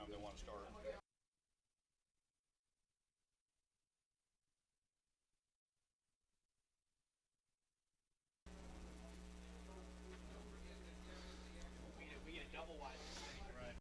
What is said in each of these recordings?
time they want to start. We get a double wide this thing. Right.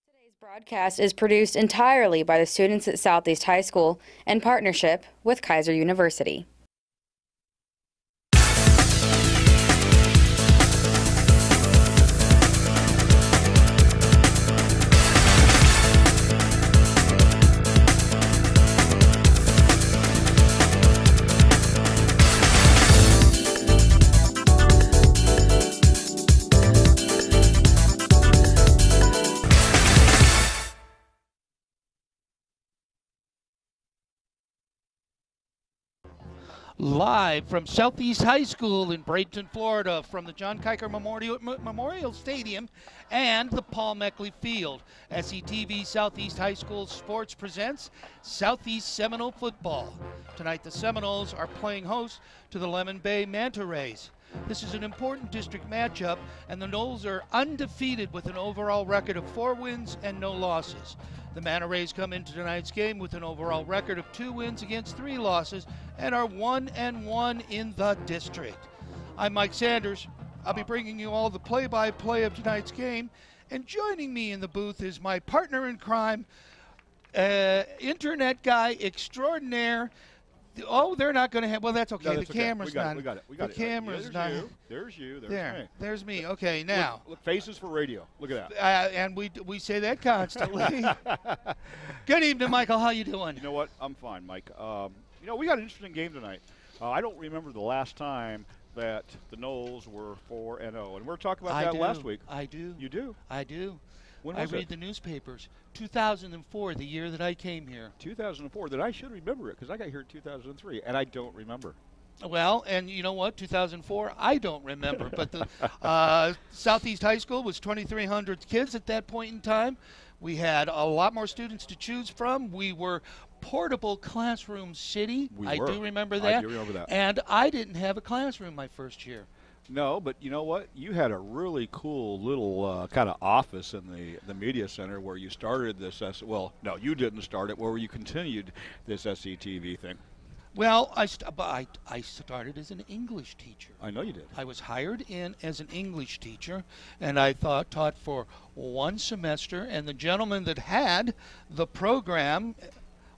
Today's broadcast is produced entirely by the students at Southeast High School in partnership with Kaiser University. Live from Southeast High School in Bradenton, Florida, from the John Kiker Memorial Stadium and the Paul Meckley Field. SETV Southeast High School Sports presents Southeast Seminole Football. Tonight the Seminoles are playing host to the Lemon Bay Manta Rays. This is an important district matchup, and the Noles are undefeated with an overall record of 4 wins and no losses. The Manta Rays come into tonight's game with an overall record of 2 wins against 3 losses and are 1-1 in the district. I'm Mike Sanders. I'll be bringing you all the play-by-play of tonight's game, and joining me in the booth is my partner in crime, internet guy extraordinaire. Oh, they're not going to have. Well, that's okay. No, that's the camera's not. We got it. The camera's not. There's you. There's there. me. There's me. Okay, now. Look, faces for radio. Look at that. And we say that constantly. Good evening, Michael. How you doing? You know what? I'm fine, Mike. We got an interesting game tonight. I don't remember the last time that the Noles were 4-0, and we were talking about that last week. I do. You do? I do. When was I read the newspapers. 2004, the year that I came here. 2004. Then I should remember it because I got here in 2003, and I don't remember. Well, and you know what? 2004, I don't remember. But the Southeast High School was 2,300 kids at that point in time. We had a lot more students to choose from. We were portable classroom city. We I were. do remember that. I do remember that. And I didn't have a classroom my first year. No, but you know what? You had a really cool little kind of office in the media center where you started this. Well, no, you didn't start it. Where you continued this SCTV thing. Well, I started as an English teacher. I know you did. I was hired in as an English teacher, and I taught for 1 semester, and the gentleman that had the program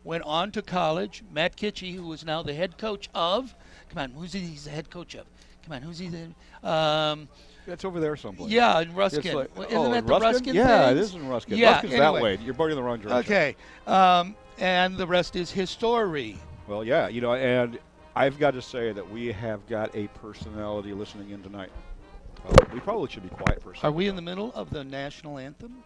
went on to college, Matt Kitchie, who is now the head coach of, he's the head coach of? Come on, who's he the, It's over there someplace. yeah, in Ruskin. It's like, Isn't that in the Ruskin Yeah, it things? is in Ruskin. Yeah, Ruskin's that anyway. way. You're pointing in the wrong direction. Okay, and the rest is history. Well, yeah, and I've got to say that we have got a personality listening in tonight. We probably should be quiet for a second. Are we in the middle of the national anthem?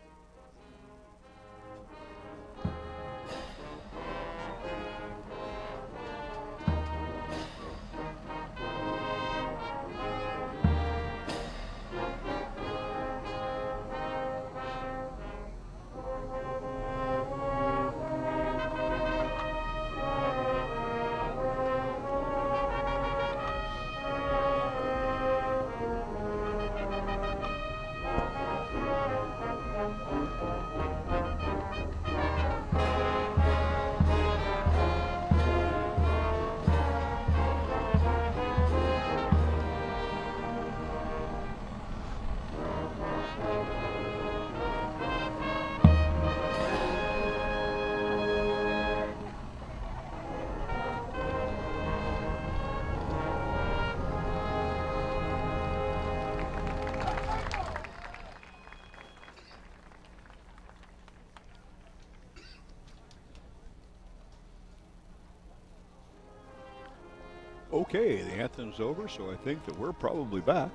Okay, the anthem's over, so I think that we're probably back.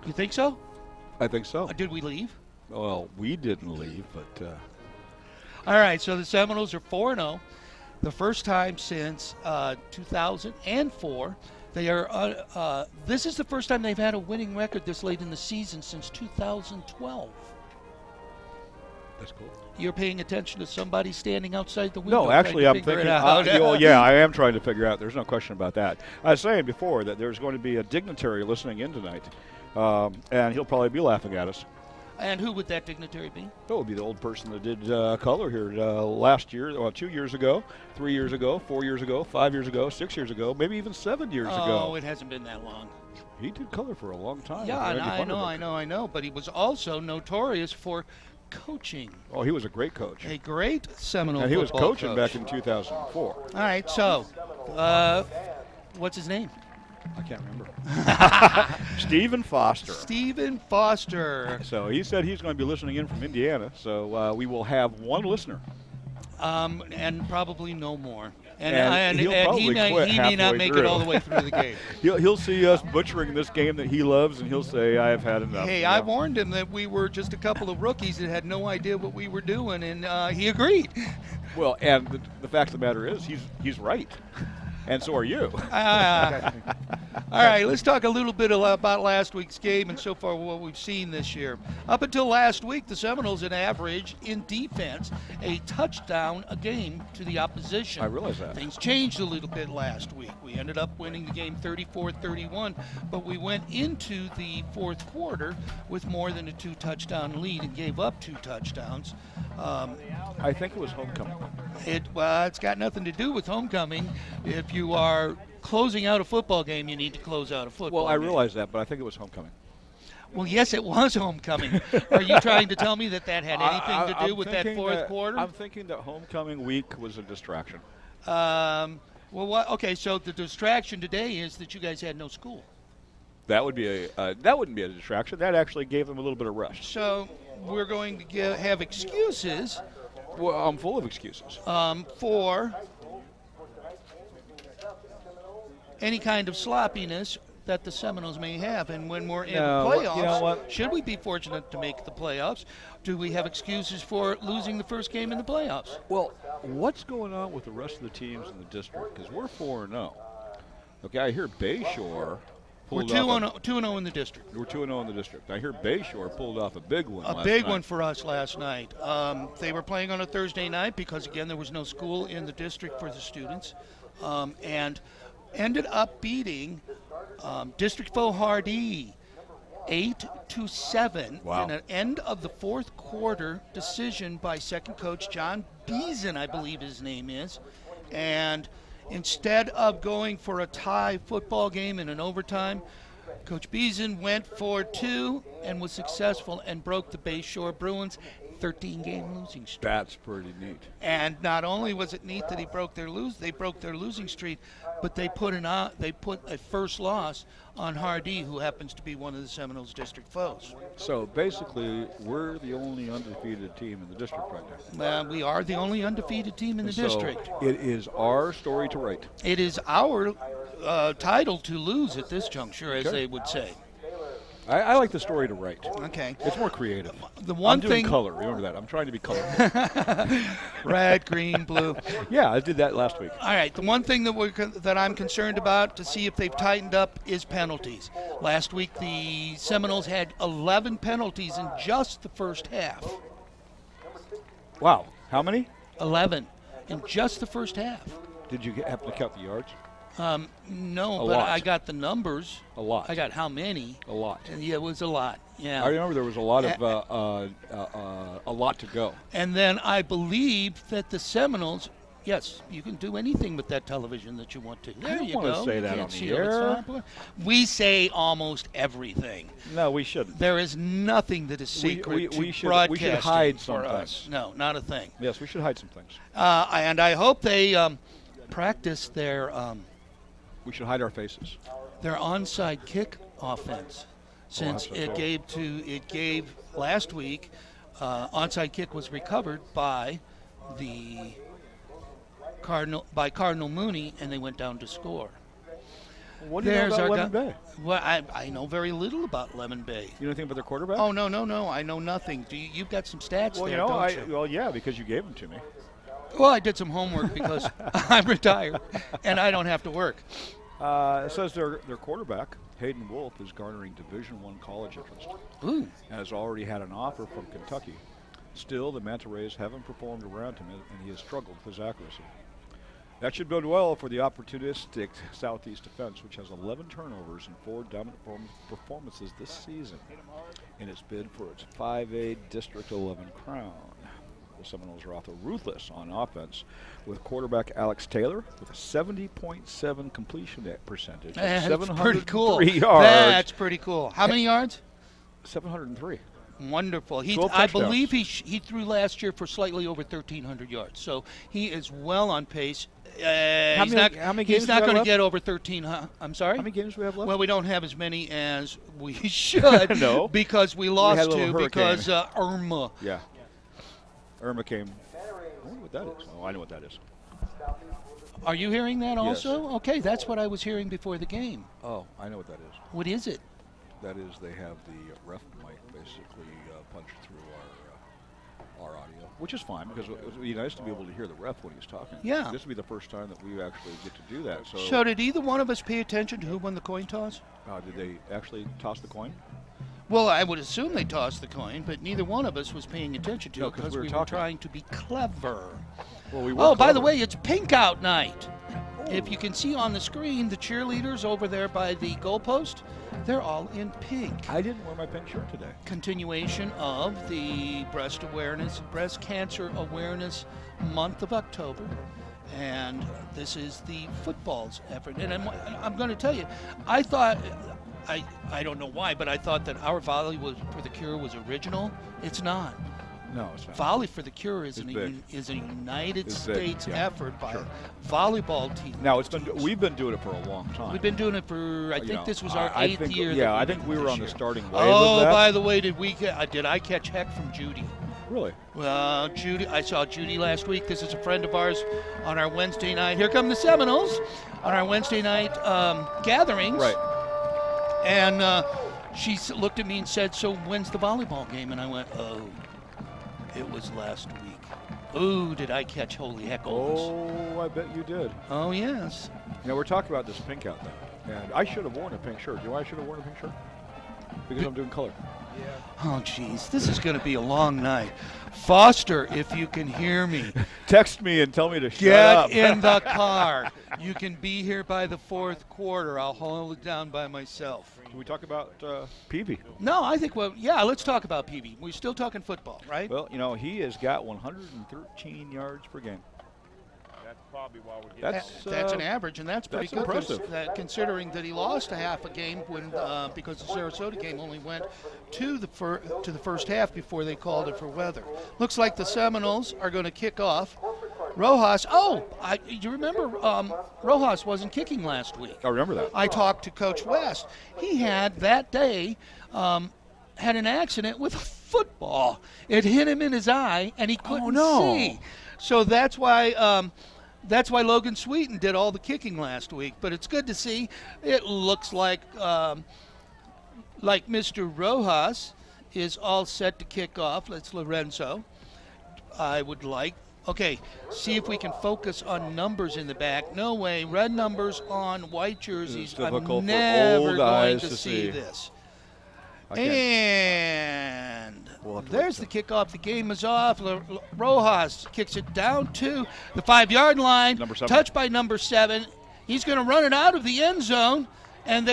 You think so? I think so. Did we leave? Well, we didn't leave, but All right, so the Seminoles are 4-0. The first time since 2004. They are. This is the first time they've had a winning record this late in the season since 2012. that's cool. You're paying attention to somebody standing outside the window. No, actually, trying I'm to figure thinking. it out. Yeah, I am trying to figure out. There's no question about that. I was saying before that there's going to be a dignitary listening in tonight, and he'll probably be laughing at us. And who would that dignitary be? That would be the old person that did color here last year, 2 years ago, 3 years ago, 4 years ago, 5 years ago, 6 years ago, maybe even 7 years ago. Oh, it hasn't been that long. He did color for a long time. Yeah, and I know. But he was also notorious for coaching. Oh, he was a great coach. A great Seminole And he was football coaching coach. back in 2004. All right, so what's his name? I can't remember. Stephen Foster. Stephen Foster. So he said he's going to be listening in from Indiana. So we will have one listener. And probably no more. And he'll probably he may not halfway make through. it all the way through the game. He'll see us butchering this game that he loves, and he'll say, "I have had enough." Hey, I warned him that we were just a couple of rookies that had no idea what we were doing, and he agreed. Well, and the fact of the matter is, he's right, and so are you. All right, let's talk a little bit about last week's game and so far what we've seen this year. Up until last week, the Seminoles had averaged in defense a touchdown a game to the opposition. I realize that. Things changed a little bit last week. We ended up winning the game 34-31, but we went into the fourth quarter with more than a 2-touchdown lead and gave up 2 touchdowns. I think it was homecoming. It's got nothing to do with homecoming. If you are closing out a football game, you need to close out a football Well, I game. realize that, but I think it was homecoming. Well, yes, it was homecoming. Are you trying to tell me that had anything to do I'm with that thinking fourth quarter? I'm thinking that homecoming week was a distraction. Okay, so the distraction today is that you guys had no school. That would be that wouldn't be a distraction. That actually gave them a little bit of rest. So we're going to have excuses. Well, I'm full of excuses. For any kind of sloppiness that the Seminoles may have. And when we're in No, playoffs, you know what? should we be fortunate to make the playoffs, do we have excuses for losing the first game in the playoffs? Well, what's going on with the rest of the teams in the district? Because we're 4-0. Okay, I hear Bayshore We're pulled off 2-0 in the district. We're 2-0 in the district. I hear Bayshore pulled off a big one A last big night. one for us last night. They were playing on a Thursday night because, again, there was no school in the district for the students, and ended up beating District 4 Hardy 8-7 Wow. in an end of the fourth quarter decision by second coach John Beeson, I believe his name is, and Instead of going for a tie football game in an overtime, Coach Beeson went for 2 and was successful and broke the Bayshore Bruins 13-game losing streak. That's pretty neat. And not only was it neat that they broke their losing streak, but they put a first loss on Hardy, who happens to be one of the Seminoles district foes. So basically, we're the only undefeated team in the district right now. We are the only undefeated team in the district. It is our story to write. It is our title to lose at this juncture, as they would say. I like the story to write. Okay. It's more creative. The one I'm doing thing, color. Remember that. I'm trying to be colorful. red, green, blue. Yeah, I did that last week. All right. The one thing that I'm concerned about to see if they've tightened up is penalties. Last week, the Seminoles had 11 penalties in just the first half. Wow. How many? 11 in just the first half. Did you happen to count the yards? No, A but lot. I got the numbers. A lot. I got how many? A lot. Yeah, it was a lot. Yeah. I remember there was a lot of a lot to go. And then I believe that the Seminoles, yes, you can do anything with that television that you want to. There don't you wanna go. say You that can't on the see it. air. It's fine. We say almost everything. No, we shouldn't. There is nothing that is secret to we should broadcasting hide for some us. things. No, not a thing. Yes, we should hide some things. And I hope they practice their We should hide our faces. onside kick offense, since that's it gave last week. Onside kick was recovered by the Cardinal Mooney, and they went down to score. What do you know about Lemon Bay? Well, I know very little about Lemon Bay. You know anything about their quarterback? Oh no, I know nothing. You've got some stats well, there, you know, don't you? well, yeah, because you gave them to me. Well, I did some homework because I'm retired and I don't have to work. It says their quarterback, Hayden Wolf, is garnering Division I college interest. Ooh. And has already had an offer from Kentucky. Still, the Manta Rays haven't performed around him, and he has struggled with his accuracy. That should bode well for the opportunistic Southeast defense, which has 11 turnovers and 4 dominant performances this season in its bid for its 5A District 11 crown. The Seminoles are also ruthless on offense, with quarterback Alex Taylor with a 70.7 completion percentage. That's 703 pretty cool. yards. That's pretty cool. How many yards? 703. Wonderful. 12 I touchdowns. believe he threw last year for slightly over 1,300 yards. So he is well on pace. How many games He's do not we going to have get over 13. I'm sorry? How many games do we have left? Well, we don't have as many as we should. No. Because we had lost a little two hurricane. because Irma. Yeah. Irma came. I wonder what that is. Oh, I know what that is. Are you hearing that Yes. also? Okay, that's what I was hearing before the game. Oh, I know what that is. What is it? That is, they have the ref mic basically punched through our audio, which is fine because it would be nice to be able to hear the ref when he's talking. Yeah. This will be the first time that we actually get to do that. So did either one of us pay attention to who won the coin toss? Did they actually toss the coin? Well, I would assume they tossed the coin, but neither one of us was paying attention to No, it 'cause because we were we were talking. trying to be clever. Well, we were Oh, by the clever. way, it's pink out night. If you can see on the screen, the cheerleaders over there by the goalpost, they're all in pink. I didn't wear my pink shirt today. Continuation of the breast cancer awareness month of October. And this is the football's effort. And I'm going to tell you, I thought, I don't know why, but I thought that our Volley for the Cure was original. It's not. No, it's not. Volley for the Cure is It's a big. United It's big, States yeah, effort by sure. volleyball team. Now we've been doing it for a long time. We've been doing it for, I think this was our I 8th think, year. Yeah, that I think we did were this on the year. starting wave Oh, of that. by the way, did I catch heck from Judy? Really? Well, Judy, I saw Judy last week. This is a friend of ours on our Wednesday night. Here come the Seminoles on our Wednesday night gatherings. Right. And she looked at me and said, "So when's the volleyball game?" And I went, "Oh, it was last week." Oh, did I catch holy heck Owens? Oh, I bet you did. Oh, yes. Now we're talking about this pink out thing, and I should have worn a pink shirt. Do you know why I should have worn a pink shirt? Because I'm doing color. Oh, geez, this is going to be a long night. Foster, if you can hear me, Text me and tell me to shut get up. in the car. You can be here by the fourth quarter. I'll hold it down by myself. Can we talk about Peavy? No, I think, let's talk about Peavy. We're still talking football, right? Well, you know, he has got 113 yards per game. That's an average, and that's pretty that's good impressive. considering that he lost a half a game when because the Sarasota game only went to the first half before they called it for weather. Looks like the Seminoles are going to kick off. Rojas. Oh, you remember Rojas wasn't kicking last week. I remember that. I talked to Coach West. He had that day had an accident with a football. It hit him in his eye, and he couldn't see. So that's why Logan Sweeten did all the kicking last week. But it's good to see. It looks like Mr. Rojas is all set to kick off. That's Lorenzo. I would like. Okay, see if we can focus on numbers in the back. No way, red numbers on white jerseys. I'm never going to see this. And there's the kickoff. The game is off. Rojas kicks it down to the 5-yard line. Number 7. Touched by number 7. He's going to run it out of the end zone, and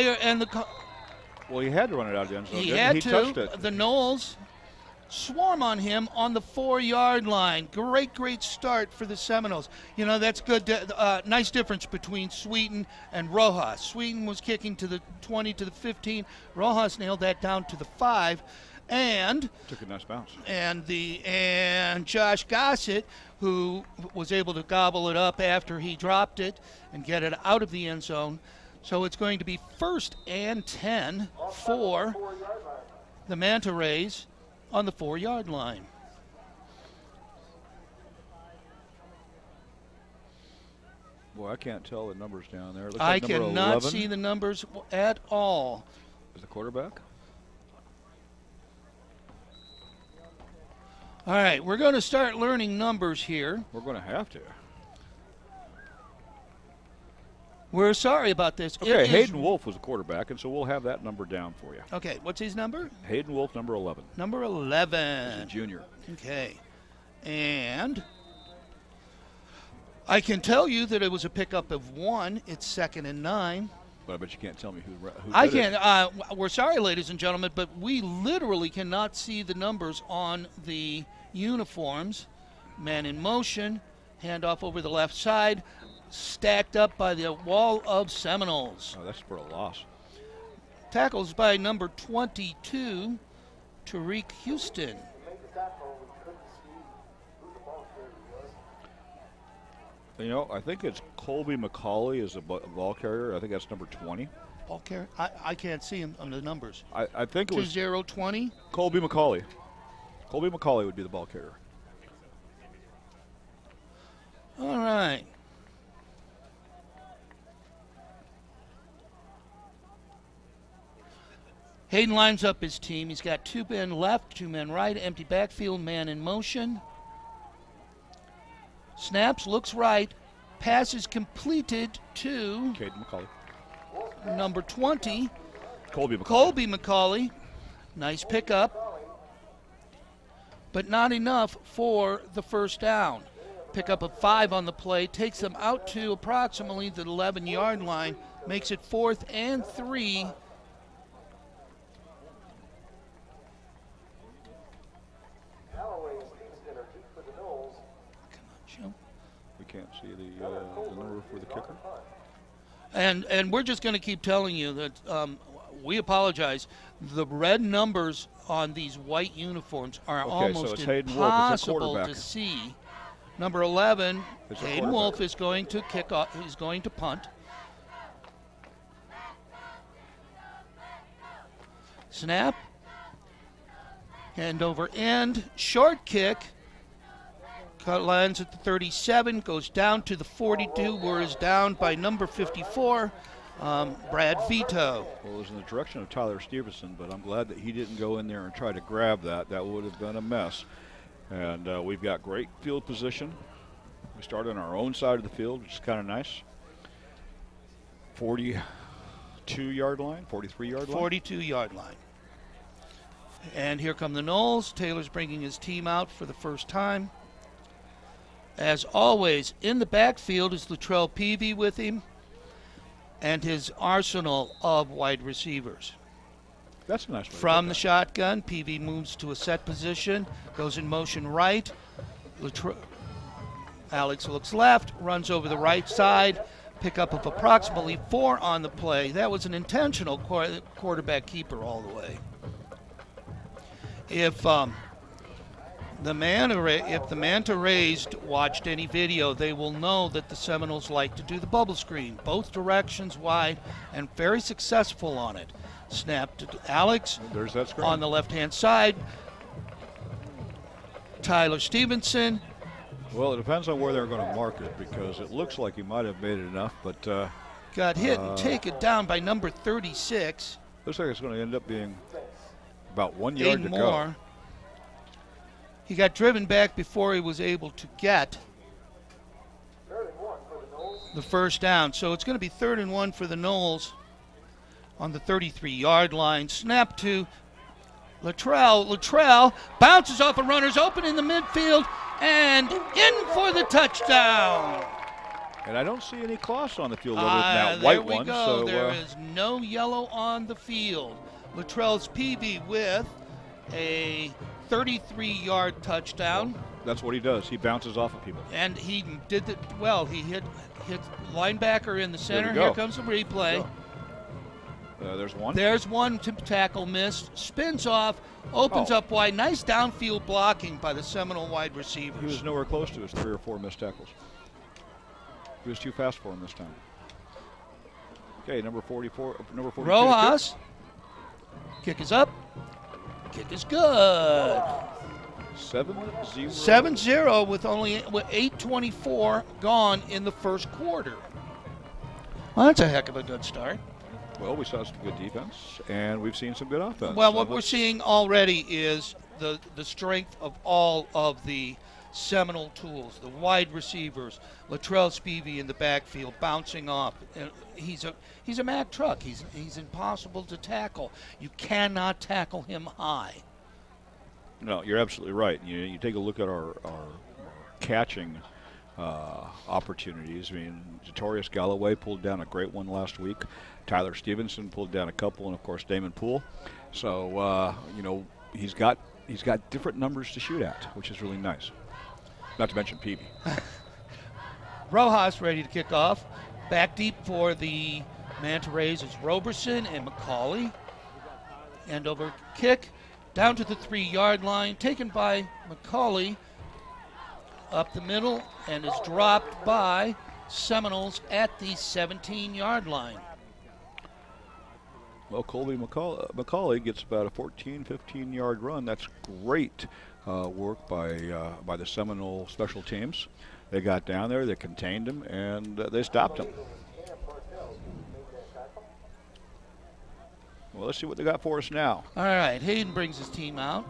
well, he had to run it out of the end zone. He had he to. Touched it. The Noles swarm on him on the 4-yard line. Great start for the Seminoles. You know, that's good. Nice difference between Sweeten and Rojas. Sweeten was kicking to the 20 to the 15. Rojas nailed that down to the 5. And took a nice bounce. And Josh Gossett, who was able to gobble it up after he dropped it and get it out of the end zone. So it's going to be 1st and 10 for the Manta Rays on the 4-yard line. Boy, I can't tell the numbers down there. I cannot see the numbers at all. Is the quarterback? All right, we're going to start learning numbers here. We're going to have to. We're sorry about this. Okay, Hayden Wolf was the quarterback, and so we'll have that number down for you. Okay, what's his number? Hayden Wolf, number 11. Number 11. He's a junior. Okay. And I can tell you that it was a pickup of 1. It's 2nd and 9. But I bet you can't tell me who I did can't. We're sorry, ladies and gentlemen, but we literally cannot see the numbers on the uniforms. Man in motion, handoff over the left side, stacked up by the wall of Seminoles. Oh, that's for a loss. Tackles by number 22, Tariq Houston. You know, I think it's Colby McCauley is a ball carrier. I think that's number 20. Ball carrier? I can't see him on the numbers. I think it was 2020. Colby McCauley. Colby McCauley would be the ball carrier. All right. Hayden lines up his team. He's got 2 men left, 2 men right, empty backfield, man in motion. Snaps, looks right. Pass is completed to Caden McCauley. Number 20, Colby McCauley. Colby McCauley. Nice pickup, but not enough for the first down. Pickup of 5 on the play takes them out to approximately the 11-yard line, makes it 4th and 3. We can't see the number for the kicker. And we're just going to keep telling you that we apologize. The red numbers on these white uniforms are almost impossible to see. Number 11, Hayden Wolf is going to kick off. He's going to punt. Snap. Hand over end. Short kick. Lands at the 37, goes down to the 42, where is down by number 54, Brad Vito. Well, it was in the direction of Tyler Stevenson, but I'm glad that he didn't go in there and try to grab that. That would have been a mess. And we've got great field position. We start on our own side of the field, which is kind of nice. 42-yard line, 43-yard line? 42-yard line. And here come the Noles. Taylor's bringing his team out for the first time. As always, in the backfield is Latrell Peavy with him and his arsenal of wide receivers. That's a nice way. From the shotgun, Peavy moves to a set position, goes in motion right. Alex looks left, runs over the right side, pickup of approximately 4 on the play. That was an intentional quarterback keeper all the way. If the Manta Rays watched any video, they will know that the Seminoles like to do the bubble screen, both directions wide, and very successful on it. Snap to Alex. There's that screen. On the left-hand side, Tyler Stevenson. Well, it depends on where they're going to mark it, because it looks like he might have made it enough, but got hit and taken down by number 36. Looks like it's going to end up being about 1 yard to go. He got driven back before he was able to get the first down. So it's going to be 3rd and 1 for the Noles on the 33-yard line. Snap to Luttrell. Luttrell bounces off a runner's open in the midfield and in for the touchdown. And I don't see any cloths on the field other than that white one. There we go. So, there is no yellow on the field. Luttrell's PB with a 33-yard touchdown. That's what he does. He bounces off of people. And he did it well. He hit linebacker in the center. Here comes the replay. There's one. There's one tackle missed. Spins off, opens up wide. Nice downfield blocking by the Seminole wide receivers. He was nowhere close to his 3 or 4 missed tackles. He was too fast for him this time. Okay, number 44. Number 42. Rojas. Kick is up. Kick is good. 7-0. 7-0 with only 8:24 gone in the first quarter. Well, that's a heck of a good start. Well, we saw some good defense, and we've seen some good offense. Well, what we're seeing already is the strength of all of the Seminole tools, the wide receivers, Latrell Spivey in the backfield bouncing off. He's a Mack truck. He's impossible to tackle. You cannot tackle him high. No, you're absolutely right. You take a look at our catching opportunities. I mean, Jatorius Galloway pulled down a great one last week. Tyler Stevenson pulled down a couple, and of course Damon Poole. So he's got different numbers to shoot at, which is really nice. Not to mention Peavy. Rojas ready to kick off. Back deep for the Manta Rays is Roberson and McCauley. End over kick down to the 3-yard line, taken by McCauley up the middle, and is dropped by Seminoles at the 17-yard line. Well, Colby McCauley gets about a 14, 15-yard run. That's great work by the Seminole special teams. They got down there, they contained him, and they stopped him. Well, let's see what they got for us now. All right, Hayden brings his team out.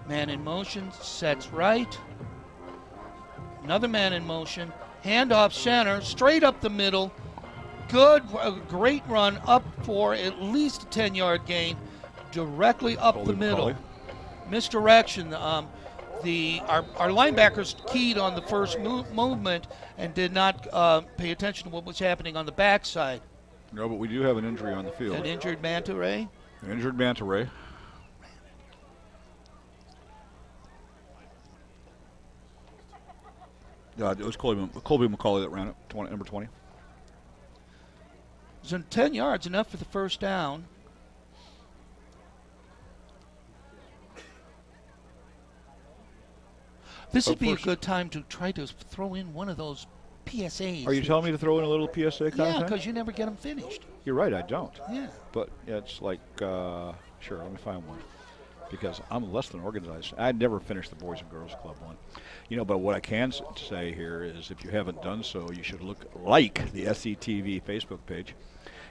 Man in motion, sets right. Another man in motion. Handoff center, straight up the middle. Good, great run up for at least a 10-yard gain, directly up the middle. Misdirection. Our linebackers keyed on the first movement and did not pay attention to what was happening on the backside. No, but we do have an injury on the field. An injured Manta Ray? An injured Manta Ray. It was Colby McCauley that ran it, number 20. So 10 yards, enough for the first down. This would be a good time to try to throw in one of those PSAs. Are you telling me to throw in a little PSA kind of thing? Yeah, because you never get them finished. You're right, I don't. Yeah. But it's like, sure, let me find one. Because I'm less than organized. I never finished the Boys and Girls Club one. But what I can say here is if you haven't done so, you should like the SETV Facebook page.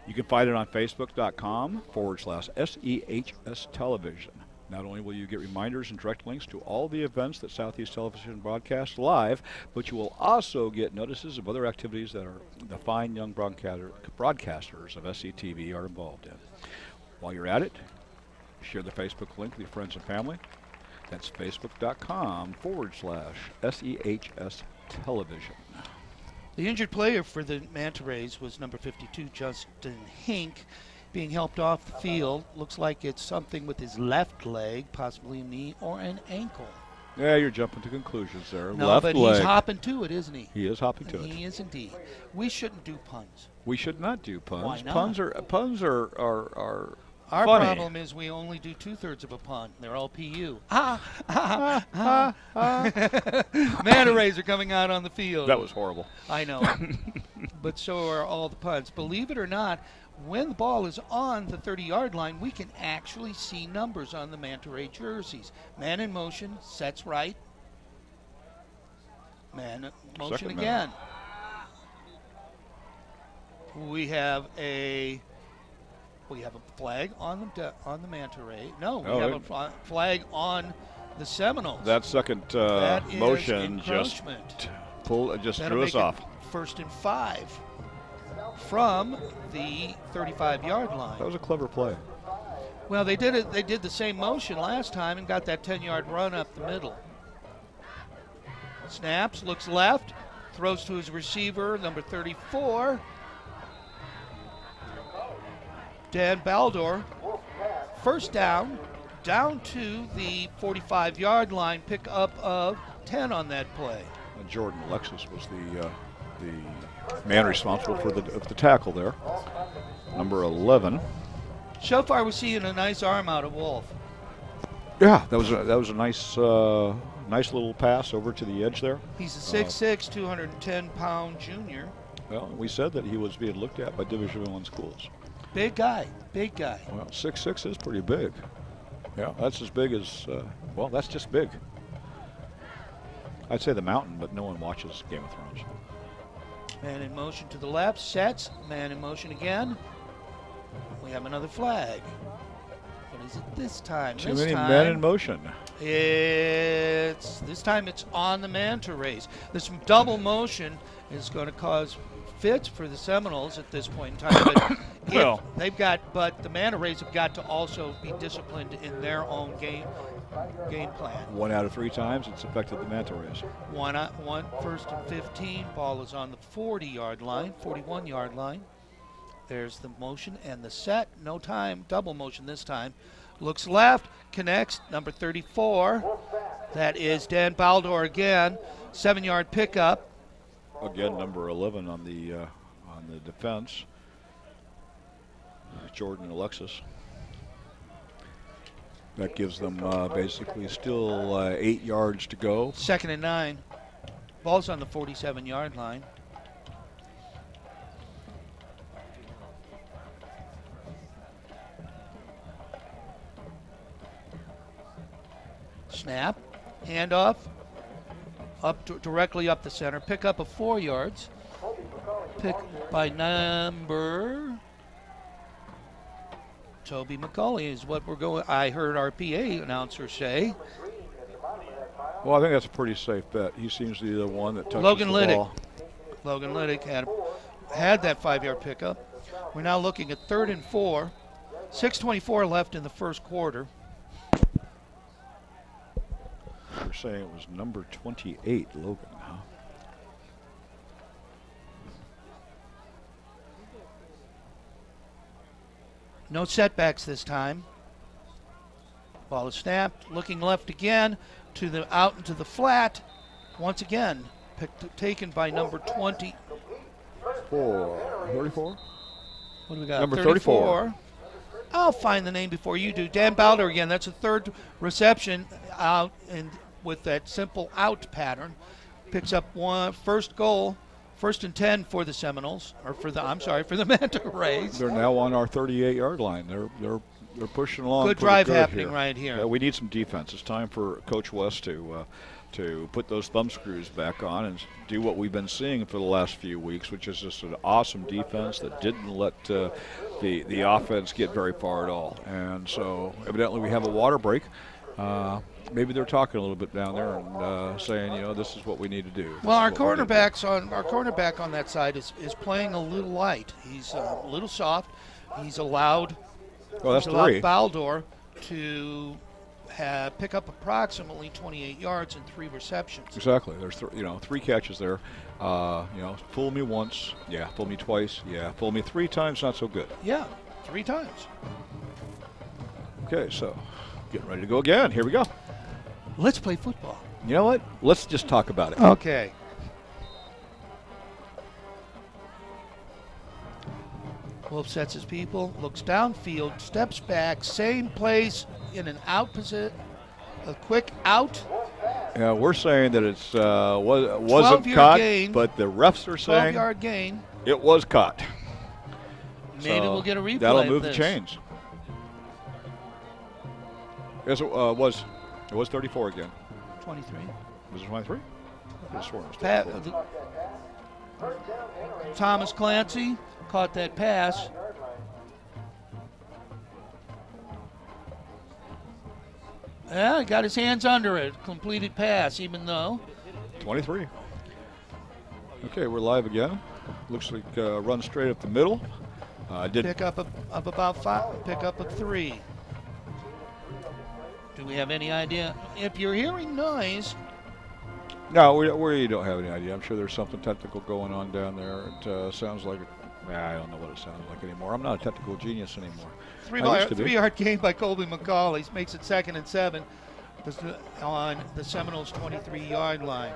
You can find it on facebook.com/SEHS Television. Not only will you get reminders and direct links to all the events that Southeast Television broadcasts live, but you will also get notices of other activities that the fine young broadcasters of SETV are involved in. While you're at it, share the Facebook link with your friends and family. That's facebook.com/SEHS Television. The injured player for the Manta Rays was number 52, Justin Hink, being helped off the field. Looks like it's something with his left leg, possibly a knee or an ankle. Yeah, you're jumping to conclusions there. No, Left but leg. he's hopping to it, isn't he? He is hopping to it. He is indeed. We shouldn't do puns. We should not do puns. Why not? Puns are Our funny. problem is we only do 2/3 of a pun. They're all PU. Manta rays are coming out on the field. That was horrible. I know. But so are all the puns. Believe it or not, when the ball is on the 30-yard line, we can actually see numbers on the Manta Ray jerseys. Man in motion, sets right. Man in motion Second again. We have a flag on the Manta Ray. No, we have a flag on the Seminoles. That second That is motion encroachment. just That'll threw us make it off. 1st and 5 from the 35-yard line. That was a clever play. Well, they did it. They did the same motion last time and got that 10-yard run up the middle. Snaps, looks left, throws to his receiver, number 34, Dan Baldor. First down to the 45-yard line, pick up of 10 on that play. And Jordan Alexis was the man responsible for the tackle there. Number 11. So far, we're seeing a nice arm out of Wolf. Yeah, that was a nice nice little pass over to the edge there. He's a 6'6", 210-pound junior. Well, we said that he was being looked at by Division I schools. Big guy, big guy. Well, 6'6" is pretty big. Yeah, that's as big as, well, that's just big. I'd say the mountain, but no one watches Game of Thrones. Man in motion to the left, sets, man in motion again. We have another flag. What is it this time? Too many men in motion. This time it's on the Manta Rays. This double motion is going to cause fits for the Seminoles at this point in time. But but the Manta Rays have got to also be disciplined in their own game plan. 1 out of 3 times it's affected the Manta Rays. One 1st and 15. Ball is on the 40-yard line, 41-yard line. There's the motion and the set. No time. Double motion this time. Looks left. Connects. Number 34. That is Dan Baldor again. 7-yard pickup. Again, number 11 on the defense. Jordan Alexis. That gives them basically still 8 yards to go. 2nd and 9. Ball's on the 47-yard line. Snap, handoff, directly up the center. Pick up of 4 yards. Pick by number Toby McCauley is what we're going. I heard our PA announcer say. Well, I think that's a pretty safe bet. He seems to be the one that touches Logan the Liddick. ball. Logan Liddick had that 5-yard pickup. We're now looking at 3rd and 4. 6:24 left in the first quarter. You're saying it was number 28, Logan, huh? No setbacks this time. Ball is snapped. Looking left again to the out into the flat. Once again, taken by number 20. 34. What do we got? Number 34. I'll find the name before you do. Dan Baldor again. That's a 3rd reception out and with that simple out pattern. Picks up first goal. 1st and 10 for the Seminoles, or for the Manta Rays. They're now on our 38-yard line. They're pushing along. Good drive happening here. right here. Yeah, we need some defense. It's time for Coach West to put those thumb screws back on and do what we've been seeing for the last few weeks, which is just an awesome defense that didn't let the offense get very far at all. And so evidently we have a water break. Maybe they're talking a little bit down there and saying, this is what we need to do. Well, our cornerback on that side is playing a little light. He's a little soft. He's allowed. Well, that's 3. Baldor to pick up approximately 28 yards and 3 receptions. Exactly. There's 3 catches there. Fool me once, yeah. Fool me twice, yeah. Fool me 3 times, not so good. Yeah, 3 times. Okay, so getting ready to go again. Here we go. Let's play football. You know what? Let's just talk about it. Okay. Wolf sets his people, looks downfield, steps back, same place in an out position, a quick out. Yeah, we're saying that it's wasn't 12-yard caught, gain. but the refs are saying 12-yard gain. it was caught. Maybe So we'll get a replay that'll of move this. the chains. Yes, it was. It was 34 again. 23. Was it 23? I could've sworn it was Pat, 34. Thomas Clancy caught that pass. Yeah, got his hands under it. Completed pass, even though. 23. Okay, we're live again. Looks like run straight up the middle. Pick up of about 5. Pick up of 3. Do we have any idea? If you're hearing noise, No, we don't have any idea. I'm sure there's something technical going on down there. It sounds like, I don't know what it sounds like anymore. I'm not a technical genius anymore. I used to be. 3-yard gain by Colby McCauley makes it 2nd and 7 on the Seminoles' 23-yard line.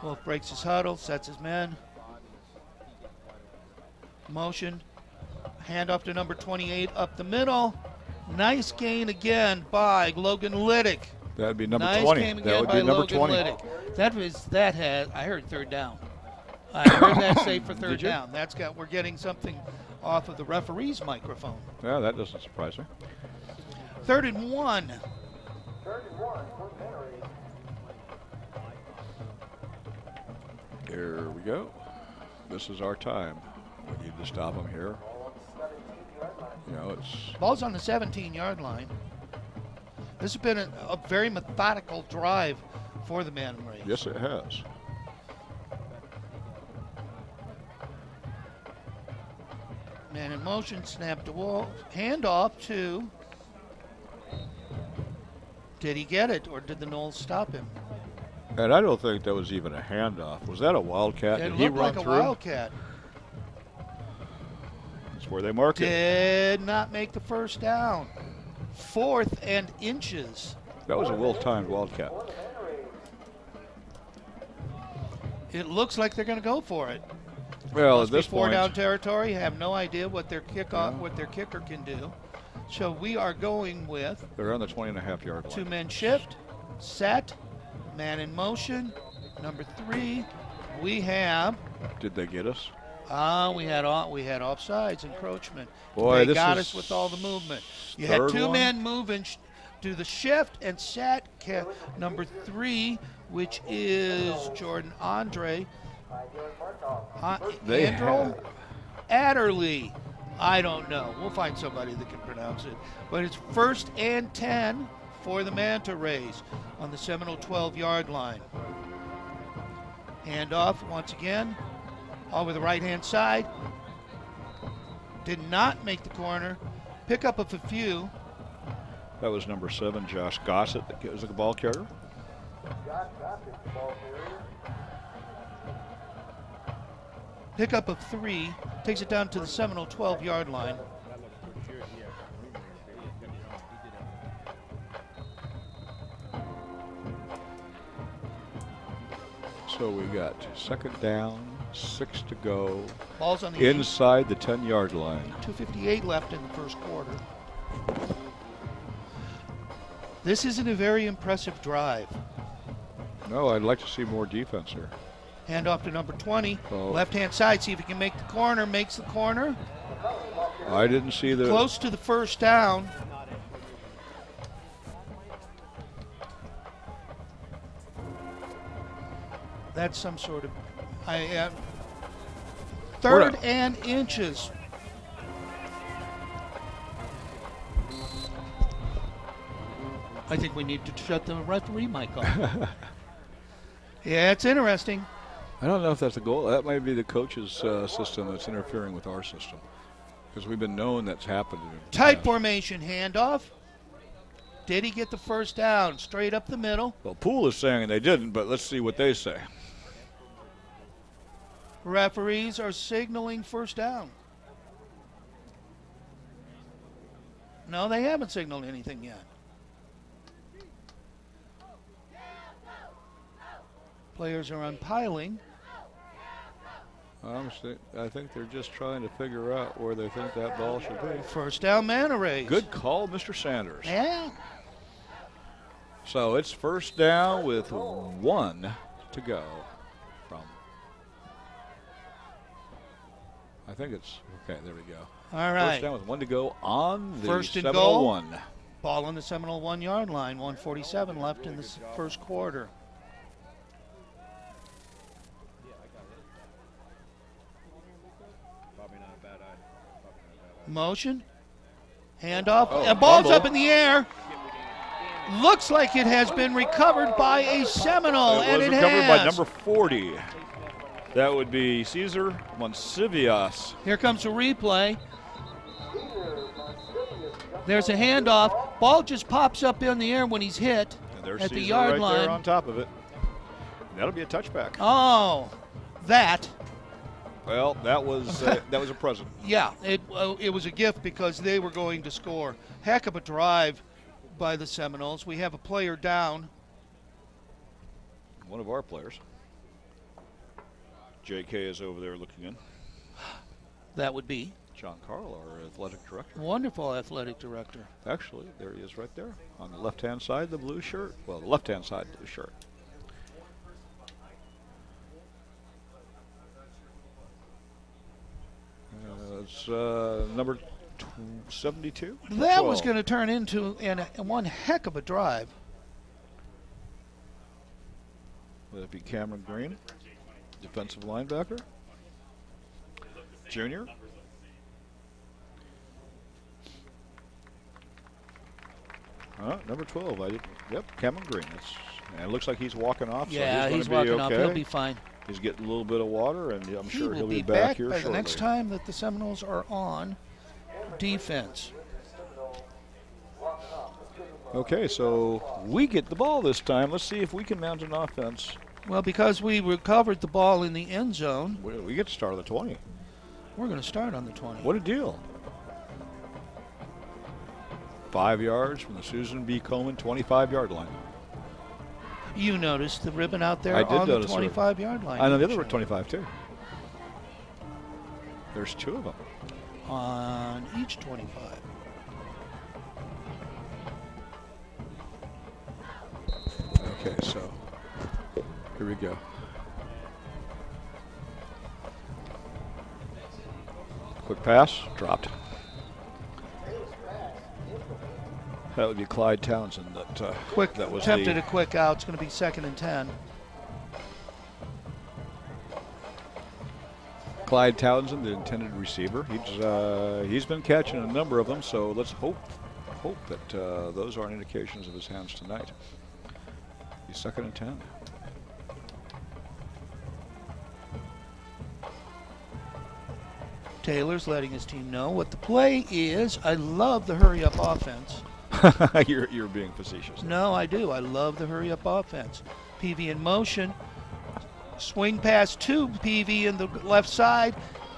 Wolf breaks his huddle, sets his men. Motion. Handoff to number 28 up the middle. Nice gain again by Logan Liddick. That'd be number Nice 20. game That again would by be number Logan 20. Liddick. I heard 3rd down. I heard that say for 3rd Did you? down. We're getting something off of the referee's microphone. Yeah, that doesn't surprise me. 3rd and 1. Here we go. This is our time. We need to stop them here. You know, it's Ball's on the 17-yard line. This has been a very methodical drive for the Man Rays. yes, it has. Man in motion, snap to Wolf, handoff to. Did he get it, or did the Knowles stop him? And I don't think that was even a handoff. Was that a wildcat? It Did he looked run like a through? wildcat. That's where they mark it. Did not make the 1st down. 4th and inches. That was a well-timed wildcat. It looks like they're going to go for it. Well, Must at this be 4 point, down territory. Have no idea what their what their kicker can do. So we are going with they're on the 20.5-yard line. 2-men shift, set, man in motion. Number 3, we have. Did they get us? We had offsides, encroachment. Boy, They this got is us with all the movement. You had third 2 one? men moving, do the shift and set. Number 3, which is Jordan Andre. They Andrew have. Adderley. I don't know. We'll find somebody that can pronounce it. But it's 1st and 10 for the Manta Rays on the Seminole 12-yard line. Handoff once again. Over the right-hand side. Did not make the corner. Pick up of a few. That was number 7, Josh Gossett, that was the ball carrier. Pick up of 3. Takes it down to the Seminole 12-yard line. So we got 2nd down, 6 to go, Ball's on the inside the 10-yard line. 2:58 left in the 1st quarter. This isn't a very impressive drive. No, I'd like to see more defense here. Handoff to number 20. Oh. Left-hand side, see if he can make the corner. Makes the corner. I didn't see the... Close to the 1st down. That's some sort of... 3rd and inches. I think we need to shut the referee mic off. Yeah, it's interesting. I don't know if that's the goal. That might be the coach's system that's interfering with our system. Because we've been known that's happened. in the Tight past. formation handoff. Did he get the 1st down? Straight up the middle. Well, Poole is saying they didn't, but let's see what they say. Referees are signaling 1st down. No, they haven't signaled anything yet. Players are unpiling. Honestly, I think they're just trying to figure out where they think that ball should be. First down, Manta Rays. Good call, Mr. Sanders. Yeah. So it's first down with 1 to go from. I think it's okay. There we go. All right. First down with 1 to go on the First and Seminole goal. 1. Ball on the Seminole 1-yard line. 1:47 left in the first quarter. Motion. Handoff. Oh, And ball's fumble. up in the air. Looks like it has been recovered by a Seminole, It and was it recovered has. by number 40. That would be Cesar Monsivias. Here comes a replay. There's a handoff. Ball just pops up in the air when he's hit And there's at Cesar the yard right line. there on top of it. That'll be a touchback. Oh, that. Well, that was a present. Yeah, it was a gift because they were going to score. Heck of a drive by the Seminoles. We have a player down. One of our players. J.K. is over there looking in. That would be John Carl, our athletic director. wonderful athletic director. Actually, there he is right there on the left-hand side, the blue shirt. Well, the left-hand side blue shirt. It's number 72. That was 12. going to turn into one heck of a drive. Would it be Cameron Green, defensive linebacker? Junior. Number 12. Yep, Cameron Green. And it looks like he's walking off. Yeah, so he's gonna walking be off. okay. He'll be fine. He's getting a little bit of water, and I'm sure He he'll will be be back back here by shortly. the next time that the Seminoles are on defense. Okay, so we get the ball this time. Let's see if we can mount an offense. Well, because we recovered the ball in the end zone, We get to start on the 20. we're going to start on the 20. What a deal. 5 yards from the Susan B. Coleman 25-yard line. You noticed the ribbon out there I did on the notice the ribbon. 25-yard line. I know the other were 25 too. There's 2 of them. On each 25. Okay, so here we go. Quick pass, dropped. That would be Clyde Townsend. That was Attempted the a quick out. It's going to be 2nd and 10. Clyde Townsend, the intended receiver. He's been catching a number of them, so let's hope that those aren't indications of his hands tonight. He's 2nd and 10. Taylor's letting his team know what the play is. I love the hurry-up offense. You're being facetious. No, I do. I love the hurry-up offense. PV in motion. Swing pass to PV in the left side.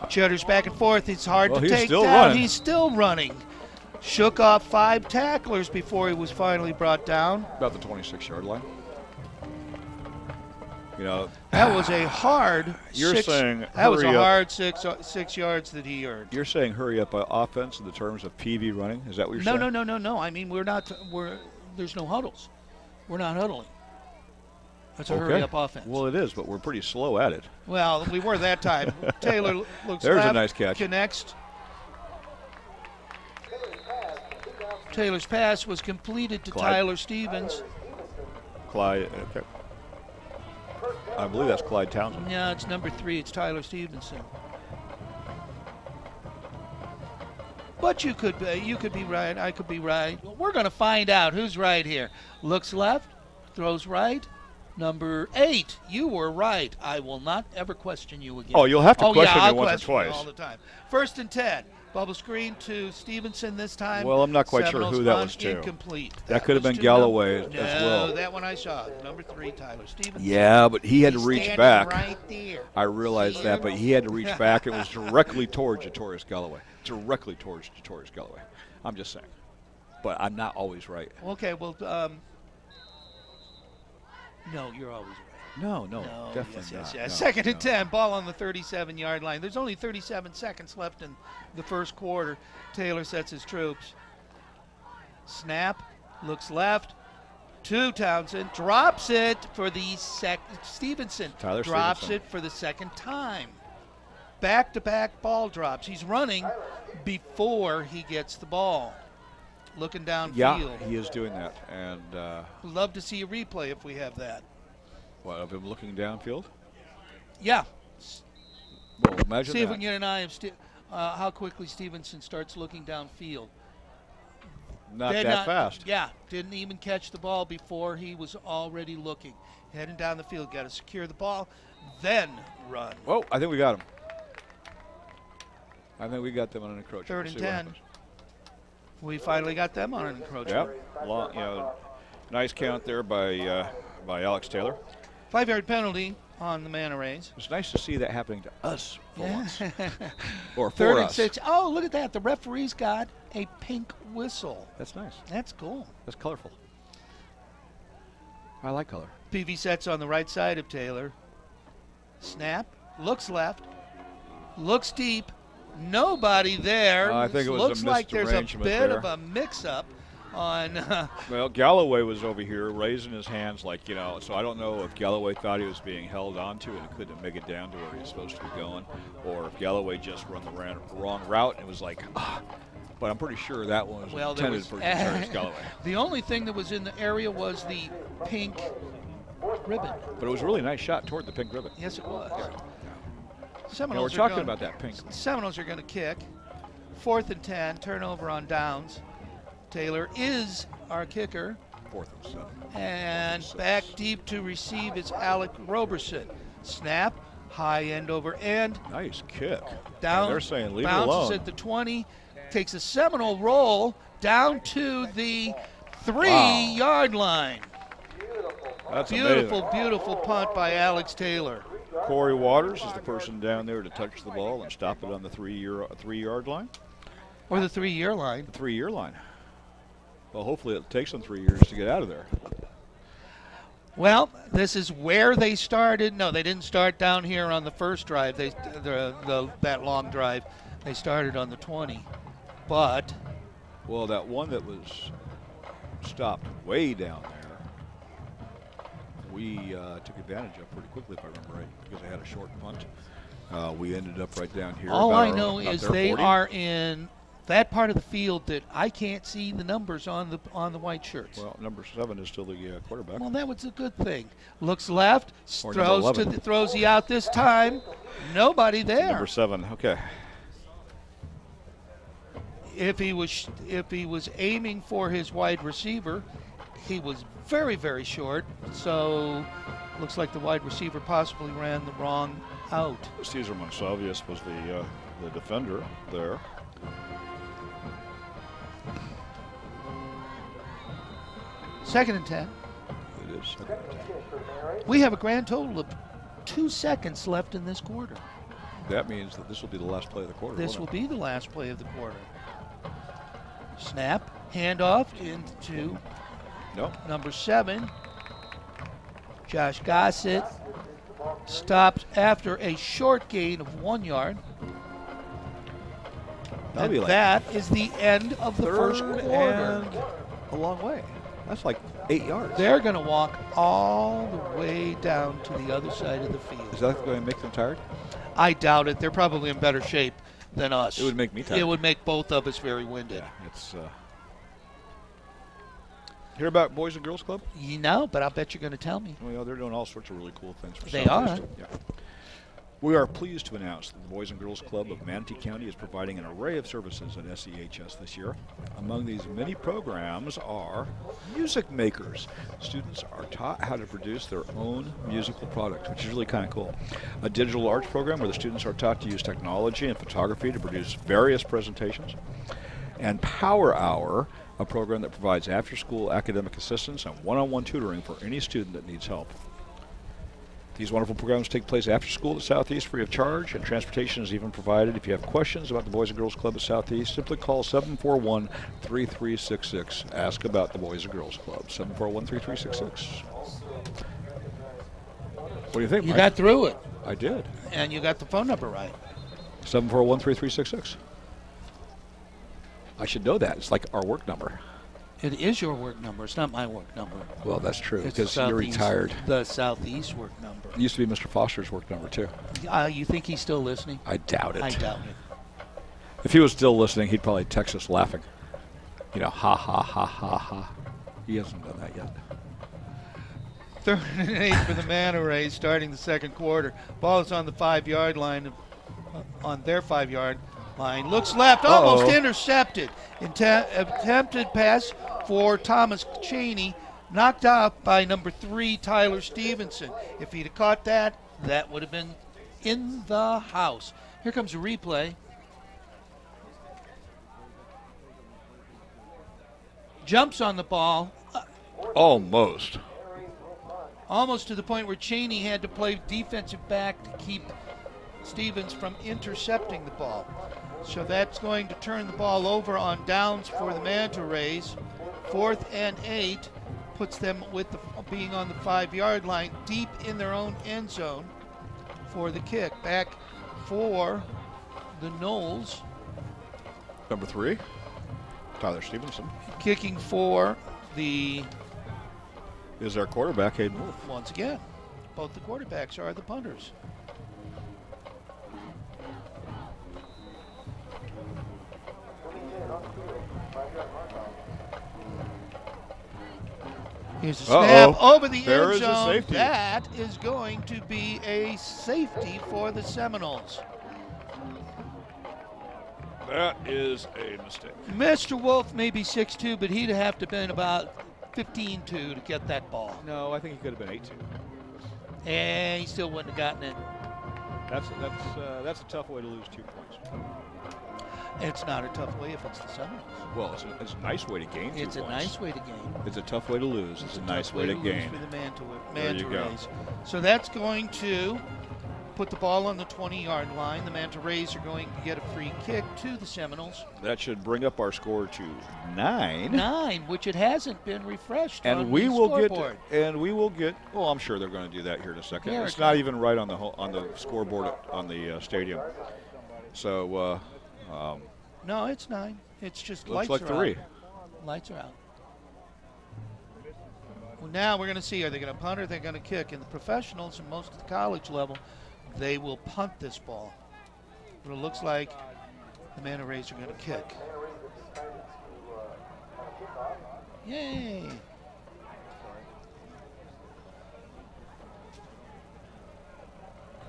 Chutters back and forth. It's hard Well, to he's take still down. running. He's still running. Shook off 5 tacklers before he was finally brought down. About the 26-yard line. You know, That was a hard You're six, saying that was a hurry up. hard 6 yards that he earned. you're saying hurry up offense in the terms of PV running. Is that what you're saying? No. I mean, there's no huddles. We're not huddling. That's a hurry-up offense. Well, it is, but we're pretty slow at it. Well, we were that time. Taylor looks There's a left, nice catch. Connects. Taylor's pass was completed to Clyde. Tyler Stevens. Clyde, okay. I believe that's Clyde Townsend. No, it's number 3. It's Tyler Stevenson. But you could be right. I could be right. We're going to find out who's right here. Looks left, throws right. Number 8, you were right. I will not ever question you again. Oh, you'll have to question me I'll once or question you twice. all the time. 1st and 10. Bubble screen to Stevenson this time. Well, I'm not quite sure Seminoles who that run was to. Incomplete. That could have was been to Galloway number- as well. No, that one I saw. Number 3, Tyler Stevenson. Yeah, but he had to He's reach standing back. Right there. I realized that, but he had to reach back. It was directly towards Jatorius Galloway. Directly towards Jatorius Galloway. I'm just saying. but I'm not always right. Okay, well, no, you're always right. No, definitely yes. not. No, Second and no. 10, ball on the 37-yard line. There's only 37 seconds left in the first quarter. Taylor sets his troops. Snap, looks left to Townsend, drops it for the Stevenson Tyler drops Stevenson. it for the second time. Back-to-back ball drops. He's running before he gets the ball. Looking downfield. Yeah, he is doing that. And Love to see a replay if we have that. what, of him looking downfield? Yeah. Well, imagine See if we that. can get an eye of how quickly Stevenson starts looking downfield. Not They're that fast. Yeah, didn't even catch the ball before he was already looking. Heading down the field, got to secure the ball, then run. Oh, I think we got him. I think we got them on an encroachment. Third We'll and see what 10. happens. We finally got them on an encroachment. Yep. Long, nice count there by Alex Taylor. 5-yard penalty on the Manta Rays. It's nice to see that happening to us for once. Or for Third and us. 6. Oh, look at that. The referee's got a pink whistle. That's nice. That's cool. That's colorful. I like color. PV sets on the right side of Taylor. Snap. Looks left. Looks deep. Nobody there. I think it was Looks a like there's a misarrangement bit there. of a mix-up on. Well, Galloway was over here raising his hands like, so I don't know if Galloway thought he was being held onto and couldn't make it down to where he was supposed to be going, or if Galloway just run the wrong route and it was like, but I'm pretty sure that one was Well, there intended was for Terrence Galloway. The only thing that was in the area was the pink ribbon. But it was a really nice shot toward the pink ribbon. Yes, it was. We're Seminoles talking about that pink. Seminoles are going to kick. 4th and 10, turnover on downs. Taylor is our kicker. 4th and 7. And back deep to receive is Alec Roberson. Snap, high end over end. Nice kick. Down, They're saying leave it bounces alone. at the 20, takes a Seminole roll down to the 3-yard line. That's Beautiful, amazing. beautiful punt by Alex Taylor. Corey Waters is the person down there to touch the ball and stop it on the 3-yard line. Or the 3-year line. The 3-year line. Well, hopefully it takes them 3 years to get out of there. Well, this is where they started. No, they didn't start down here on the first drive. That long drive. They started on the 20. But Well, that one that was stopped way down there, we took advantage of pretty quickly, if I remember right, because they had a short punt. We ended up right down here. all about I know about is their they 40. are in that part of the field that I can't see the numbers on the white shirts. Well, number 7 is still the quarterback. Well, that was a good thing. Looks left, Or number 11. throws he out this time. Nobody there. Number 7, okay. If he was aiming for his wide receiver, he was very, very short. So looks like the wide receiver possibly ran the wrong out. Cesar Monsalvius was the defender there. Second and 10. It is second and 10. We have a grand total of 2 seconds left in this quarter. That means that this will be the last play of the quarter. This will won't be the last play of the quarter. Snap, handoff into it? No. number 7. Josh Gossett stopped after a short gain of 1 yard. That'll And be like that is the end of the first third quarter. and a long way. That's like 8 yards. They're going to walk all the way down to the other side of the field. Is that going to make them tired? I doubt it. They're probably in better shape than us. It would make me tired. It would make both of us very winded. Yeah, it's. Hear about Boys and Girls Club? You know, but I'll bet you're going to tell me. Well, they're doing all sorts of really cool things for They Southeast. are. Yeah. We are pleased to announce that the Boys and Girls Club of Manatee County is providing an array of services at SEHS this year. Among these many programs are music makers. Students are taught how to produce their own musical product, which is really kind of cool. A digital arts program where the students are taught to use technology and photography to produce various presentations. And Power Hour, a program that provides after-school academic assistance and one-on-one tutoring for any student that needs help. These wonderful programs take place after school at Southeast free of charge, and transportation is even provided. If you have questions about the Boys and Girls Club at Southeast, simply call 741-3366. Ask about the Boys and Girls Club, 741-3366. What do you think, You Mike? got through it, I did. and you got the phone number right. 741-3366. I should know that. It's like our work number. It is your work number. It's not my work number. Well, that's true, It's because the you're Southeast- retired. The Southeast work number. It used to be Mr. Foster's work number, too. You think he's still listening? I doubt it. I doubt it. If he was still listening, he'd probably text us laughing. You know, ha, ha, ha, ha, ha. He hasn't done that yet. 3rd and 8 for the Manta Rays starting the second quarter. Ball is on the 5-yard line, on their 5-yard line. Looks left, almost intercepted. Attempted pass for Thomas Cheney, knocked out by number 3, Tyler Stevenson. If he'd have caught that, that would have been in the house. Here comes a replay. Jumps on the ball, Almost. almost to the point where Cheney had to play defensive back to keep Stevens from intercepting the ball. So that's going to turn the ball over on downs for the Manta Rays. 4th and 8 puts them with being on the 5-yard line, deep in their own end zone for the kick. Back for the Knowles. Number 3, Tyler Stevenson. Kicking for the, Is our quarterback, Hayden Wolf. once again, both the quarterbacks are the punters. Here's a snap over the There end is a zone. safety. That is going to be a safety for the Seminoles. That is a mistake. Mr. Wolf may be 6'2", but he'd have to have been about 15'2" to get that ball. No, I think he could have been 8-2. And he still wouldn't have gotten it. That's a tough way to lose 2 points. It's not a tough way if it's the Seminoles. Well, it's a nice way to gain 2 points. It's a nice way to gain. It's a tough way to lose. It's a nice way to gain. For the There Manta you go. Rays. So that's going to put the ball on the 20-yard line. The Manta Rays are going to get a free kick to the Seminoles. That should bring up our score to 9. 9, which it hasn't been refreshed on And we the will scoreboard. get. Well, I'm sure they're going to do that here in a second. Yeah, It's not even right on the scoreboard on the stadium. So No, it's 9. It's just looks lights like are 3. out. Lights are out. Well, now we're going to see, are they going to punt or are they going to kick? In the professionals and most of the college level, they will punt this ball. But it looks like the Manta Rays are going to kick. Yay!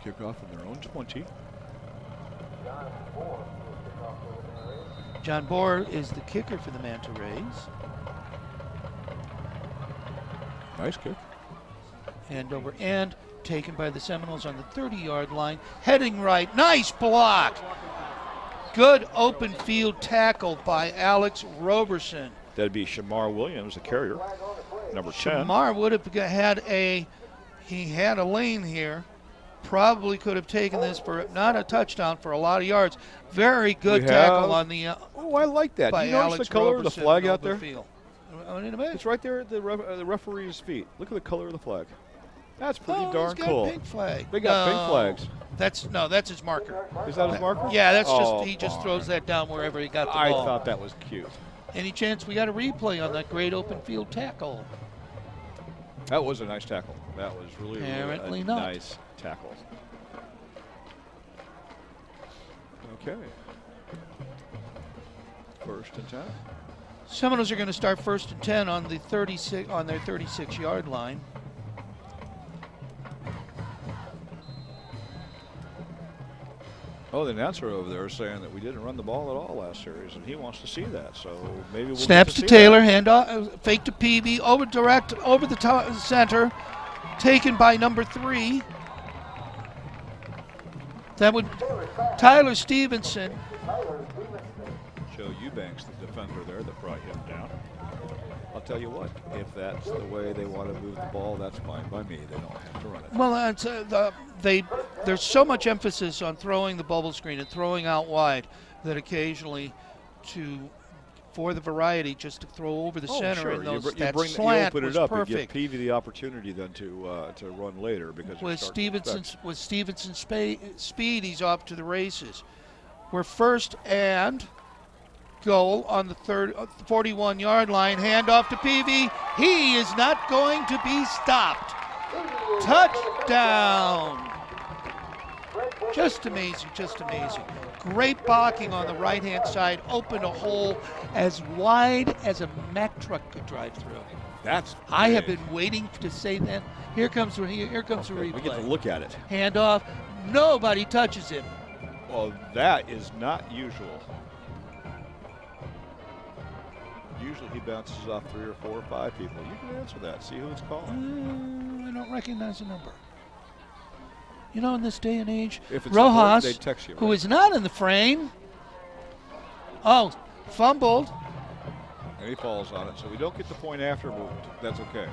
Kick off in their own 20. John Bohr is the kicker for the Manta Rays. Nice kick. End over end, taken by the Seminoles on the 30-yard line. Heading right, nice block. Good open field tackle by Alex Roberson. That'd be Shamar Williams, the carrier, number 10. Shamar would have had he had a lane here. Probably could have taken this for not a touchdown, for a lot of yards. Very good tackle on the Oh, I like that. by Do you notice Alex the color Roberson of the flag in out open there? field. In a minute. It's right there at the referee's feet. Look at the color of the flag. That's pretty Oh, darn he's got cool. Pink flag. They got pink No. flags. That's his marker. Is that his marker? Yeah, that's Oh, just he just darn. throws that down wherever he got the I ball. thought that was cute. Any chance we got a replay on that great open field tackle? That was a nice tackle. That was really, Apparently really a not. nice tackle. Okay. 1st and 10. Seminoles are going to start 1st and 10 on the 36 on their 36-yard line. Oh, the announcer over there is saying that we didn't run the ball at all last series, and he wants to see that. So maybe we'll Snaps get to to see Taylor, handoff, fake to Peavy, over direct, over the center, taken by number 3. That would Tyler Stevenson. Shows Eubanks, the defender there that brought him down. I'll tell you what, if that's the way they want to move the ball, that's fine by me. They don't have to run it. Well, there's so much emphasis on throwing the bubble screen and throwing out wide that occasionally for the variety, just to throw over the center sure. and those, you that bring, slant you open was it up perfect. and give Peavy the opportunity then to run later because With Stevenson's speed, he's off to the races. We're first and goal on the 41-yard line. Handoff to Peavy. He is not going to be stopped. Touchdown. Just amazing, just amazing. Great blocking on the right-hand side. Opened a hole as wide as a Mack truck could drive through. That's I have big. been waiting to say that. Here comes the replay. We get to look at it. Handoff. Nobody touches him. Well, that is not usual. Usually he bounces off 3 or 4 or 5 people. You can answer that. See who it's calling. I don't recognize the number. You know, in this day and age, If it's Rojas, they text you, who right? is not in the frame, fumbled. And he falls on it. So we don't get the point after, but that's okay.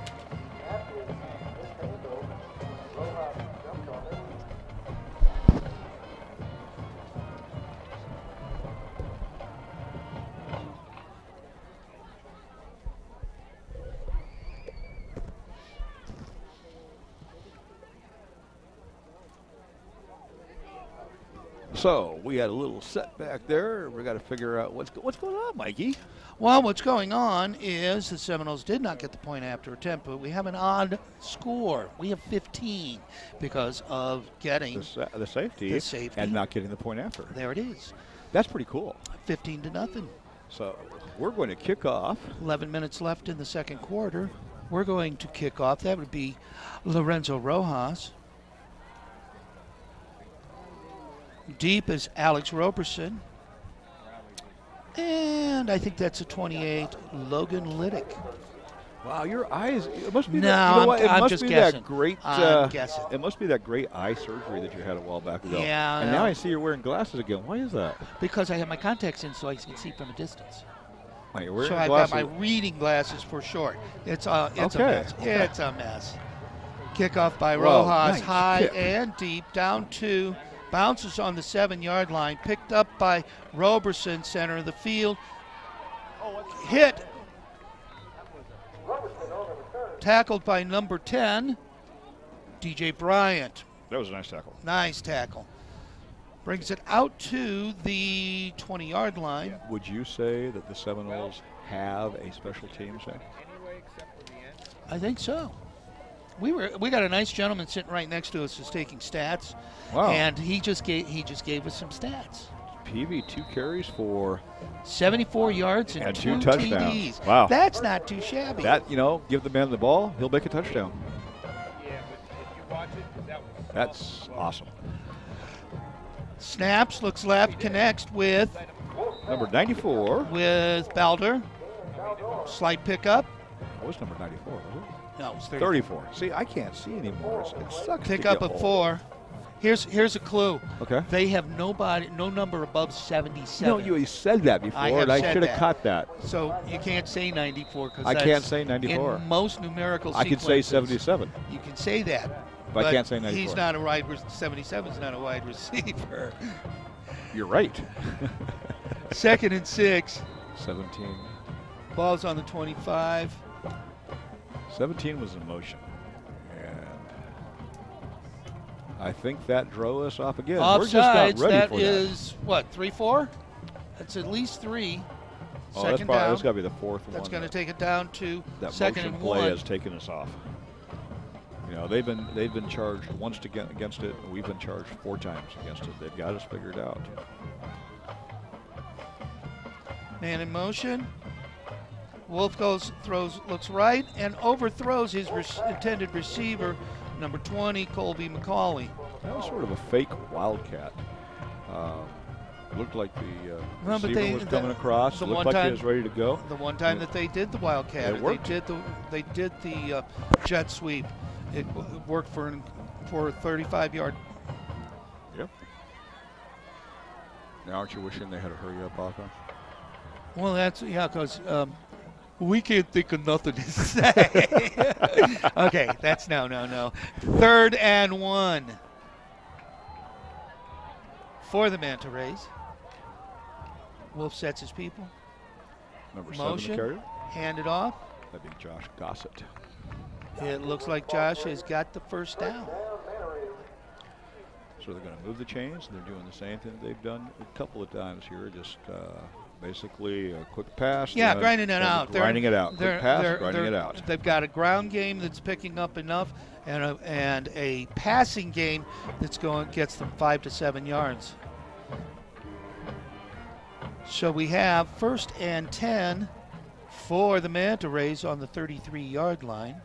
So we had a little setback there. We got to figure out what's going on, Mikey. Well, what's going on is the Seminoles did not get the point after attempt, but we have an odd score. We have 15 because of getting The safety and not getting the point after. There it is. That's pretty cool. 15-0. So we're going to kick off. 11 minutes left in the second quarter. We're going to kick off. That would be Lorenzo Rojas. Deep is Alex Roberson. And I think that's a 28, Logan Liddick. Wow, your eyes, it must be No, that, you know what? It I'm must just be guessing. that great I'm guessing. It must be that great eye surgery that you had a while back ago. Yeah, And I now know. I see you're wearing glasses again. Why is that? Because I have my contacts in so I can see from a distance. Oh, you're wearing So I've glasses. got my reading glasses for short. It's a Okay, mess. okay. It's a mess. Kickoff by Whoa, Rojas, nice high kick. and deep, down 2. Bounces on the 7-yard line, picked up by Roberson, center of the field. Hit. Tackled by number 10, DJ Bryant. That was a nice tackle. Nice tackle. Brings it out to the 20-yard line. Would you say that the Seminoles have a special team, say? I think so. We got a nice gentleman sitting right next to us who's taking stats. Wow. And he just gave us some stats. PV 2 carries for 74 yards and 2 2 touchdowns. TDs. Wow. That's not too shabby. that. Give the man the ball, he'll make a touchdown. Yeah, but if you watch it, that was That's awesome. Snaps, looks left, connects with Number 94. Balder. Slight pickup. What was number 94? Was it? No, it's 34. See, I can't see anymore. It sucks. Pick to up get a old. 4. Here's a clue. Okay. They have no number above 77. No, you said that before, I have and I said should have that. caught that. So you can't say 94 because I can't say 94. In most numerical I could say sequences, 77. You can say that. But I can't say 94. He's not a 77 is not a wide receiver. You're right. 2nd and 6. 17. Ball's on the 25. 17 was in motion. And I think that drove us off again. We're just not Offsides, ready that for is, what, 3-4? That's at least 3. Oh, Second that's got down. to be the 4th one. That's going to take it down to that 2nd motion and play 1. has taken us off. They've been charged once against it, and we've been charged 4 times against it. They've got us figured out. Man in motion. Wolf looks right, and overthrows his intended receiver, number 20, Colby McCauley. That was sort of a fake wildcat. Looked like the Well, but receiver was coming across. the Looked one like he time- was ready to go. The one time that they did the Wildcat, It worked. they did the jet sweep. It worked for a 35-yard. Yep. Now aren't you wishing they had a hurry up offense? Well, that's, yeah, because we can't think of nothing to say. Okay, that's no. 3rd and 1 for the Manta Rays. Wolf sets his people. Number 7, the Motion. carrier. Hand it off. That'd be Josh Gossett. It looks like Josh has got the first down. So they're going to move the chains. They're doing the same thing they've done a couple of times here. Just basically a quick pass. Yeah, grinding it out. Grinding it out. Quick pass, grinding it out. They've got a ground game that's picking up enough, and a passing game that's gets them 5 to 7 yards. So we have 1st and 10 for the Manta Rays on the 33-yard line.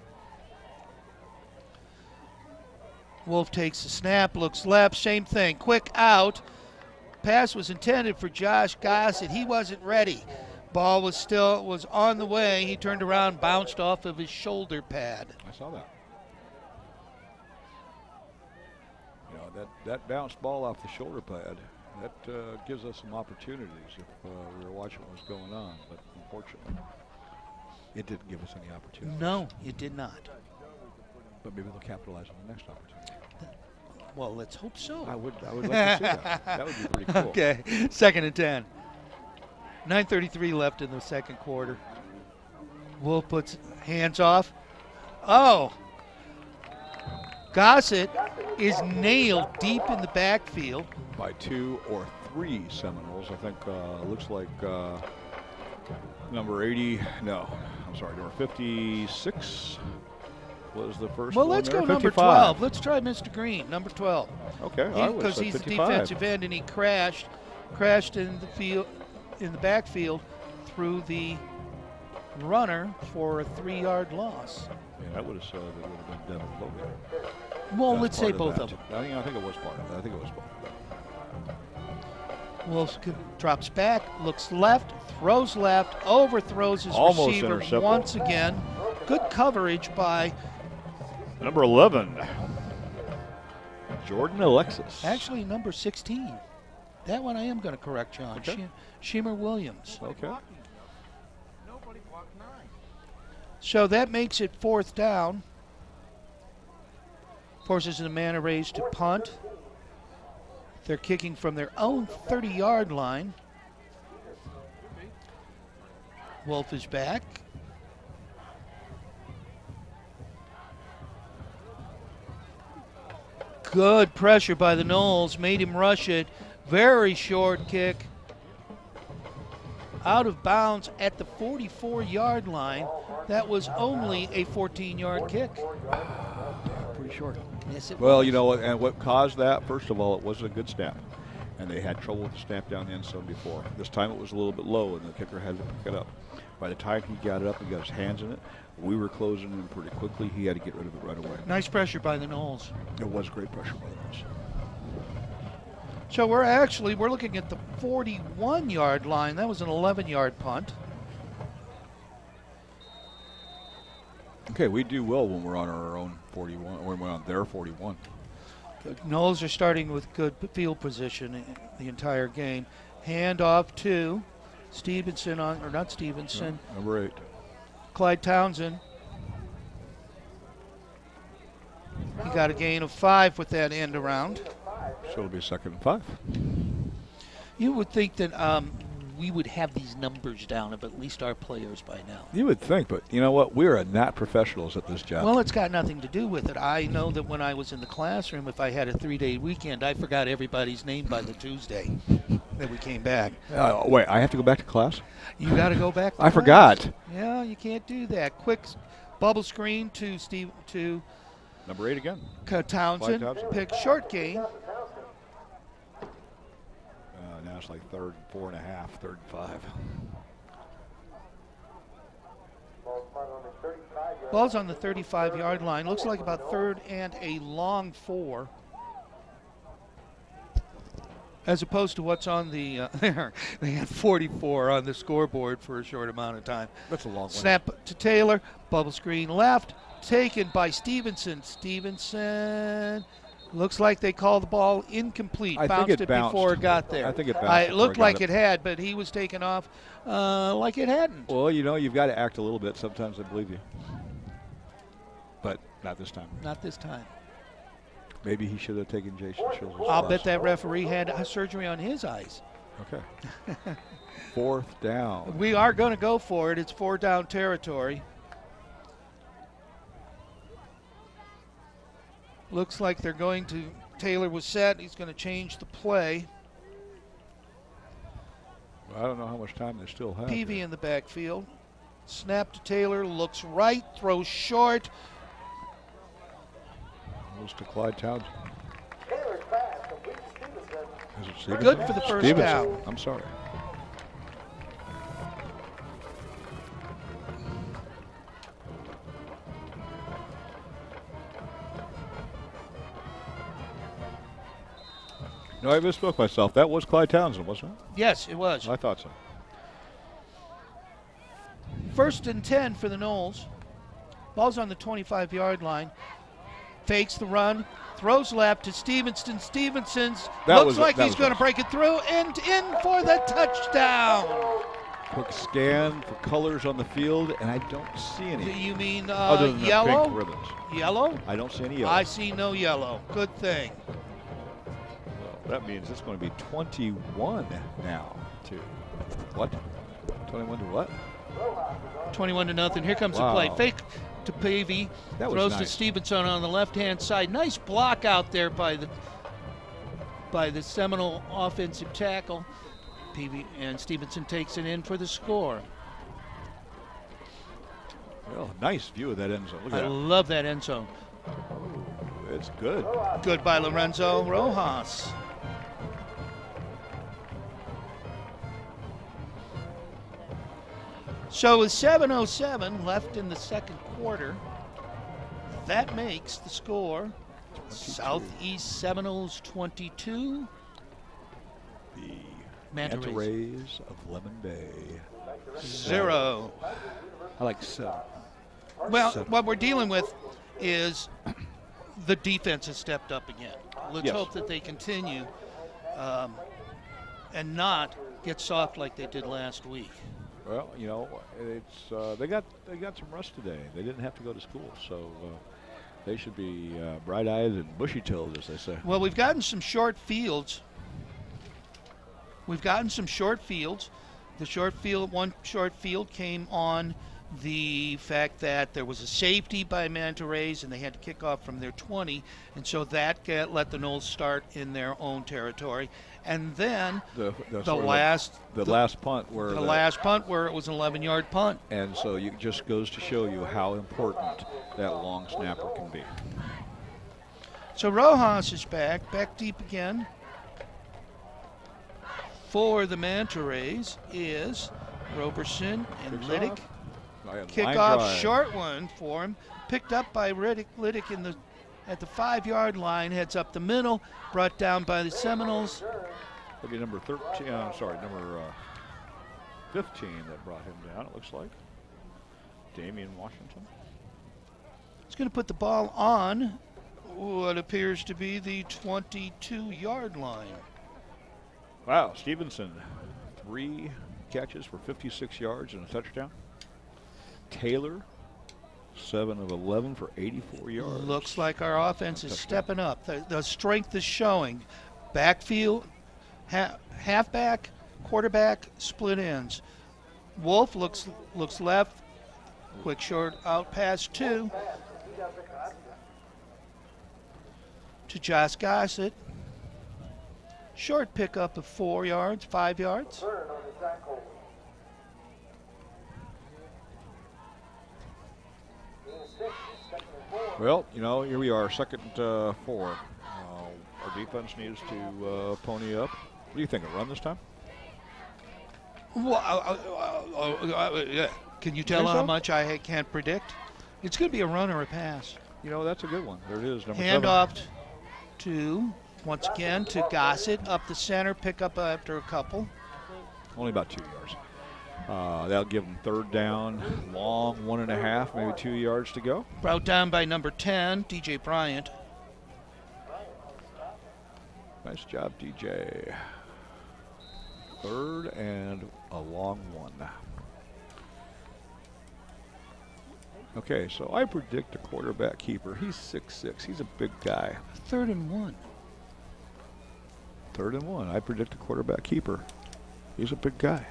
Wolf takes the snap, looks left, same thing, quick out. Pass was intended for Josh Gossett. He wasn't ready. Ball was on the way. He turned around, bounced off of his shoulder pad. I saw that. You know, that bounced ball off the shoulder pad, that gives us some opportunities if we were watching what was going on. But unfortunately, it didn't give us any opportunities. No, it did not. But maybe they'll capitalize on the next opportunity. Well, let's hope so. I would like to see that. That would be pretty cool. Okay, 2nd and 10. 9:33 left in the second quarter. Wolf puts hands off. Oh! Gossett is nailed deep in the backfield. By 2 or 3 Seminoles. I think looks like number 80. No, I'm sorry, number 56 was the first well, one. Let's there. go number 55. 12. Let's try Mr. Green, number 12. Okay, Because he's 55. the defensive end, and he crashed in the backfield through the runner for a 3-yard loss. Yeah, that would have been Devin Logan. Well, That's let's say part both that. of them. I think it was part of that. I think it was both of that. Wolf drops back, looks left, throws left, overthrows his Almost receiver intercepted. once again. Good coverage by Number 11, Jordan Alexis. actually number 16. That one I am going to correct, John. Okay. Shemer Williams. Okay. Nobody blocked 9. So that makes it 4th down. Forces the Manta Rays to punt. They're kicking from their own 30-yard line. Wolf is back. Good pressure by the Noles, made him rush it. Very short kick. Out of bounds at the 44-yard line. That was only a 14-yard kick. Pretty short. Yes, it Well, was. you know, and what caused that, first of all, it wasn't a good snap. And they had trouble with the snap down the end zone before. This time it was a little bit low, and the kicker had to pick it up. By the time he got it up and got his hands in it, we were closing in pretty quickly. He had to get rid of it right away. Nice pressure by the Noles. It was great pressure by the Noles. So we're looking at the 41-yard line. That was an 11-yard punt. Okay, we do well when we're on our own 41, or when we're on their 41. Noles are starting with good field position the entire game. Hand off to Stevenson not Stevenson. Yeah, number 8. Clyde Townsend. He got a gain of 5 with that end around. So it'll be 2nd and 5. You would think that we would have these numbers down of at least our players by now. You would think, but you know what? We are not professionals at this job. Well, it's got nothing to do with it. I know that when I was in the classroom, if I had a 3-day weekend, I forgot everybody's name by the Tuesday that we came back. Wait, I have to go back to class? You got to go back to I class. forgot. Yeah, you can't do that. Quick bubble screen to Number 8 again. Townsend. Townsend. Pick short gain. Now it's like 3rd and 4.5, 3rd and 5. Ball's on the 35-yard line. Looks like about 3rd and a long 4. As opposed to what's on the there. They had 44 on the scoreboard for a short amount of time. That's a long one. Snap to Taylor. Bubble screen left. Taken by Stevenson. Stevenson Looks like they called the ball incomplete. I think Bounced it it bounced. before it got there. I think it bounced. It looked before like got it had, but he was taken off like it hadn't. Well, you know, you've got to act a little bit. Sometimes I believe you. But not this time. Not this time. Maybe he should have taken Jason Schiller's I'll class. bet that referee had surgery on his eyes. Okay. 4th down. We are going to go for it. It's 4-down territory. Looks like they're going to, Taylor was set. He's going to change the play. Well, I don't know how much time they still have. Peavy in the backfield. Snap to Taylor, looks right, throws short. Goes to Clyde Townsend. Is it Stevenson? Good for the first Stevenson. down. I'm sorry. No, I misspoke myself. That was Clyde Townsend, wasn't it? Yes, it was. I thought so. 1st and 10 for the Noles. Ball's on the 25-yard line. Fakes the run. Throws left to Stevenson. Stevenson's looks like he's going to break it through and in for the touchdown. Quick scan for colors on the field, and I don't see any. You mean other than yellow? The pink ribbons. Yellow? I don't see any yellow. I see no yellow. Good thing. Well, that means it's going to be 21 now to what? 21 to what? 21-0. Here comes the play. Fake to Peavy. Throws to Stevenson on the left-hand side. Nice block out there by the Seminole offensive tackle. Peavy and Stevenson takes it in for the score. Well, nice view of that end zone. Look at I that. love that end zone. It's good. Good by Lorenzo Rojas. So with 7:07 left in the second quarter, that makes the score 22. Southeast Seminoles 22. The Manta Manta Rays Rays of Lemon Bay 0. I like 7. Well, what we're dealing with is the defense has stepped up again. Let's Yes. hope that they continue and not get soft like they did last week. Well, you know, it's they got some rest today. They didn't have to go to school, so they should be bright-eyed and bushy-tailed, as they say. Well, we've gotten some short fields. The one short field came on the fact that there was a safety by Manta Rays and they had to kick off from their 20, and so that let the Noles start in their own territory. And then the last punt where it was an 11-yard punt. And so it just goes to show you how important that long snapper can be. So Rojas is back deep again. For the Manta Rays is Roberson and Liddick. Kickoff, short one for him. Picked up by Liddick at the 5-yard line, heads up the middle, brought down by the Seminoles. It'll be number 13, number 15 that brought him down, it looks like. Damian Washington. He's going to put the ball on what appears to be the 22-yard line. Wow, Stevenson, 3 catches for 56 yards and a touchdown. Taylor, 7 of 11 for 84 yards. Looks like our offense is stepping up. The strength is showing. Backfield, halfback, quarterback, split ends. Wolf looks left. Quick short out pass to Josh Gossett. Short pickup of 4 yards, 5 yards. Well, you know, here we are, 2nd and 4. Our defense needs to pony up. What do you think, a run this time? Well, can you tell how much I can't predict? It's going to be a run or a pass. You know, that's a good one. There it is, number 7. Hand off to, once again, to Gossett, up the center, pick up after a couple. Only about 2 yards. That'll give them 3rd down, long 1.5, maybe 2 yards to go. Brought down by number 10, DJ Bryant. Nice job, DJ. 3rd and a long one. Okay, so I predict a quarterback keeper. He's 6'6". He's a big guy. 3rd and 1. 3rd and 1. I predict a quarterback keeper. He's a big guy.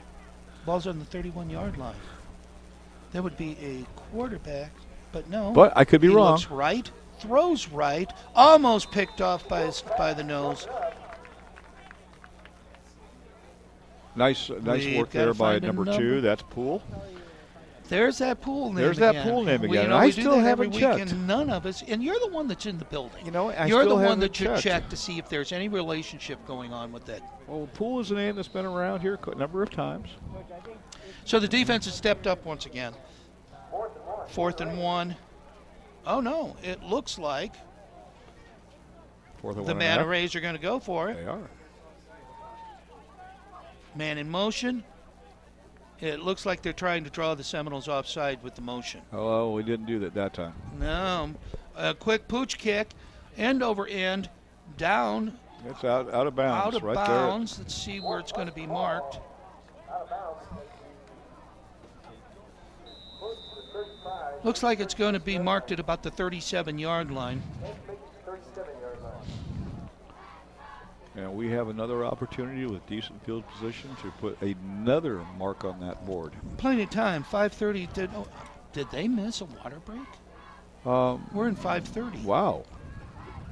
Ball's on the 31-yard line. That would be a quarterback, but no. But I could be wrong. Looks right, throws right, almost picked off by the nose. Nice work there by number 2. That's Poole. There's that Poole name. There's again. that Poole name again. You know, I we still do that haven't every checked. week, and none of us. And you're the one that's in the building. You know, you're still the one haven't that should checked. check to see if there's any relationship going on with that. Well, Poole is a name that's been around here a number of times. So the defense has stepped up once again. 4th and 1. Oh no! It looks like 4th and the 1.5. Manta Rays are going to go for it. They are. Man in motion. It looks like they're trying to draw the Seminoles offside with the motion. Oh, we didn't do that time. No. A quick pooch kick, end over end, down. It's out of bounds. Out of right bounds. Let's see where it's going to be marked. Looks like it's going to be marked at about the 37-yard line. And we have another opportunity with decent field position to put another mark on that board. Plenty of time. 5:30. Did they miss a water break? We're in 5:30. Wow.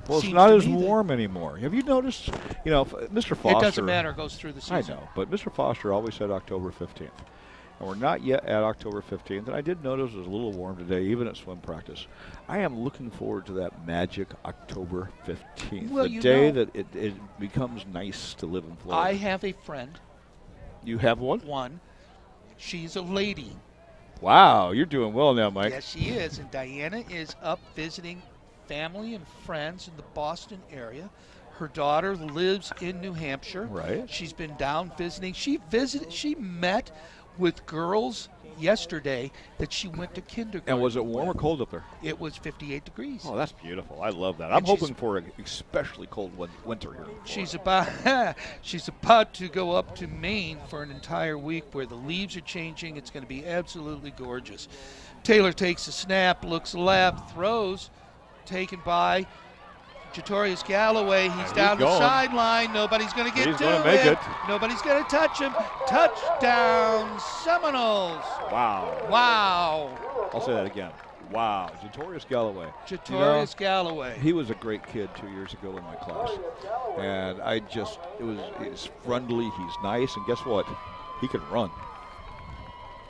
Well, Seems it's not to as me that- warm anymore. Have you noticed? You know, Mr. Foster. It doesn't matter. It goes through the I season. know, but Mr. Foster always said October 15th. And we're not yet at October 15th. And I did notice it was a little warm today, even at swim practice. I am looking forward to that magic October 15th, Well, the you day know- that it becomes nice to live in Florida. I have a friend. You have one? One. She's a lady. Wow, you're doing well now, Mike. Yes, she is. And Diana is up visiting family and friends in the Boston area. Her daughter lives in New Hampshire. Right. She's been down visiting. She met with girls yesterday that she went to kindergarten. And was it warm or cold up there? It was 58 degrees. Oh, that's beautiful. I love that. And I'm she's- hoping for an especially cold winter here. She's about to go up to Maine for an entire week where the leaves are changing. It's going to be absolutely gorgeous. Taylor takes a snap, looks left, throws, taken by Jatorius Galloway. He's down the going. sideline. Nobody's going to get He's to gonna make it. Nobody's going to touch him. Touchdown, Seminoles. Wow. Wow. I'll say that again. Wow. Jatorius Galloway. Jatorius Galloway. He was a great kid 2 years ago in my class. And he's friendly, he's nice, and guess what? He can run.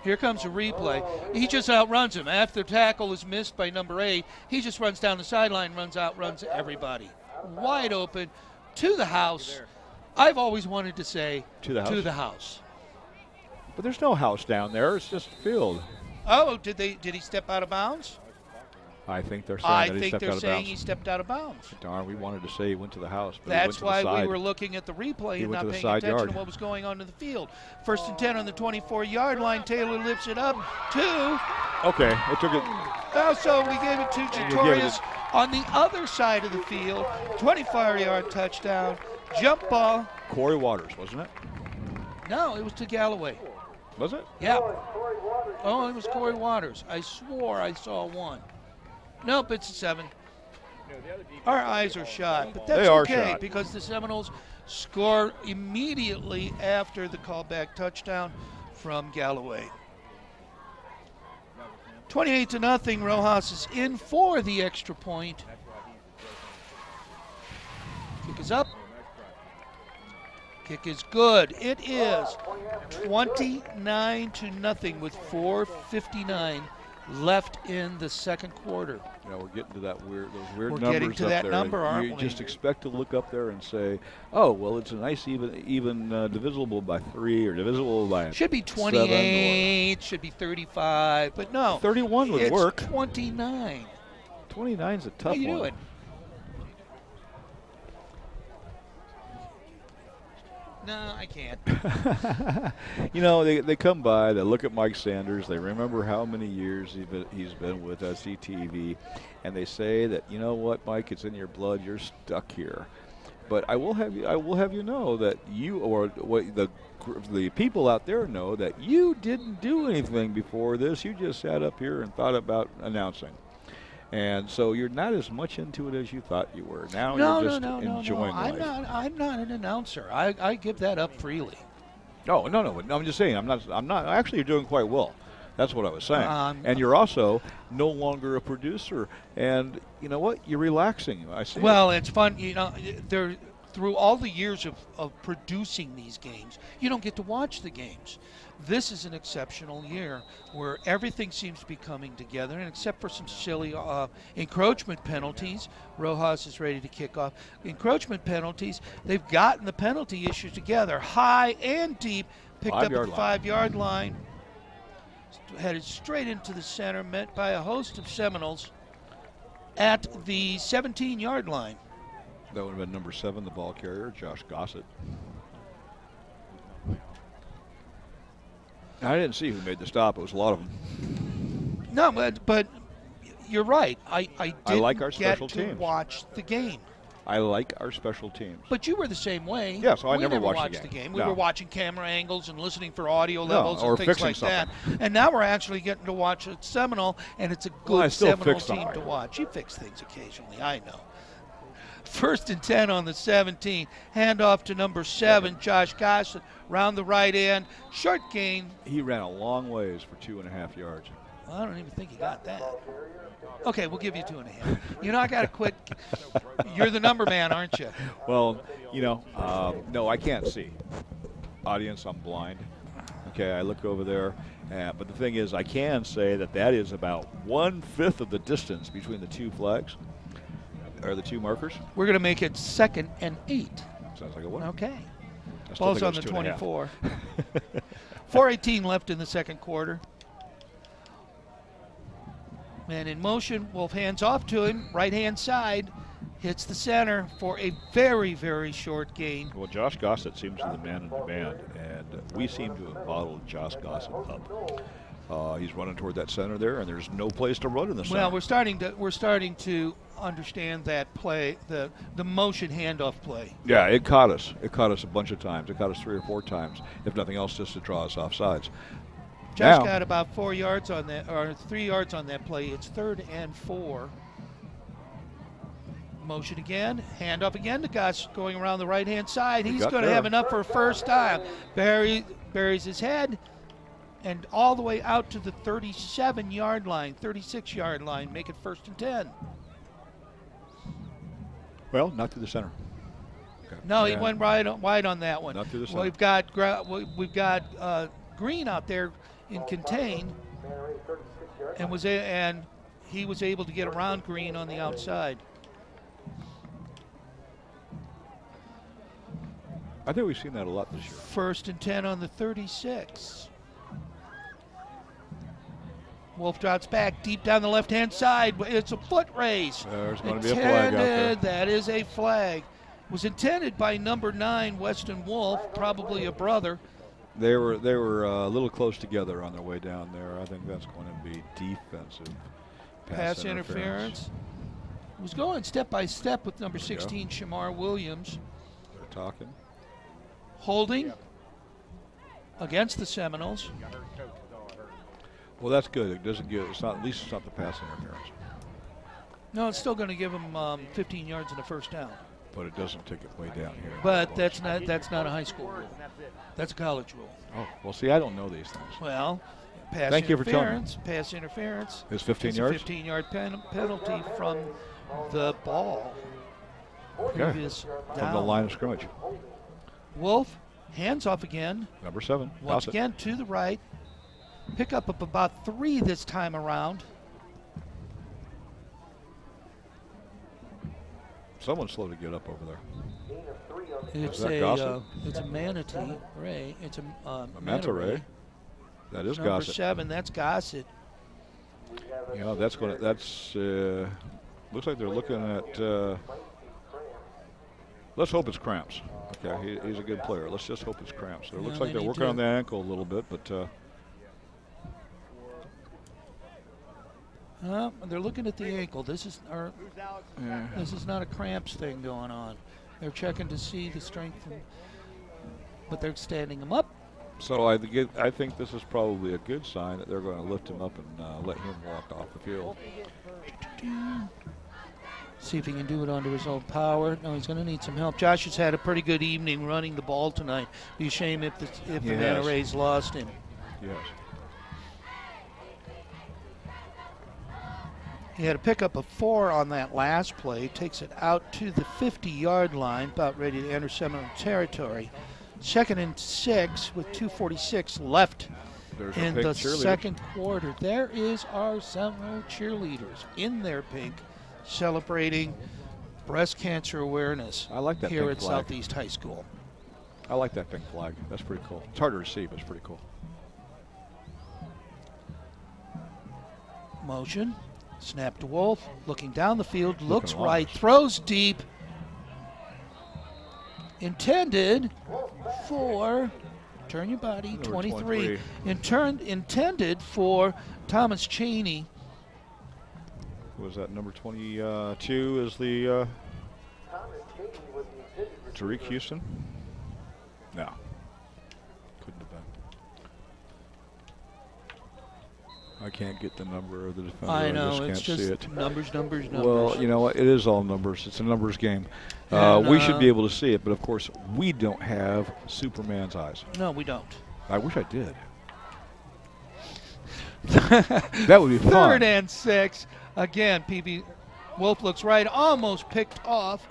Here comes a replay. He just outruns him. After the tackle is missed by number 8, he just runs down the sideline, runs everybody. Wide open to the house. I've always wanted to say To the house? To the house. But there's no house down there. It's just field. Oh, did he step out of bounds? I think they're saying I that he think stepped they're out of saying bounds. he stepped out of bounds. Darn, we wanted to say he went to the house, but That's he why went to the side. we were looking at the replay He and went not to the paying side attention yard. to what was going on in the field. 1st and 10 on the 24-yard line. Taylor lifts it up to. Okay, it took it. So we gave it to Jatorius on the other side of the field. 25-yard touchdown. Jump ball. Corey Waters, wasn't it? No, it was to Galloway. Was it? Yeah. Oh, it was Corey Waters. I swore I saw one. Nope, it's a 7. Our eyes are shot, but that's They are okay shot. because the Seminoles score immediately after the callback touchdown from Galloway. 28-0. Rojas is in for the extra point. Kick is up. Kick is good. It is 29-0 with 4:59 left in the second quarter. Yeah, we're getting to those weird We're numbers getting to up that there. number, aren't you we? just expect to look up there and say, "Oh, well, it's a nice even divisible by 3 or divisible by Should be 7 or 28, should be 35, but no. 31 would it's work. 29. 29's a tough How you one. doing? No, I can't. You know, they come by, they look at Mike Sanders, they remember how many years he's been with SCTV, and they say that, you know what, Mike, it's in your blood, you're stuck here. But I will have you know that you, or what the people out there know, that you didn't do anything before this. You just sat up here and thought about announcing. And so you're not as much into it as you thought you were. Now you're just enjoying life. I'm not an announcer. I give that up freely. Oh, no. I'm just saying. I'm not. Actually, you're doing quite well. That's what I was saying. And you're also no longer a producer. And you know what? You're relaxing. I see. Well, it's fun. You know, through all the years of producing these games, you don't get to watch the games. This is an exceptional year where everything seems to be coming together, and except for some silly encroachment penalties, Rojas is ready to kick off. Encroachment penalties, they've gotten the penalty issues together, high and deep, picked up at the 5-yard line, headed straight into the center, met by a host of Seminoles at the 17-yard line. That would have been number 7, the ball carrier, Josh Gossett. I didn't see who made the stop. It was a lot of them. No, but you're right. I didn't like our special get to teams. watch the game. I like our special teams. But you were the same way. Yeah, so I we never never watched the game. We No. were watching camera angles and listening for audio levels or and things fixing like that. And now we're actually getting to watch a Seminole, and it's a Well, I good still Seminole fix team something. to watch. You fix things occasionally, I know. 1st and 10 on the 17. Handoff to number 7, Josh Gossett, round the right end. Short gain. He ran a long ways for 2.5 yards. Well, I don't even think he got that. Okay, we'll give you 2.5. You know, I got to quit. You're the number man, aren't you? Well, you know, no, I can't see. Audience, I'm blind. Okay, I look over there. But the thing is, I can say that is about 1/5 of the distance between the two flags, or the two markers. We're going to make it 2nd and 8. Sounds like a win. Okay. I still Ball's think on it the was 2.5. 24. 4:18 left in the second quarter. Man in motion. Wolf hands off to him. Right-hand side. Hits the center for a very, very short gain. Well, Josh Gossett seems to be the man in demand, and we seem to have bottled Josh Gossett up. He's running toward that center there, and there's no place to run in the center. Well, we're starting to understand that play, the motion handoff play. Yeah, it caught us. It caught us a bunch of times. It caught us 3 or 4 times, if nothing else, just to draw us off sides. Josh Now, got about 4 yards on that, or 3 yards on that play. It's 3rd and 4. Motion again, handoff again to Gus going around the right-hand side. He's going to have enough for a first down. Buries his head, and all the way out to the 37-yard line, 36-yard line, make it 1st and 10. Well, not to the center. Okay. No, he went wide on that one. Not through the Well, center. we've got Green out there in contain, and he was able to get around Green on the outside. I think we've seen that a lot this year. 1st and 10 on the 36. Wolf drops back deep down the left-hand side. It's a foot race. There's going to be a flag out there. That is a flag. Was intended by number 9, Weston Wolf, probably a brother. They were a little close together on their way down there. I think that's going to be defensive Pass interference. Was going step by step with number 16, Shamar Williams. They're talking. Holding against the Seminoles. Well, that's good. It doesn't give. It's not. At least it's not the pass interference. No, it's still going to give them 15 yards and a first down. But it doesn't take it way down here. But that's not a high school rule. That's a college rule. Oh, well, see, I don't know these things. Well, pass Thank you for telling me. interference. Pass interference. It's 15 It's yards? a 15-yard penalty from the ball. Okay. Previous From down. the line of scrimmage. Wolf, hands off again. Number 7. Once Gossett. again to the right. Pick up about 3 this time around. Someone's slow to get up over there. It's that Gossett? it's a manatee ray. It's a Manta ray. That is Number Gossett. 7. That's Gossett. Yeah, that's going to. That's. Looks like they're looking at. Let's hope it's cramps. Okay, he's a good player. Let's just hope it's cramps. It looks like they're working on the ankle a little bit, but. They're looking at the ankle. This is not a cramps thing going on. They're checking to see the strength, but they're standing him up. So I think this is probably a good sign that they're going to lift him up and let him walk off the field. See if he can do it under his own power. No, he's going to need some help. Josh has had a pretty good evening running the ball tonight. Be a shame if the Manta Rays lost him. Yes. He had a pickup of 4 on that last play. Takes it out to the 50-yard line, about ready to enter Seminole territory. 2nd and 6 with 2:46 left in the second quarter. There is our Seminole cheerleaders in their pink, celebrating breast cancer awareness. I like that here pink at flag. Southeast High School. I like that pink flag. That's pretty cool. It's hard to receive, but it's pretty cool. Motion, snap to Wolf, looking down the field, looks right, throws deep. Intended for, turn your body, 23. Intended for Thomas Cheney. Was that number 22 is the Tariq Houston? No. Couldn't have been. I can't get the number of the defender. I know, just can't see it. Numbers. Well, you know what? It is all numbers. It's a numbers game. We should be able to see it, but of course, we don't have Superman's eyes. No, we don't. I wish I did. That would be fun. 3rd and 6. Again, PB Wolf looks right, almost picked off.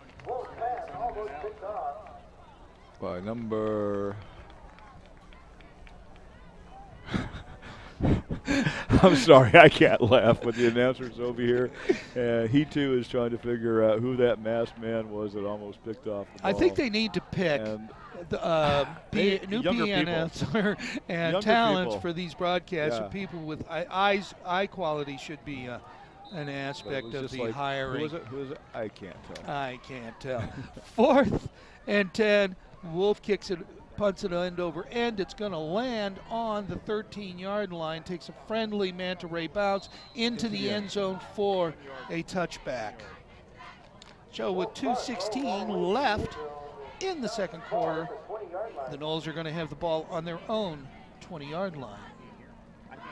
By number... I'm sorry, I can't laugh, but the announcer's over here. He, too, is trying to figure out who that masked man was that almost picked off the ball. I think they need to pick the new announcer and younger talents people. for these broadcasts. Yeah. So people with eye quality should be an aspect of the hiring. Who is it? I can't tell. I can't tell. 4th and 10. Wolf kicks it, punts it end over end. It's going to land on the 13-yard line. Takes a friendly Manta Ray bounce into the end zone for a touchback. So with 2:16 left in the second quarter, the Noles are going to have the ball on their own 20-yard line.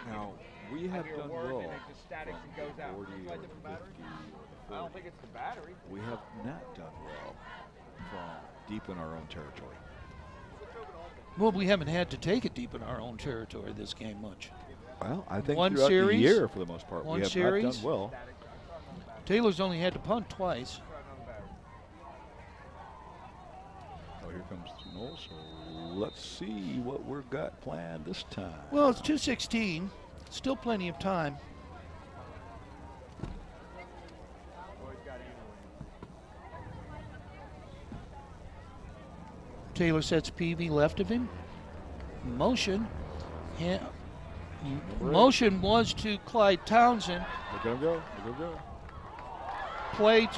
Now, we have done well. I don't think it's the battery. We have not done well from deep in our own territory. Well, we haven't had to take it deep in our own territory this game much. Well, I think One throughout series, the year, for the most part, one we have series. not done well. Taylor's only had to punt twice. Oh, here comes Noel, so let's see what we've got planned this time. Well, it's 2:16. Still plenty of time. Taylor sets PV left of him. Motion. Motion was to Clyde Townsend. They're going to go. They're going to go. Play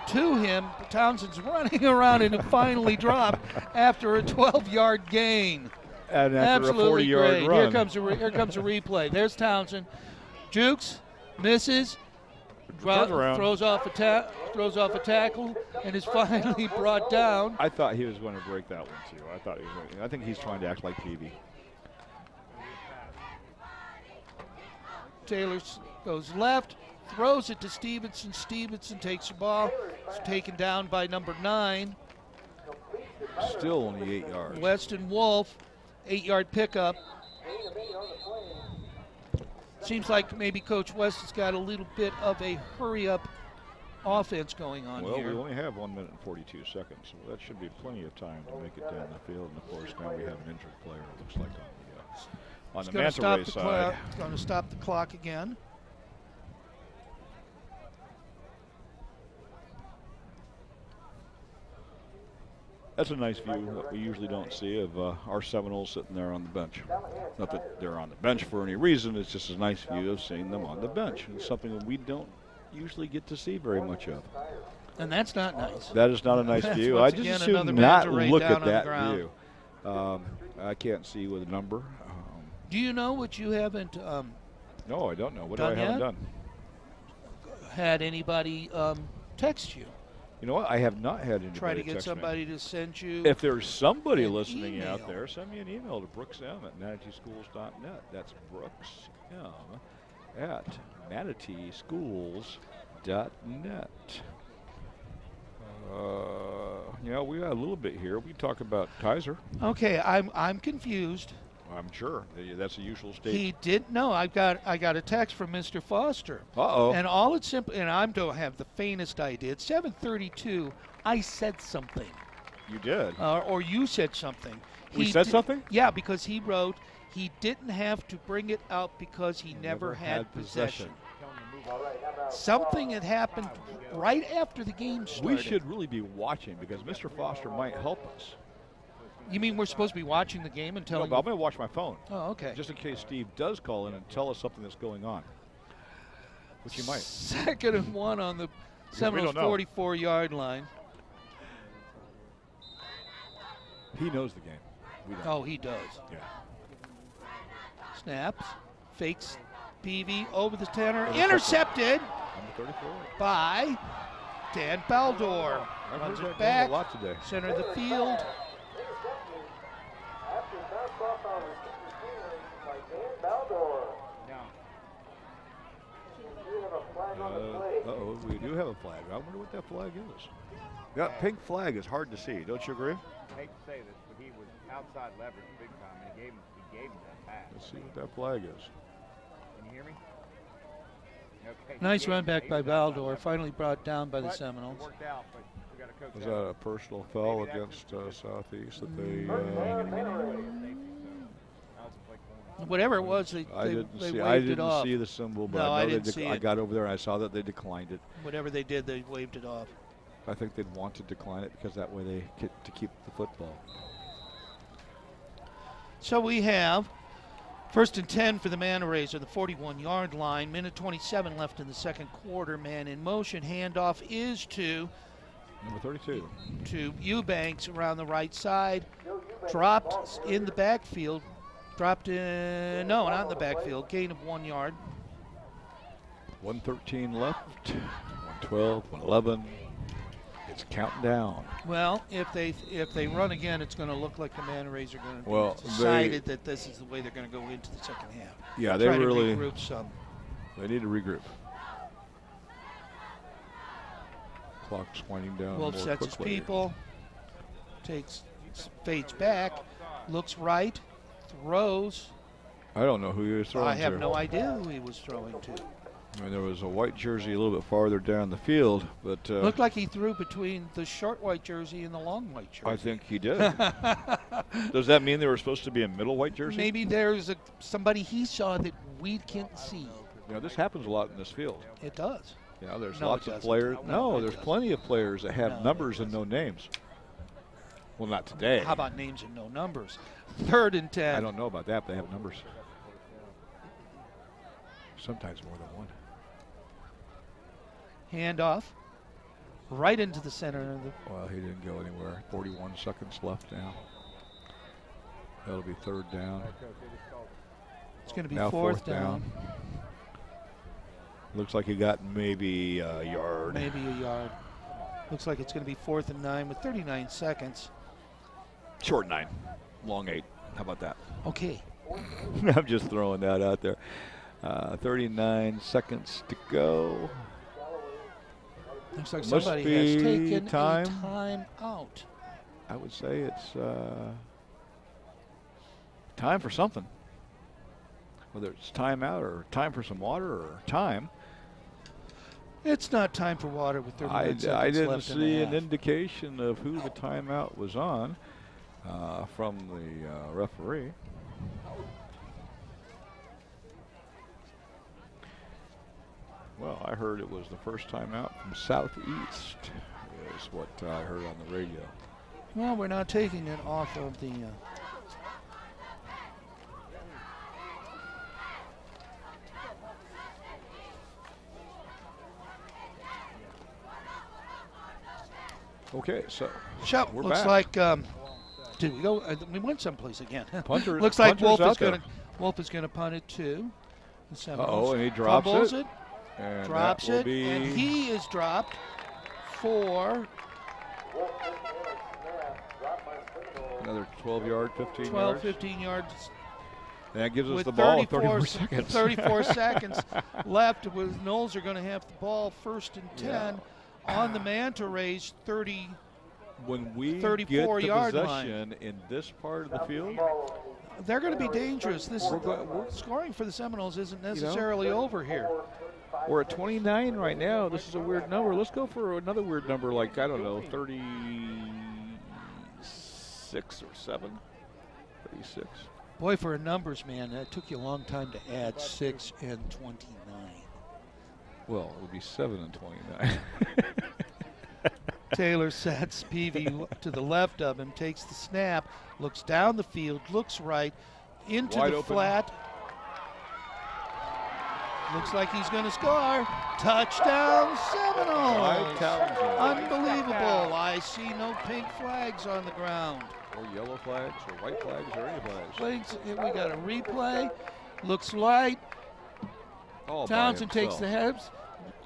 to him. Townsend's running around and it finally dropped after a 12-yard gain. And after Absolutely a 40-yard great. run. Here comes a replay. There's Townsend. Jukes, misses, throws off a tackle, and is finally brought down. I thought he was going to break that one too. I think he's trying to act like Peavy. Taylor goes left, throws it to Stevenson. Stevenson takes the ball. It's taken down by number 9. Still only 8 yards. Weston Wolf, 8-yard pickup. Seems like maybe Coach West has got a little bit of a hurry-up offense going on here. Well, we only have 1 minute and 42 seconds, so that should be plenty of time to make it down the field. And, of course, now we have an injured player, it looks like, on the Manta Ray side. Going to stop the clock again. That's a nice view that we usually don't see of our Seminoles sitting there on the bench. Not that they're on the bench for any reason, it's just a nice view of seeing them on the bench. It's something that we don't usually get to see very much of. And that's not nice. That is not a nice view. I just assume not look at that view. I can't see with a number. Do you know what you haven't No, I don't know. What do I haven't done? Had anybody text you? You know what? I have not had anybody Try to get text me. somebody to send you. If there's somebody an listening out email. there, send me an email to brooksm@manateeschools.net. That's brooksm@manateeschools.net. Yeah, we got a little bit here. We talk about Kaiser. Okay, I'm confused. I'm sure that's the usual state. He didn't know. I got a text from Mr. Foster. Uh-oh. And all it's simple, and I don't have the faintest idea. At 7:32, I said something, You did. or you said something. We said something? Yeah, because he wrote he didn't have to bring it out because he never had possession. Something had happened right after the game started. We should really be watching because Mr. Foster might help us. You mean we're supposed to be watching the game and No, telling? but I'm going to watch my phone. Oh, okay. Just in case Steve does call in and tell us something that's going on. Which he might. 2nd and 1 on the Because we Seminoles don't know. 44-yard line. He knows the game. We don't. Oh, he does. Yeah. Snaps, fakes, Peavy over the center, intercepted Number 34. by Dan Baldor. I've Runs heard it that name back, a lot today. center of the field. Uh-oh, we do have a flag. I wonder what that flag is. That pink flag is hard to see. Don't you agree? I hate to say this, but he was outside leverage big time, and he gave him that pass. Let's see what that flag is. Can you hear me? Okay. Nice run back by Baldor. Baldor, finally brought down by the It Seminoles. worked out, but we got to coach Was that. that a personal foul against Southeast that they? Whatever it was, they I didn't waved see. it I didn't off. see the symbol, but No, I, I know didn't they see I it. got over there and I saw that they declined it. Whatever they did, they waved it off. I think they'd want to decline it because that way they get to keep the football. So we have 1st and 10 for the Manta Rays at the 41-yard line. Minute 27 left in the second quarter. Man in motion. Handoff is to Number 32. Eubanks around the right side. Dropped in the backfield. Dropped in, no, not in the backfield. Gain of 1 yard. 1:13 left. 1:12. 1:11. It's counting down. Well, if they run again, it's going to look like the Manta Rays are going to Well, decided that this is the way they're going to go into the second half. Yeah, they Try really. to regroup some. They need to regroup. Clock's winding down Wolf more sets his quickly. people, fades back, looks right, throws. I don't know who he was throwing I have to. no idea who he was throwing to. I mean, there was a white jersey a little bit farther down the field, but Looked like he threw between the short white jersey and the long white jersey. I think he did. Does that mean they were supposed to be a middle white jersey? Maybe there's somebody he saw that we can't see. You know, this happens a lot in this field. It does. You know, there's No, lots it of doesn't. players. No, No, it there's doesn't. plenty of players that have No, it numbers and no names. Well, not today. How about names and no numbers? 3rd and 10. I don't know about that, but they have numbers. Sometimes more than one. Handoff. Right into the center of the Well, he didn't go anywhere. 41 seconds left now. That'll be 3rd down. It's going to be Now 4th down. Looks like he got maybe a yard. Maybe a yard. Looks like it's going to be 4th and 9 with 39 seconds. Short 9. Long 8. How about that? Okay. I'm just throwing that out there. 39 seconds to go. Looks like Must somebody be has taken time. a time out. I would say it's time for something. Whether it's timeout or time for some water or time. It's not time for water with 39 I seconds didn't left in see the an half. indication of who the timeout was on from the referee. Well, I heard it was the first timeout from Southeast, is what I heard on the radio. Well, we're not taking it off of the. Okay, so Shop we're looks back. like. Did we go? We went someplace again. Punter- looks like punter's out there. Wolf is going to punt it too. Uh-oh, and he drops Fumbles it. And drops that will it, be and he is dropped for Another 12-yard, 15 12, yards. 15 yards. And that gives us With the ball in 34 seconds. 34 seconds left. With Knowles are going to have the ball 1st and 10 on the Manta Rays 30. When we 34 get the yard possession in this part of the field, they're going to be dangerous. This scoring for the Seminoles isn't necessarily over here. We're at 29 right now. This is a weird number. Let's go for another weird number, like, I don't know, 36 or 7. 36. Boy, for a numbers man, that took you a long time to add 6 and 29. Well, it would be 7 and 29. Taylor sets Peavy to the left of him, takes the snap, looks down the field, looks right, into Wide the open. flat. Looks like he's going to score. Touchdown, Seminoles! Unbelievable. I see no pink flags on the ground. Or yellow flags, or white flags, or any flags. We got a replay. Looks light. All by Townsend takes himself. the heads,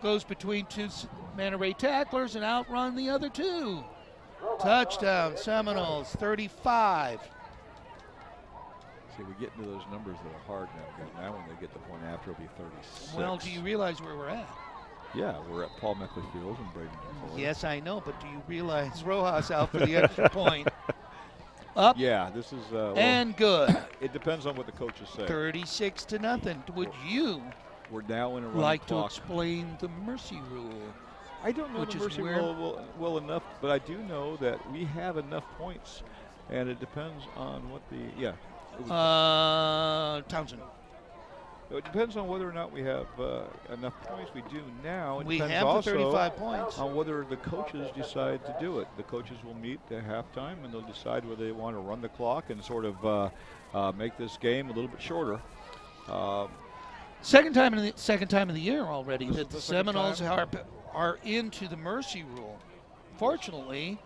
goes between two Manta Ray tacklers and outrun the other two. Touchdown, Seminoles, 35. See, we get into those numbers that are hard now, because now when they get the point after, it'll be 36. Well, do you realize where we're at? Yeah, we're at Paul Meckley Field in Bradenton, Florida. Yes, I know, but do you realize Rojas out for the extra point? Up Yeah, this is well, and good. it depends on what the coaches say. 36-0. Would you We're now in a running like to clock. explain the mercy rule? I don't know which the is mercy where- rule well enough, but I do know that we have enough points, and it depends on what the Townsend. it depends on whether or not we have enough points. We do now. It We depends have the also 35 points. on whether the coaches decide to do it. The coaches will meet at halftime, and they'll decide whether they want to run the clock and sort of make this game a little bit shorter. Second time in the year already This that is the the second Seminoles time? are into the mercy rule. Fortunately,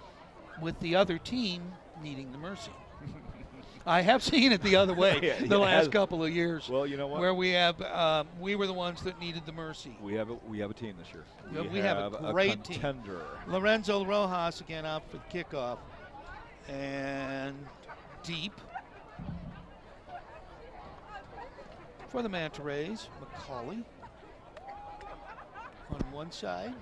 with the other team needing the mercy. I have seen it the other way the last couple of years. Well, you know what? Where we were the ones that needed the mercy. We have a team this year. We have a great team. contender. Lorenzo Rojas again out for the kickoff. And deep for the Manta Rays, McCauley on one side.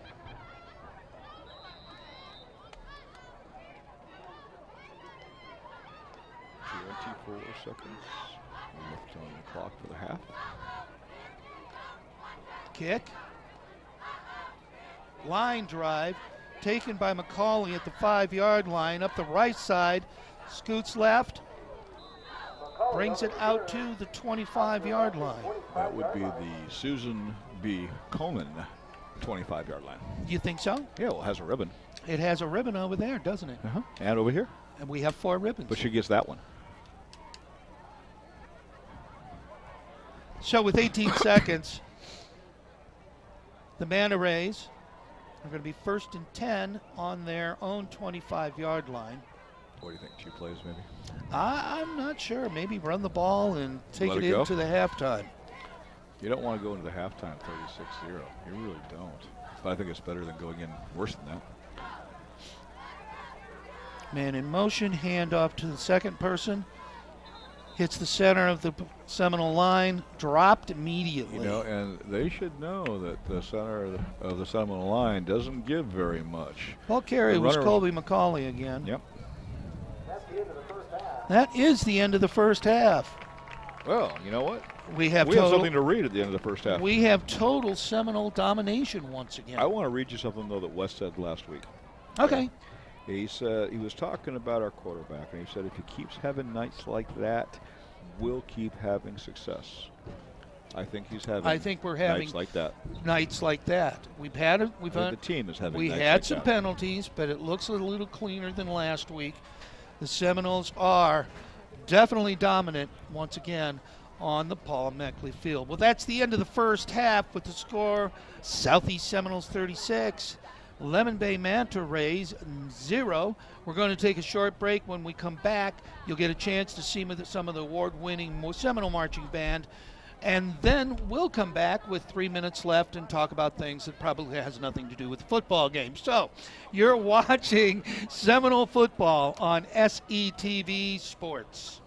24 seconds left on the clock for the half. Kick. Line drive taken by McCauley at the 5-yard line up the right side. Scoots left. Brings it out to the 25-yard line. That would be the Susan B. Coleman 25-yard line. You think so? Yeah, well, it has a ribbon. It has a ribbon over there, doesn't it? And over here. And we have 4 ribbons. But she gets that one. So with 18 seconds, the Manta Rays are going to be 1st and 10 on their own 25-yard line. What do you think? She plays maybe? I'm not sure. Maybe run the ball and take Let it it go? into the halftime. You don't want to go into the halftime 36-0. You really don't. But I think it's better than going in worse than that. Man in motion, handoff to the second person. Hits the center of the Seminole line, dropped immediately. You know, and they should know that the center of the Seminole line doesn't give very much. Ball carrier The was runner- Colby McCauley again. Yep. That is the end of the first half. Well, you know what? We have We have total. something to read at the end of the first half. We have total Seminole domination once again. I want to read you something, though, that Wes said last week. Okay. He said, he was talking about our quarterback, and he said if he keeps having nights like that, we'll keep having success. I think he's having I think we're having nights like that. nights like that. We've had I think the team is having we nights had like some that. penalties, but it looks a little cleaner than last week. The Seminoles are definitely dominant once again on the Paul Meckley field. Well, that's the end of the first half with the score: Southeast Seminoles 36, Lemon Bay Manta Rays 0. We're going to take a short break. When we come back, you'll get a chance to see some of the award-winning Seminole Marching Band And then we'll come back with 3 minutes left and talk about things that probably has nothing to do with the football game. So you're watching Seminole football on SETV Sports.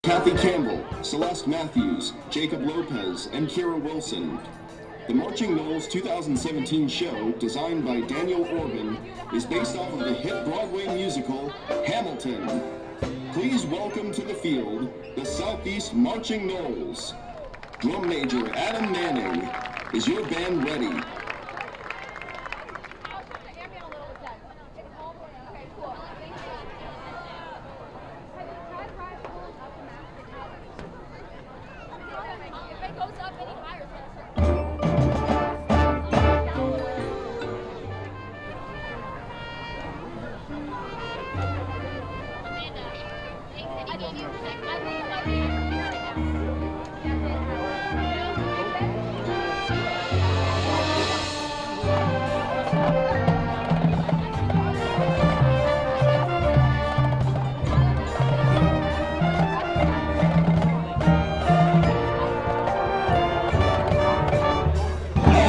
Kathy Campbell, Celeste Matthews, Jacob Lopez, and Kira Wilson. The Marching Knolls 2017 show, designed by Daniel Orban, is based off of the hit Broadway musical, Hamilton. Please welcome to the field, the Southeast Marching Knolls. Drum Major Adam Manning, is your band ready? How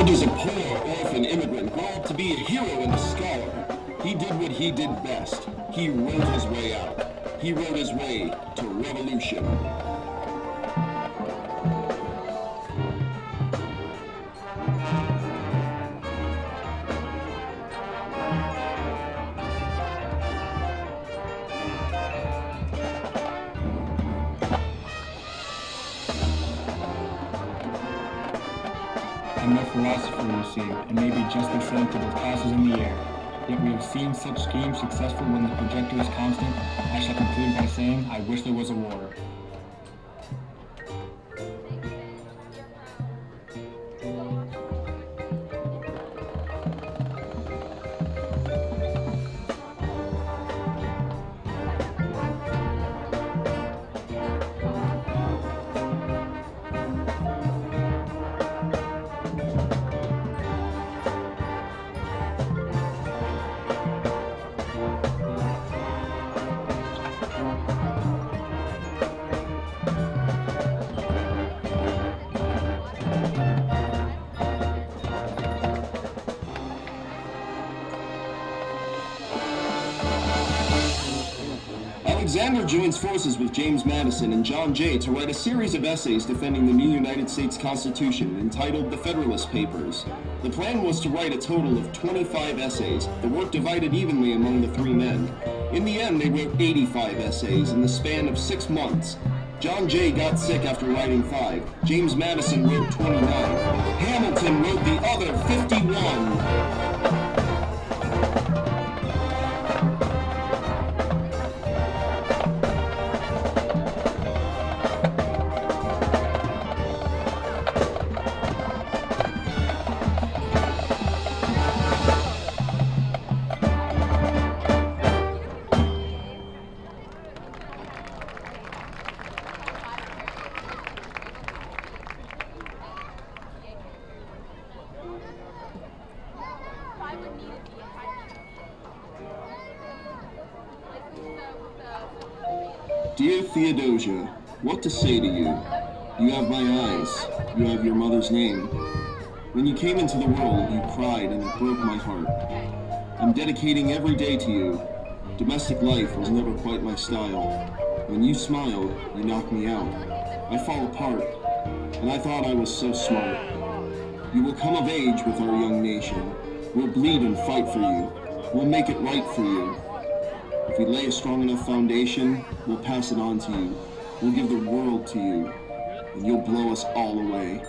does a poor orphan immigrant grow up to be a hero and a scholar? He did what he did best. He wrote his way out. He wrote his way to revolution. I'm no philosopher, you see, and maybe just the same to the classes in the air. Yet we have seen such schemes successful when the projector is constant. I shall conclude by saying, I wish there was a war. Alexander joins forces with James Madison and John Jay to write a series of essays defending the new United States Constitution entitled The Federalist Papers. The plan was to write a total of 25 essays, the work divided evenly among the three men. In the end, they wrote 85 essays in the span of 6 months. John Jay got sick after writing 5. James Madison wrote 29. Hamilton wrote the other 51. Dear Theodosia, what to say to you? You have my eyes. You have your mother's name. When you came into the world, you cried and it broke my heart. I'm dedicating every day to you. Domestic life was never quite my style. When you smiled, you knocked me out. I fall apart, and I thought I was so smart. You will come of age with our young nation. We'll bleed and fight for you. We'll make it right for you. If we lay a strong enough foundation, we'll pass it on to you. We'll give the world to you, and you'll blow us all away.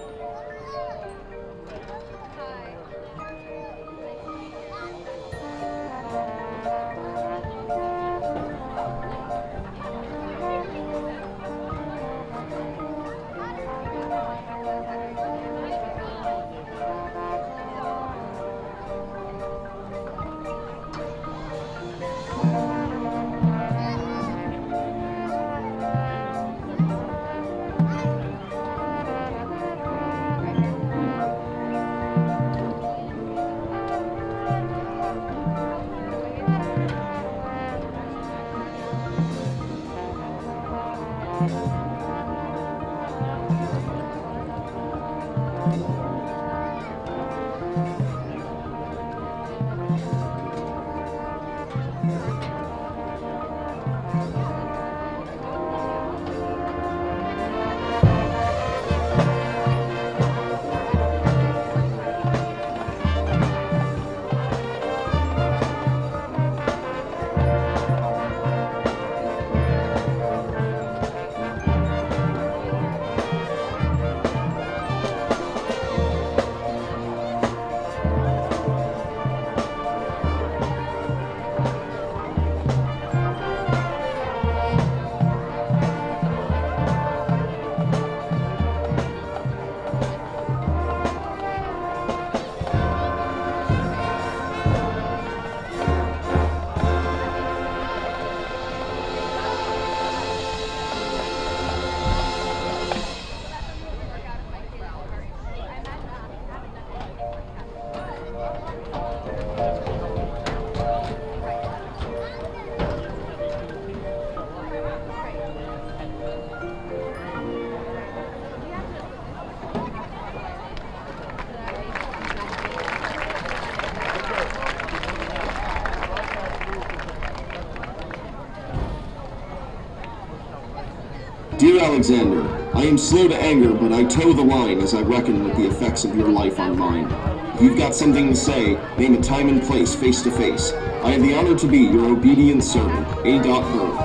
Dear Alexander, I am slow to anger, but I toe the line as I reckon with the effects of your life on mine. If you've got something to say, name a time and place face to face. I have the honor to be your obedient servant, A. Burr.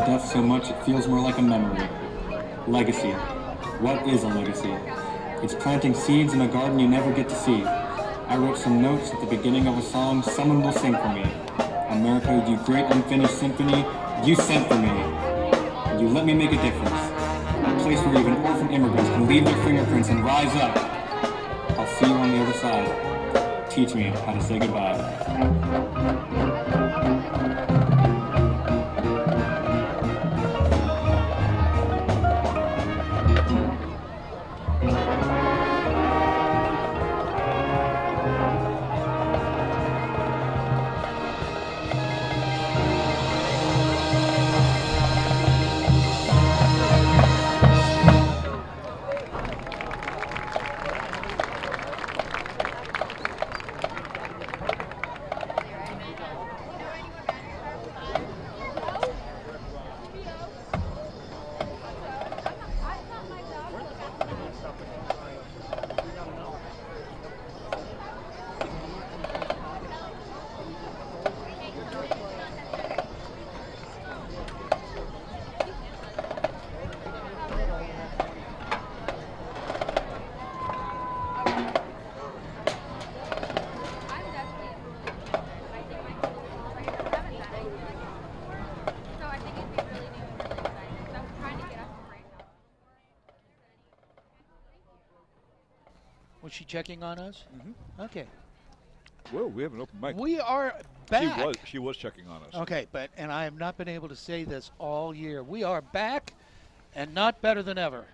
Death so much it feels more like a memory. Legacy. What is a legacy? It's planting seeds in a garden you never get to see. I wrote some notes at the beginning of a song someone will sing for me. America, you great unfinished symphony, you sent for me. And you let me make a difference. A place where even orphan immigrants can leave their fingerprints and rise up. I'll see you on the other side. Teach me how to say goodbye. Was she checking on us? Mm-hmm. Okay. Whoa, we have an open mic. We are back. She was checking on us. Okay, and I have not been able to say this all year. We are back and not better than ever.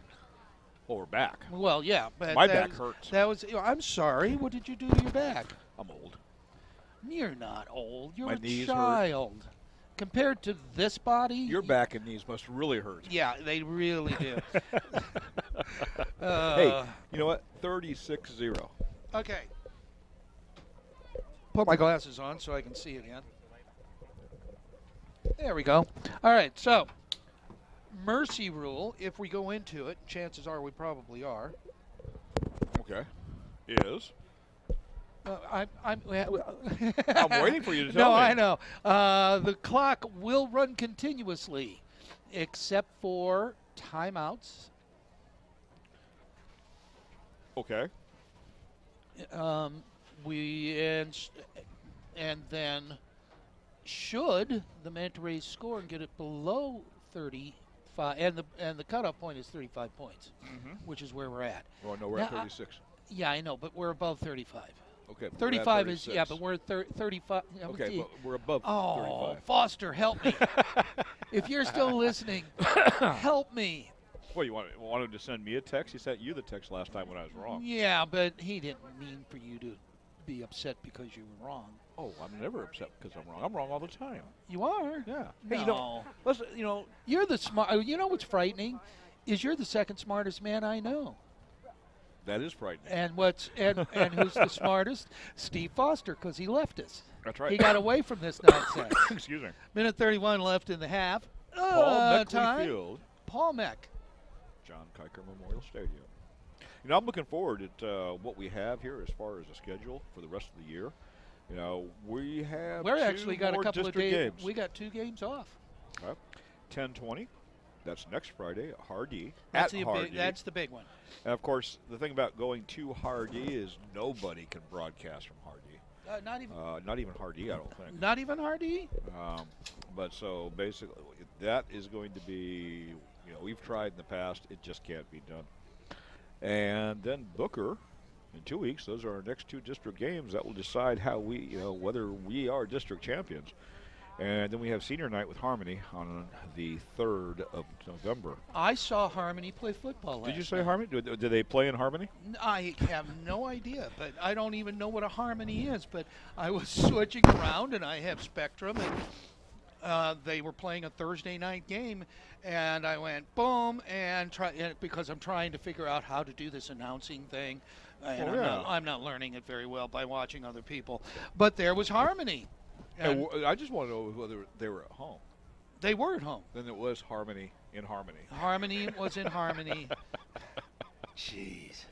Well, we're back. Well, yeah. But my back hurts. I'm sorry. What did you do to your back? I'm old. You're not old. You're my a knees child. Hurt. Compared to this body. Your back and knees must really hurt. Yeah, they really do. Hey, you know what? 36-0. Okay. Put my glasses on so I can see again. There we go. All right, so mercy rule, if we go into it, chances are we probably are. Okay. Is? I'm waiting for you to tell me. No, I know. The clock will run continuously, except for timeouts. Okay. And then should the Manta Rays score and get it below 35, and the cutoff point is 35 points, which is where we're at. Well, no, we're at 36. Yeah, I know, but we're above 35. Okay. 35 is, yeah, but we're 35. Okay, but we're above 35. Foster, help me. If you're still listening, help me. What, you wanted to send me a text? He sent you the text last time when I was wrong. Yeah, but he didn't mean for you to be upset because you were wrong. Oh, I'm never upset because I'm wrong. I'm wrong all the time. You are? Yeah. No. Hey, you're the smart. You know what's frightening is you're the second smartest man I know. That is frightening. And and who's the smartest? Steve Foster, because he left us. That's right. He got away from this nonsense. Excuse me. Minute 31 left in the half. Paul Meckley Time. Field, Paul Meck. John Kiker Memorial Stadium. You know, I'm looking forward at what we have here as far as the schedule for the rest of the year. You know, we have We're actually got a couple of days. games. We got 2 games off. 10:20. That's next Friday at Hardee. That's Hardee. the big one. And of course, the thing about going to Hardee is nobody can broadcast from Hardee. Not even Hardee, I don't think. Not even Hardee? But so basically, that is going to be, you know, we've tried in the past. It just can't be done. And then Booker, in 2 weeks, those are our next 2 district games. That will decide how we, you know, whether we are district champions. And then we have senior night with Harmony on the 3rd of November. I saw Harmony play football last Did you say night. Harmony? Did they play in Harmony? I have no idea, but I don't even know what a Harmony is. But I was switching around, and I have Spectrum, and they were playing a Thursday night game, and I went boom, and because I'm trying to figure out how to do this announcing thing, and I'm not learning it very well by watching other people. But there was Harmony. And I just want to know whether they were at home. They were at home. Then it was Harmony in Harmony. Harmony was in Harmony. Jeez.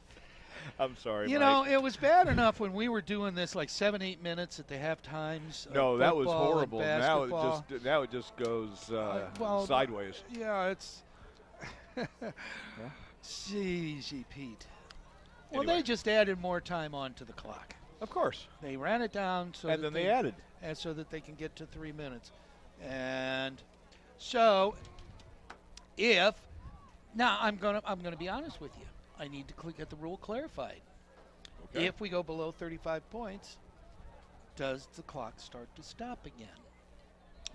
I'm sorry, You know, it was bad enough when we were doing this like 7-8 minutes at the half times. No, that was football and horrible. basketball. Now it just goes sideways. Yeah, it's. Jeez, Pete. Well, Anyway. they just added more time onto the clock. Of course. They ran it down so And that then they added. and so that they can get to 3 minutes. And so if now I'm gonna be honest with you. I need to get the rule clarified. Okay. If we go below 35 points, does the clock start to stop again?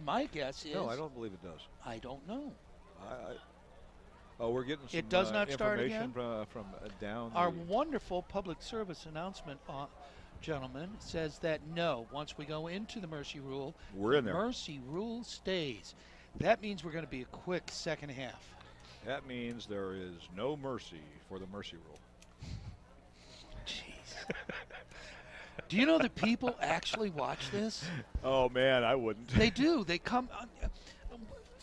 My guess is No, I don't believe it does. I don't know. We're getting some It does not start information again? from down Our the wonderful public service announcement, gentleman, says that no, once we go into the mercy rule, We're in there. the mercy rule stays. That means we're going to be a quick second half. That means there is no mercy for the mercy rule. Jeez. Do you know that people actually watch this? Oh man, I wouldn't. They do. They come.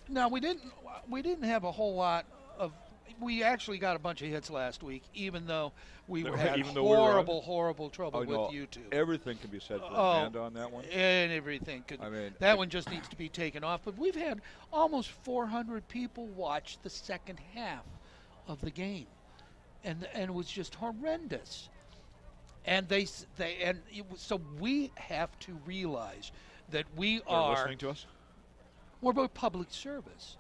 Now we didn't have a whole lot of. We actually got a bunch of hits last week, even though we had horrible trouble with YouTube. Everything can be said for Amanda on that one. And everything could. I mean, that one just needs to be taken off. But we've had almost 400 people watch the second half of the game, and it was just horrendous. And so we have to realize that They're listening to us. We're about public service.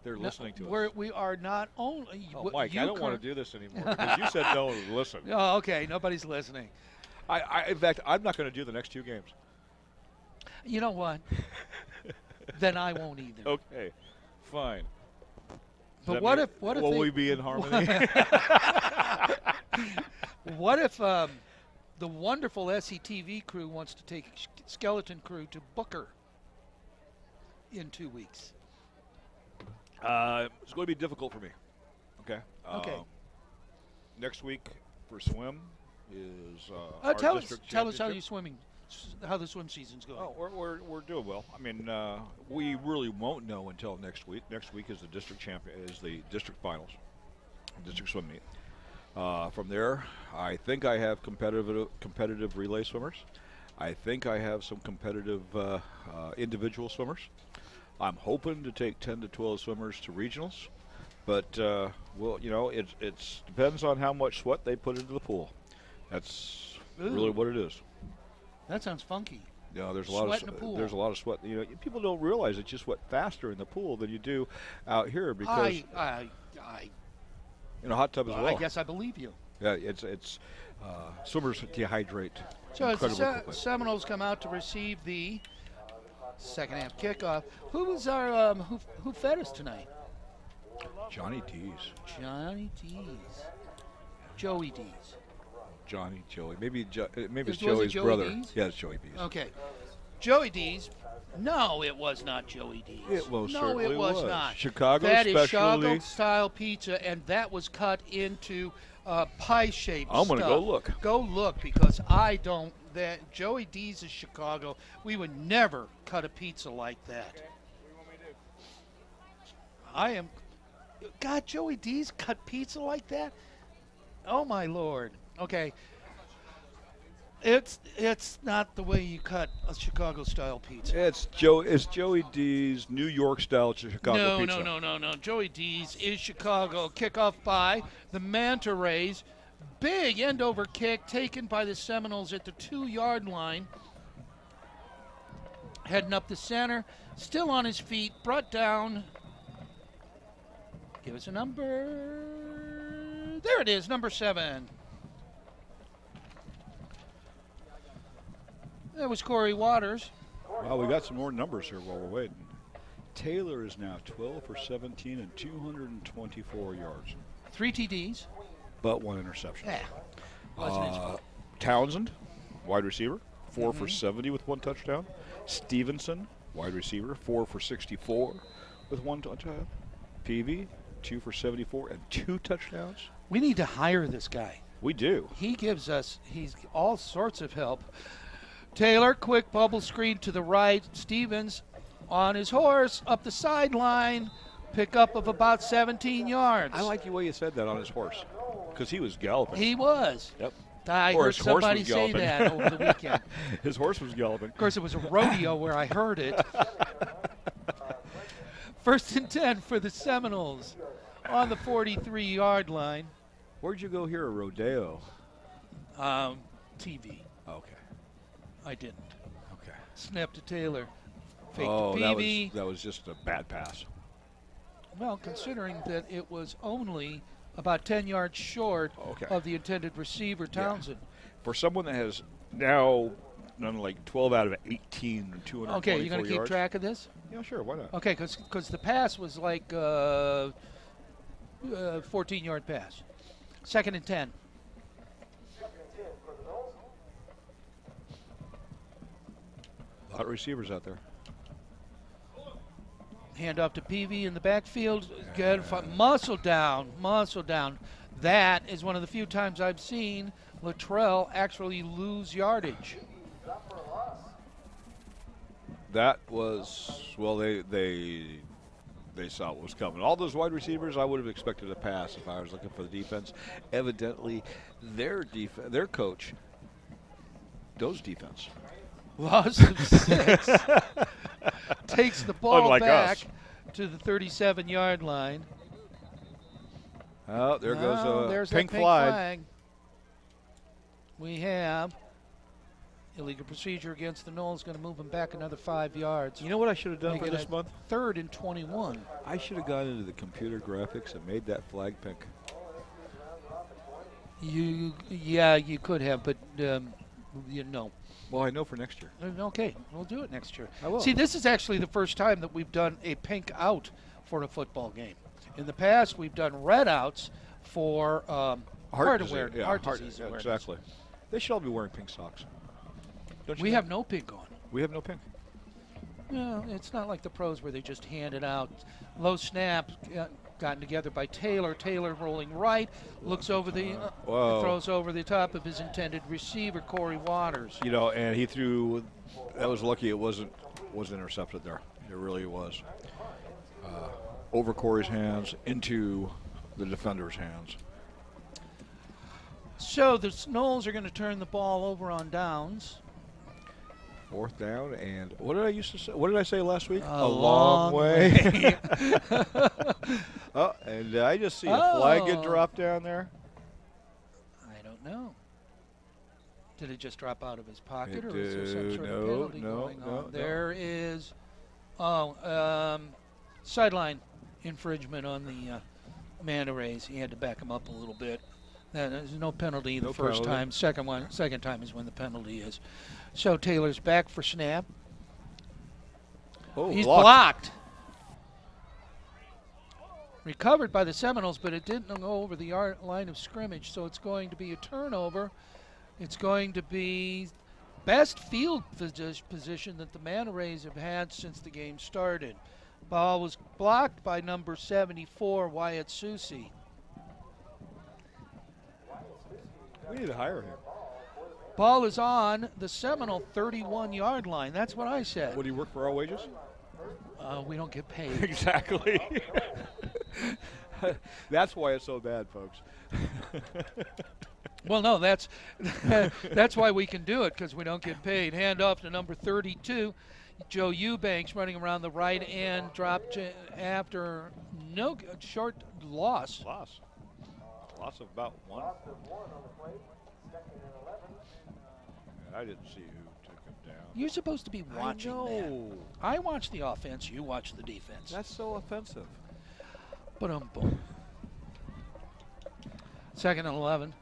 They're listening to us. We are not only. Oh, Mike, I don't want to do this anymore because you said no one would listen. Oh, okay. Nobody's listening. In fact, I'm not going to do the next 2 games. You know what? Then I won't either. Okay, fine. But what if will we be in harmony? What if the wonderful SCTV crew wants to take Skeleton Crew to Booker in 2 weeks? It's going to be difficult for me. Okay. Okay. Next week for swim is tell our us district how championship. how the swim season's going. Oh, we're doing well. I mean, we really won't know until next week. Next week is the district district finals, district swim meet. From there, I think I have competitive relay swimmers. I think I have some competitive individual swimmers. I'm hoping to take 10 to 12 swimmers to regionals, but well, you know, it depends on how much sweat they put into the pool. That's really what it is. That sounds funky. You know, there's a Sweat lot in of the pool. there's a lot of sweat. You know, people don't realize that you sweat faster in the pool than you do out here because in a hot tub as well. I guess I believe you. Yeah, it's swimmers dehydrate. So as incredibly the quickly. Seminoles come out to receive the second half kickoff, who was our who fed us tonight? Johnny D's. Johnny D's. Joey D's. Joey. Maybe it's Was it Joey's Joey brother. D's? Yeah, it's Joey D's. Okay. Joey D's No, it was not Joey D's. It most no, certainly it was not. Chicago That is specialty. Chicago-style pizza, and that was cut into pie-shaped I'm going to go stuff. look. Go look, because I don't. That Joey D's is Chicago. We would never cut a pizza like that. I am. God, Joey D's cut pizza like that? Oh my Lord. Okay. It's not the way you cut a Chicago-style pizza. It's Joey D's New York-style Chicago pizza. No. Joey D's is Chicago. Kickoff by the Manta Rays. Big end-over kick taken by the Seminoles at the 2-yard line. Heading up the center. Still on his feet. Brought down. Give us a number. There it is, number 7. That was Corey Waters. Wow, we got some more numbers here while we're waiting. Taylor is now 12 for 17 and 224 yards. 3 TDs. But 1 interception. Yeah. Wasn't his fault. Townsend, wide receiver, 4 for 70 with 1 touchdown. Stevenson, wide receiver, 4 for 64 with 1 touchdown. Peavy, 2 for 74 and 2 touchdowns. We need to hire this guy. We do. He's all sorts of help. Taylor, quick bubble screen to the right. Stevens on his horse up the sideline. Pickup of about 17 yards. I like the way you said that, on his horse, because he was galloping. He was. Yep. I Or heard his horse somebody was say galloping. that over the weekend. His horse was galloping. Of course, it was a rodeo where I heard it. 1st and 10 for the Seminoles on the 43-yard line. Where'd you go here, a rodeo? TV. Okay. I didn't. Okay. Snap to Taylor. Fake Oh, to Peavy. that was just a bad pass. Well, considering that it was only about 10 yards short of the intended receiver, Townsend. Yeah. For someone that has now done like 12 out of 18 and 224 yards. Okay, you're going to keep track of this? Yeah, sure. Why not? Okay, because the pass was like 14-yard pass. 2nd and 10. A lot of receivers out there. Hand off to Peavy in the backfield. Good. Muscle down. That is one of the few times I've seen Luttrell actually lose yardage. That was, well, they saw what was coming. All those wide receivers, I would have expected a pass if I was looking for the defense. Evidently, their coach knows defense. Loss of 6. Takes the ball Unlike back us. to the 37-yard line. Oh, there goes there's pink that flag. We have illegal procedure against the Knowles, going to move him back another 5 yards. You know what I should have done Make for it this a month? 3rd and 21. I should have gone into the computer graphics and made that flag pink. You could have, but no. Well, I know for next year. Okay, we'll do it next year. I will. See, this is actually the first time that we've done a pink out for a football game. In the past, we've done red outs for heart disease awareness. Exactly. They should all be wearing pink socks. Don't you We think? have no pink on. We have no pink. No, it's not like the pros where they just hand it out. Low snap gotten together by Taylor. Taylor rolling right, looks over the, throws over the top of his intended receiver, Corey Waters. You know, and he threw. That was lucky. It wasn't intercepted there. It really was. Over Corey's hands into the defender's hands. So the Knowles are going to turn the ball over on downs. 4th down, and what did I used to say? What did I say last week? A long way. Oh, and I just see a flag get dropped down there. I don't know. Did it just drop out of his pocket, It or is there some sort of penalty going on? There is, sideline infringement on the Manta Rays. He had to back him up a little bit. There's no penalty the first time. Second time is when the penalty is. So Taylor's back for snap. Oh, he's blocked. Recovered by the Seminoles, but it didn't go over the line of scrimmage, so it's going to be a turnover. It's going to be best field position that the Manta Rays have had since the game started. Ball was blocked by number 74, Wyatt Susi. We need to hire him. Ball is on the Seminole 31-yard line. That's what I said. Would he work for our wages? We don't get paid. Exactly. That's why it's so bad, folks. Well, no, that's why we can do it, because we don't get paid. Hand off to number 32, Joe Eubanks, running around the right end, dropped after no short loss. Loss of about 1. I didn't see who took him down. You're supposed to be watching I know. that. I watch the offense, you watch the defense. That's so offensive. Boom. 2nd and 11.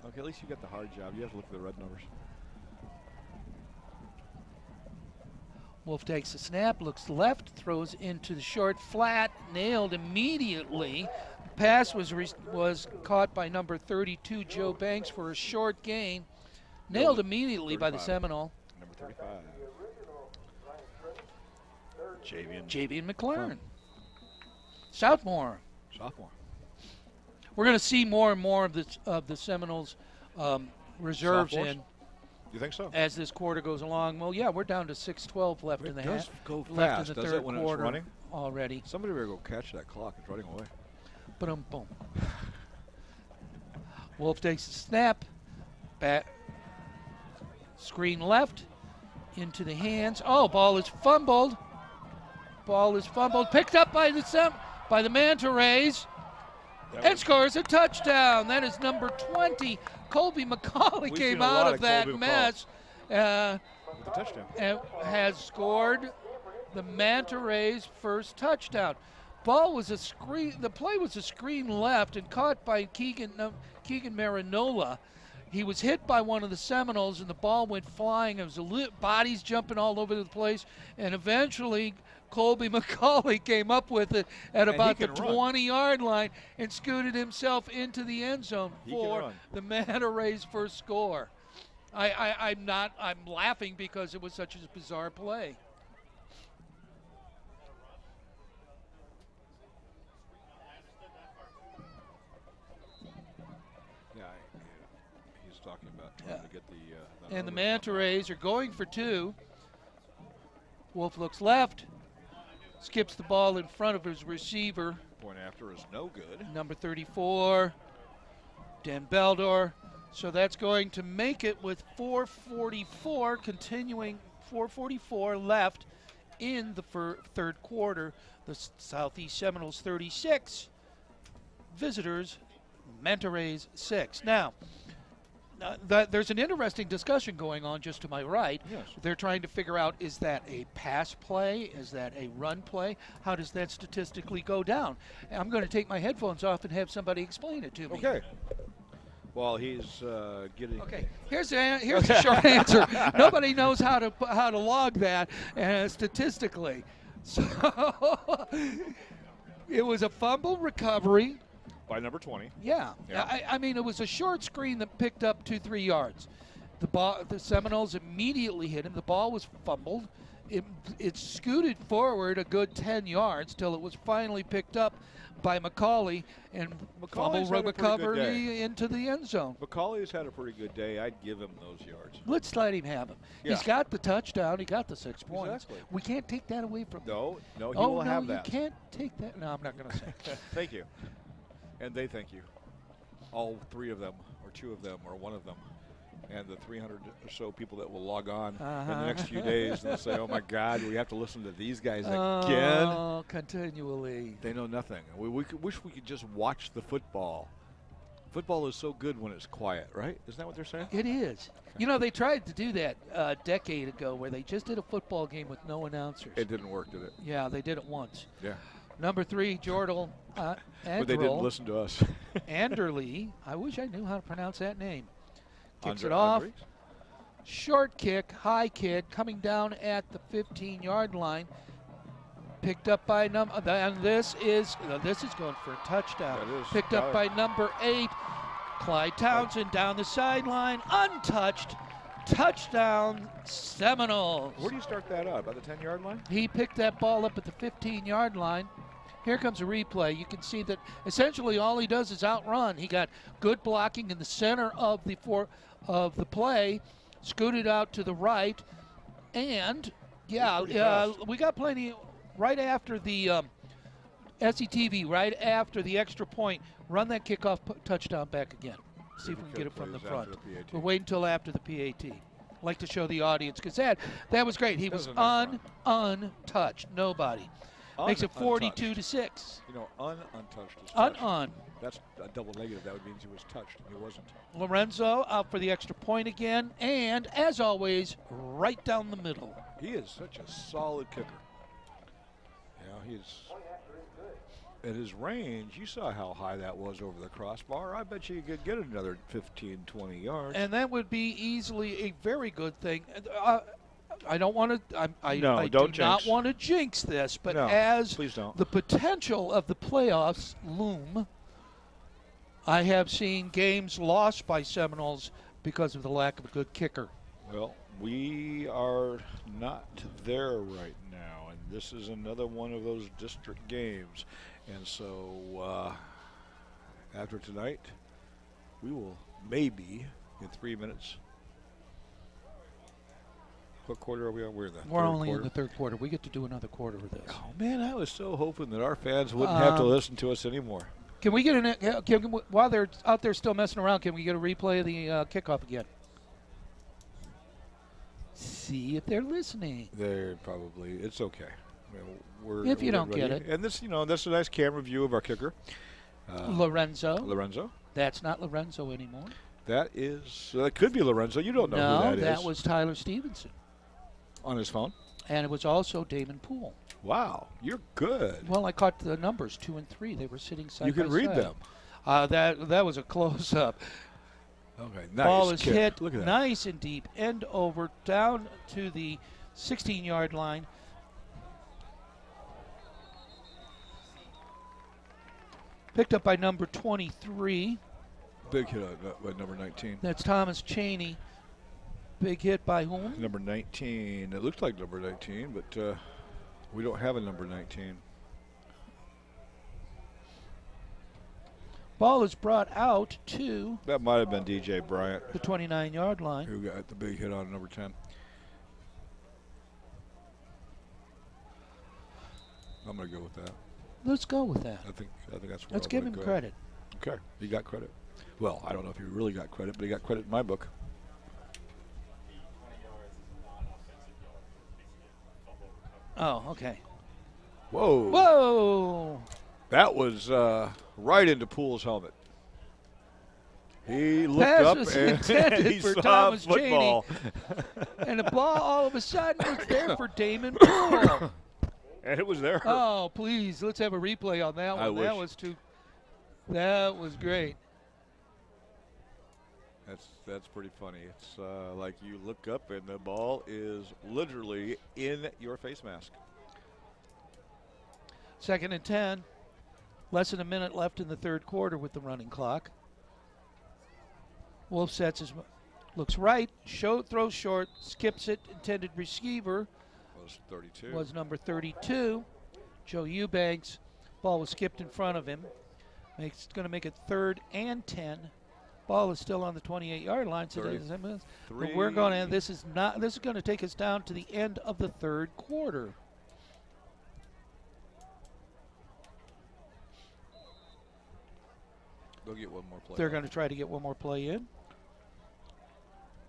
Okay, at least you got the hard job. You have to look at the red numbers. Wolf takes the snap, looks left, throws into the short flat, nailed immediately. Pass was caught by number 32, Joe Banks, for a short gain. Nailed immediately 35. by the Seminole. Number 35. Javian McLaren. Sophomore. We're going to see more and more of the Seminoles reserves Sophomores? in. You think so? As this quarter goes along. Well, yeah, we're down to 6:12 left in the half. Go left fast, in the does third it, when quarter it's running? already. Somebody better go catch that clock. It's running away. Boom. Wolf takes the snap. Back. Screen left. Into the hands. Oh, ball is fumbled. Picked up by the Manta Rays. And scores a touchdown. That is number 20. Colby McCauley came out of that mess. With the touchdown. And has scored the Manta Rays' first touchdown. Ball was a screen. The play was a screen left and caught by Keegan Marinola. He was hit by one of the Seminoles, and the ball went flying. It was bodies jumping all over the place, and eventually Colby McCauley came up with it at about the 20-yard line and scooted himself into the end zone for the Manta Rays' first score. I'm laughing because it was such a bizarre play. He's talking about trying to get the and the Manta Rays are going for 2. Wolf looks left. Skips the ball in front of his receiver. Point after is no good. Number 34, Dan Beldor. So that's going to make it with 4:44, continuing 4:44 left in the third quarter. The Southeast Seminoles 36, visitors Manta Rays 6. Now, there's an interesting discussion going on just to my right. Yes. They're trying to figure out, is that a pass play? Is that a run play? How does that statistically go down? I'm going to take my headphones off and have somebody explain it to me. Okay. Well, he's getting. Okay. Here's the short answer. Nobody knows how to log that statistically. So it was a fumble recovery. By number 20. Yeah. I mean, it was a short screen that picked up 2-3 yards. The Seminoles immediately hit him. The ball was fumbled. It scooted forward a good 10 yards till it was finally picked up by McCauley and fumble recovery into the end zone. McCauley's had a pretty good day. I'd give him those yards. Let's let him have him. Yeah. He's got the touchdown. He got the 6 points. Exactly. We can't take that away from him. No, he will have that. You can't take that. No, I'm not going to say. Thank you. And they thank you. All 3 of them, or 2 of them, or 1 of them, and the 300 or so people that will log on in the next few days and say, oh my God, we have to listen to these guys again. Oh, continually. They know nothing. We wish we could just watch the football. Football is so good when it's quiet, right? Isn't that what they're saying? It is. You know, they tried to do that a decade ago where they just did a football game with no announcers. It didn't work, did it? Yeah, they did it once. Yeah. Number 3, Jordal but they didn't listen to us. Anderley. I wish I knew how to pronounce that name. Kicks it off. off. Short kick, high kick, coming down at the 15-yard line. Picked up by and this is going for a touchdown. Picked up by number 8, Clyde Townsend down the sideline, untouched. Touchdown, Seminoles. Where do you start that out? By the 10-yard line? He picked that ball up at the 15-yard line. Here comes a replay. You can see that essentially all he does is outrun. He got good blocking in the center of the play, scooted out to the right, and we got plenty right after the SCTV, right after the extra point. Run that kickoff touchdown back again. See if we can get it from the front. We'll wait until after the PAT. Like to show the audience because that was great. He was untouched. Nobody. Makes it 42-6. You know, untouched is touched. Un. That's a double negative. That would mean he was touched, and he wasn't. Lorenzo out for the extra point again, and as always, right down the middle. He is such a solid kicker. Yeah, he's at his range. You saw how high that was over the crossbar. I bet you could get another 15, 20 yards. And that would be easily a very good thing. I don't want to. I do not want to jinx this, but as the potential of the playoffs loom, I have seen games lost by Seminoles because of the lack of a good kicker. Well, we are not there right now, and this is another one of those district games. And so after tonight, we will maybe in 3 minutes. What quarter are we on? We're only in the third quarter. We get to do another quarter of this. Oh, man, I was so hoping that our fans wouldn't have to listen to us anymore. Can we get while they're out there still messing around, can we get a replay of the kickoff again? See if they're listening. They're probably. It's okay. If you don't get it. And this, that's a nice camera view of our kicker. Lorenzo. That's not Lorenzo anymore. That could be Lorenzo. You don't know who that is. No, that was Tyler Stevenson. On his phone? And it was also Damon Poole. Wow, you're good. Well, I caught the numbers 2 and 3. They were sitting side by side. You can read them. That was a close-up. Okay, nice. Ball is hit Look at that. Nice and deep, end over, down to the 16-yard line. Picked up by number 23. Big hit by number 19. That's Thomas Cheney. Big hit by whom? Number 19. It looks like number 19, but we don't have a number 19. Ball is brought out to... That might have been DJ Bryant. The 29-yard line. Who got the big hit on number 10. I'm going to go with that. Let's go with that. I think that's where Let's give him credit. Okay, he got credit. Well, I don't know if he really got credit, but he got credit in my book. Oh, okay. Whoa. Whoa. That was right into Poole's helmet. He looked Pass up was and intended he for saw Thomas football. And the ball all of a sudden was there for Damon Poole. And it was there. Oh, please, let's have a replay on that one. That was great. That's pretty funny. It's like you look up and the ball is literally in your face mask. 2nd and 10. Less than a minute left in the third quarter with the running clock. Wolf sets his, looks right, throws short, skips it, intended receiver. Was 32. Was number 32, Joe Eubanks. Ball was skipped in front of him. It's going to make it 3rd and 10. Ball is still on the 28-yard line. So but we're going to. This is going to take us down to the end of the third quarter. They'll get one more play. They're going to try to get one more play in.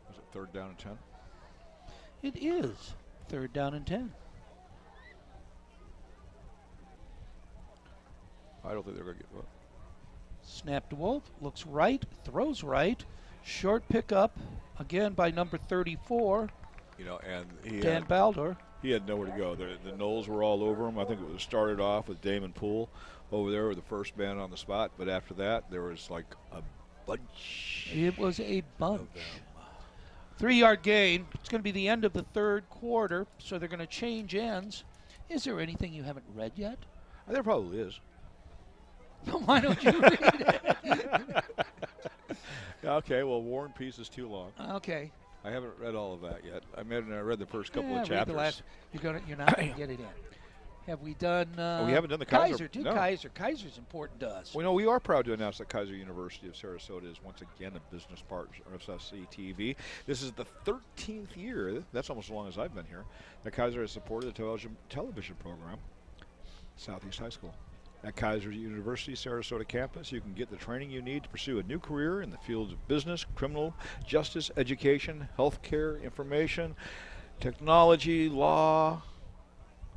Is it 3rd down and 10? It is 3rd down and 10. I don't think they're going to get one. Snap to Wolf, looks right, throws right. Short pickup, again by number 34. And Dan Baldor. He had nowhere to go. The Knowles were all over him. I think it was started off with Damon Poole over there with the first man on the spot. But after that, there was like a bunch. It was a bunch. 3-yard gain. It's going to be the end of the third quarter, so they're going to change ends. Is there anything you haven't read yet? There probably is. Why don't you read it? Okay, well, War and Peace is too long. Okay. I haven't read all of that yet. I read the first couple of read chapters. the last, you're not going to get it in. Have we done? We haven't done the Kaiser. Do no. Kaiser. Kaiser's important to us. Well, we are proud to announce that Kaiser University of Sarasota is once again a business partner of SCTV. This is the 13th year, that's almost as long as I've been here, that Kaiser has supported the television program, Southeast High School. At Kaiser University Sarasota campus, you can get the training you need to pursue a new career in the fields of business, criminal justice, education, healthcare, information, technology, law,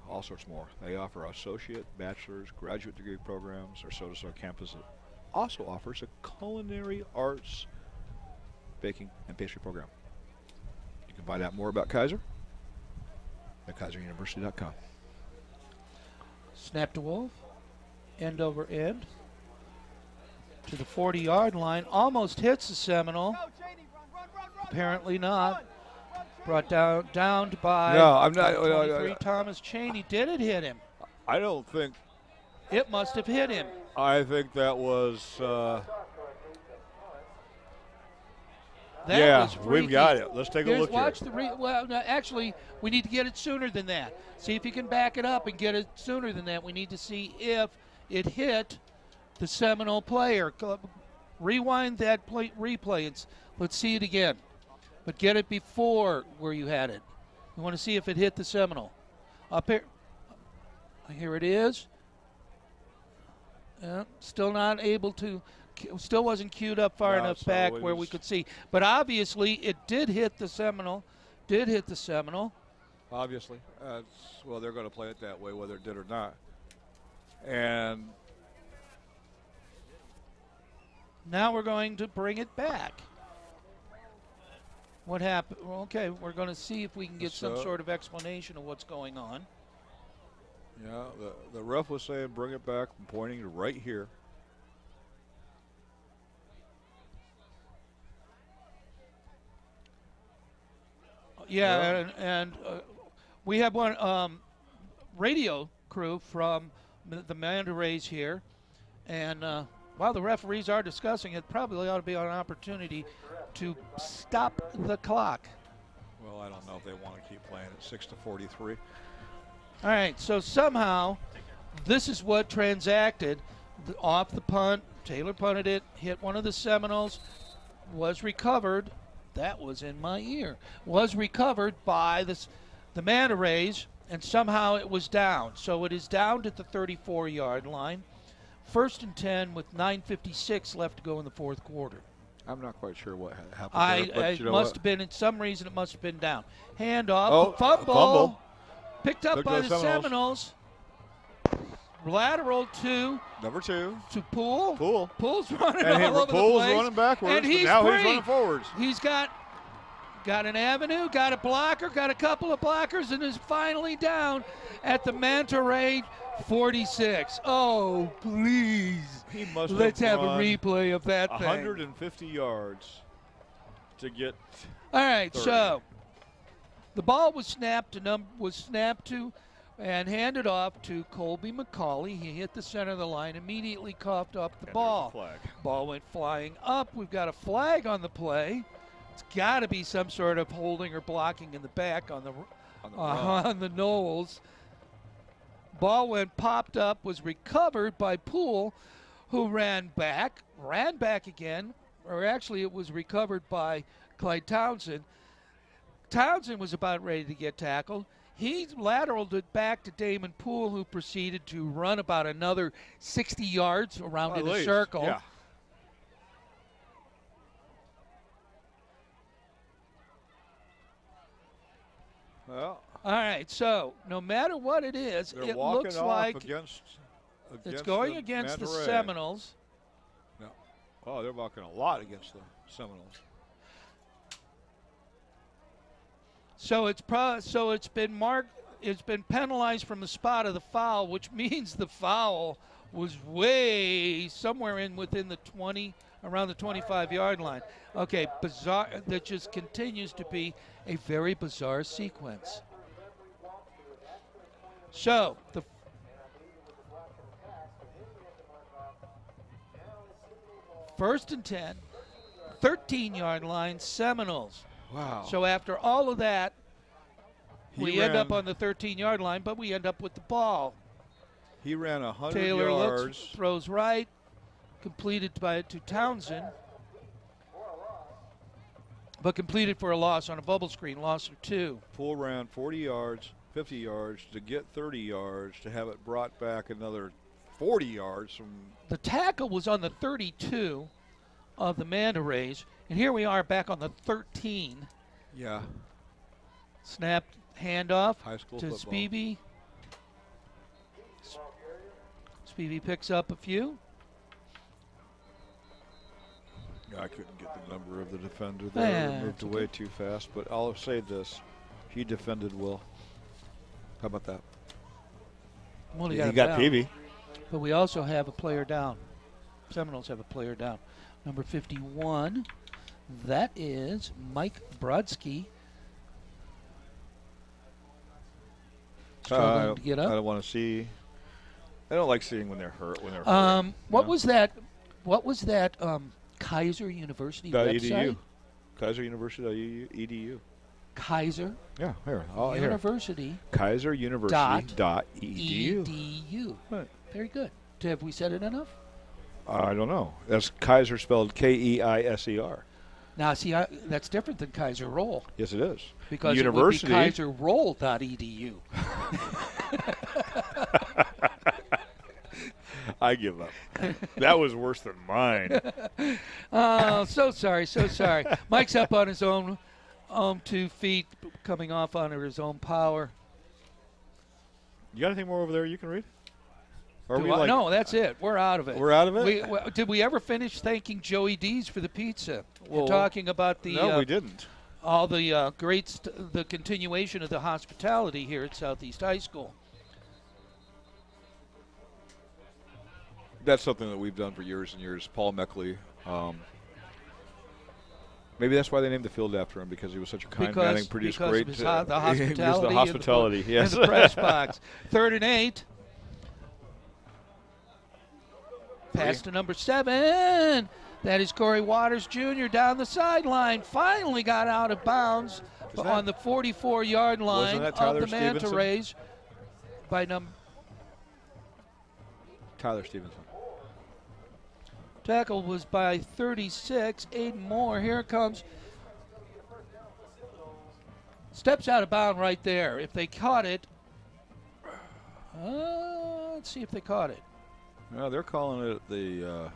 all sorts more. They offer associate, bachelor's, graduate degree programs. Our Sarasota campus also offers a culinary arts, baking, and pastry program. You can find out more about Kaiser at kaiseruniversity.com. Snap to Wolf, end over end, to the 40-yard line. Almost hits the Seminole. Apparently not. Brought down by no, I'm not. 23, Thomas Cheney. Did it hit him? I don't think. It must have hit him. I think that was. That yeah, was we've got it. Let's take a look watch here. well, no, actually, we need to get it sooner than that. See if you can back it up and get it sooner than that. We need to see if it hit the Seminole player. Rewind that replay and let's see it again. But get it before where you had it. You want to see if it hit the Seminole. Up here. Here it is. Still not able to. Still wasn't queued up far enough back where we could see. But obviously, it did hit the Seminole. Obviously. Well, they're going to play it that way, whether it did or not. And now we're going to bring it back. What happened? Well, okay, we're going to see if we can get some sort of explanation of what's going on. Yeah, the ref was saying bring it back, pointing to right here. Yeah, and we have one radio crew from the Manta Rays here, and while the referees are discussing it, probably ought to be an opportunity to stop the clock. Well, I don't know if they want to keep playing at 6-43. All right, so somehow this is what transacted. Off the punt, Taylor punted it, hit one of the Seminoles, was recovered. That was in my ear. Was recovered by the Manta Rays, and somehow it was down. So it is down to the 34-yard line. 1st and 10 with 9:56 left to go in the fourth quarter. I'm not quite sure what happened there, but it must have been, in some reason, it must have been down. Handoff, fumble. Picked up by the Seminoles. Lateral to number 2 to Poole. Poole's running and all over the Poole's place. running backwards, and he's now free. He's running forwards. He's got an avenue, got a blocker, got a couple of blockers, and is finally down at the Manta Ray 46. Oh, please. He must Let's have a replay of that 150 yards to get. All right, 30. so the ball was snapped to and handed off to Colby McCauley. He hit the center of the line, immediately coughed up the ball. Ball went flying up. We've got a flag on the play. It's got to be some sort of holding or blocking in the back on the Knowles. Ball went popped up, was recovered by Poole, who ran back again, or actually it was recovered by Clyde Townsend. Townsend was about ready to get tackled. He lateraled it back to Damon Poole, who proceeded to run about another 60 yards around in a circle. Yeah. Well, all right, so no matter what it is, it looks like it's going against the Seminoles. No. Oh, they're walking a lot against the Seminoles. So it's been marked. It's been penalized from the spot of the foul, which means the foul was way somewhere within the 20, around the 25-yard line. Okay, bizarre. That just continues to be a very bizarre sequence. So the first and 10, 13-yard line, Seminoles. Wow. So after all of that, we end ran- up on the 13-yard line, but we end up with the ball. He ran 100 Taylor yards. looks, throws right, completed to Townsend, but completed for a loss on a bubble screen, loss of 2. Poole ran 40 yards, 50 yards to get 30 yards to have it brought back another 40 yards from. The tackle was on the 32 of the Manta Rays, and here we are back on the 13. Yeah. Snap handoff High school to football. Spivey. Spivey picks up a few. Yeah, I couldn't get the number of the defender there. It moved it's away too fast. But I'll say this: he defended well. How about that? Well, He got got down. Peavy. But we also have a player down. Seminoles have a player down. Number 51, that is Mike Brodsky. Struggling to get I up. don't want to see. I don't like seeing when they're hurt. What was that? What was that? Kaiser University website. .edu. Kaiser University .edu. Kaiser Yeah, here. Oh, here. University. Kaiser University .edu. EDU. Right. Very good. Have we said it enough? I don't know. That's Kaiser spelled Keiser. Now, see, that's different than Kaiser Roll. Yes, it is. Because University. it would be KaiserRoll.edu. I give up. That was worse than mine. Oh, so sorry, so sorry. Mike's up on his own 2 feet, coming off under his own power. You got anything more over there you can read? Or No, that's it. We're out of it. We're out of it? Did we ever finish thanking Joey D's for the pizza? Well, and talking about the no, we didn't. all the the continuation of the hospitality here at Southeast High School. That's something that we've done for years and years. Paul Meckley. Maybe that's why they named the field after him, because he was such a kind man and produced because great. of his the hospitality, the hospitality. Yes. in the press box. 3rd and 8. Pass to number 7. That is Corey Waters Jr. down the sideline. Finally got out of bounds on the 44-yard line that of Tyler the Manta Stevenson? Rays by number. Tyler Stevenson. Tackle was by 36. Aiden Moore. Here it comes. Steps out of bound right there. If they caught it. Let's see if they caught it. No, they're calling it the.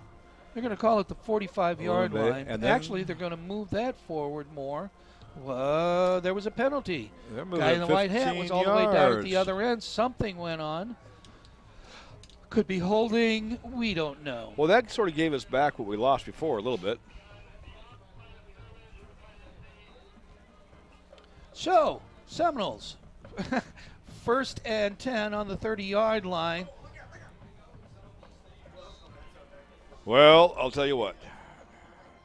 They're going to call it the 45-yard line. And then, actually, they're going to move that forward more. There was a penalty. Guy in the white hat was all the way down at the other end. Something went on. Could be holding. We don't know. Well, that sort of gave us back what we lost before a little bit. So, Seminoles, 1st and 10 on the 30-yard line. Well, I'll tell you what.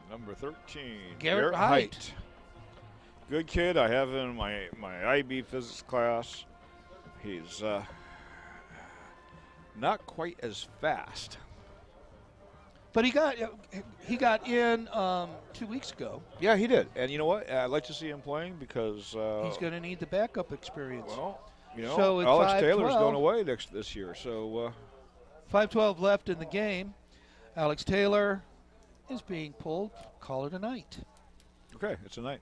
Number 13, Garrett Height. Good kid. I have him in my IB physics class. He's not quite as fast. But he got in 2 weeks ago. Yeah, he did. And you know what? I'd like to see him playing because He's going to need the backup experience. Well, So at Alex 5-12 Taylor's going away this year. So 5:12 left in the game. Alex Taylor is being pulled. Call it a night. okay, it's a night.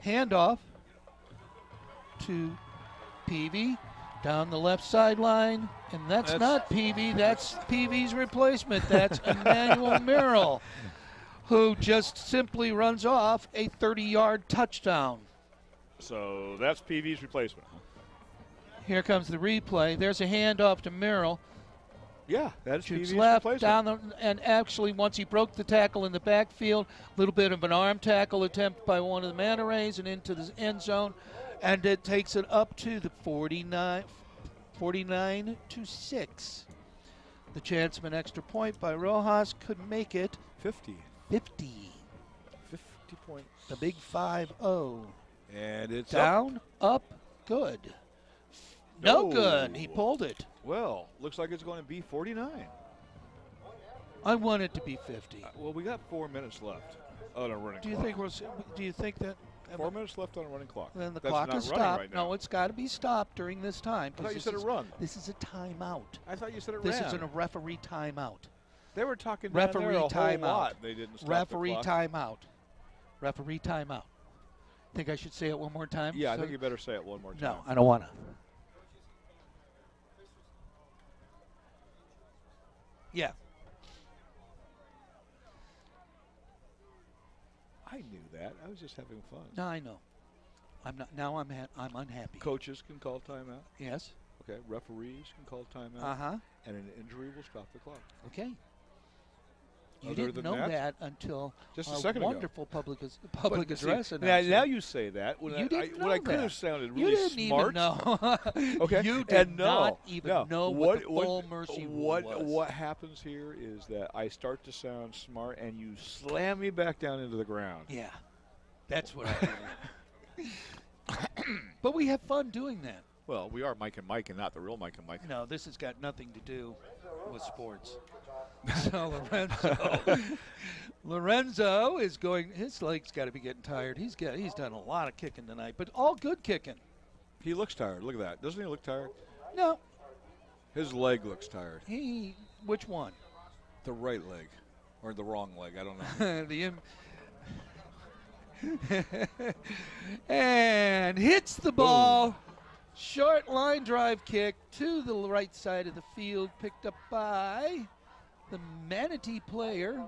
Handoff to Peavy down the left sideline. And that's not Peavy. That's Peavy's replacement. That's Emmanuel Merrill, who just simply runs off a 30-yard touchdown. So that's PV's replacement. Here comes the replay. There's a handoff to Merrill. Yeah, that's Shoots PV's left, replacement. and actually once he broke the tackle in the backfield, a little bit of an arm tackle attempt by one of the Manta Rays and into the end zone, and it takes it up to the 49-6. The chance of an extra point by Rojas could make it 50 points. The big 5-0. And it's Down, up, good. No good. He pulled it. Well, looks like it's going to be 49. I want it to be 50. Well, we got 4 minutes left. on a running Do you clock. think do you think that 4 minutes left on a running clock. then the That's clock not is running stopped? right now. No, it's got to be stopped during this time. I thought you this said is- it run. This is a timeout. I thought you said it This ran. is a referee timeout. They were talking Referee down there a timeout. whole lot. They didn't stop Referee the clock. timeout. Referee timeout. Think I should say it one more time? Yeah, I So- think you better say it one more time. No, I don't want to. Yeah. I knew that. I was just having fun. No, I know. I'm not. Now I'm unhappy. Coaches can call timeout. Yes. Okay. Referees can call timeout. Uh-huh. And an injury will stop the clock. Okay. You Other didn't than know that, that until just a our second ago. wonderful public But address see, announcement. now you say that when You I didn't when know I could that. have sounded You really didn't smart. even know. Okay. You did and no, not even no. know what the full mercy rule what was. What happens here is that I start to sound smart, and you slam me back down into the ground. Yeah, that's what I do. But we have fun doing that. Well, we are Mike and Mike, and not the real Mike and Mike. No, this has got nothing to do with sports. So Lorenzo is going. His leg's got to be getting tired. He's done a lot of kicking tonight, but all good kicking. He looks tired. Look at that. Doesn't he look tired? No, His leg looks tired. which one? The right leg, or the wrong leg. I don't know. And hits the ball. Short line drive kick to the right side of the field, picked up by the Manatee player,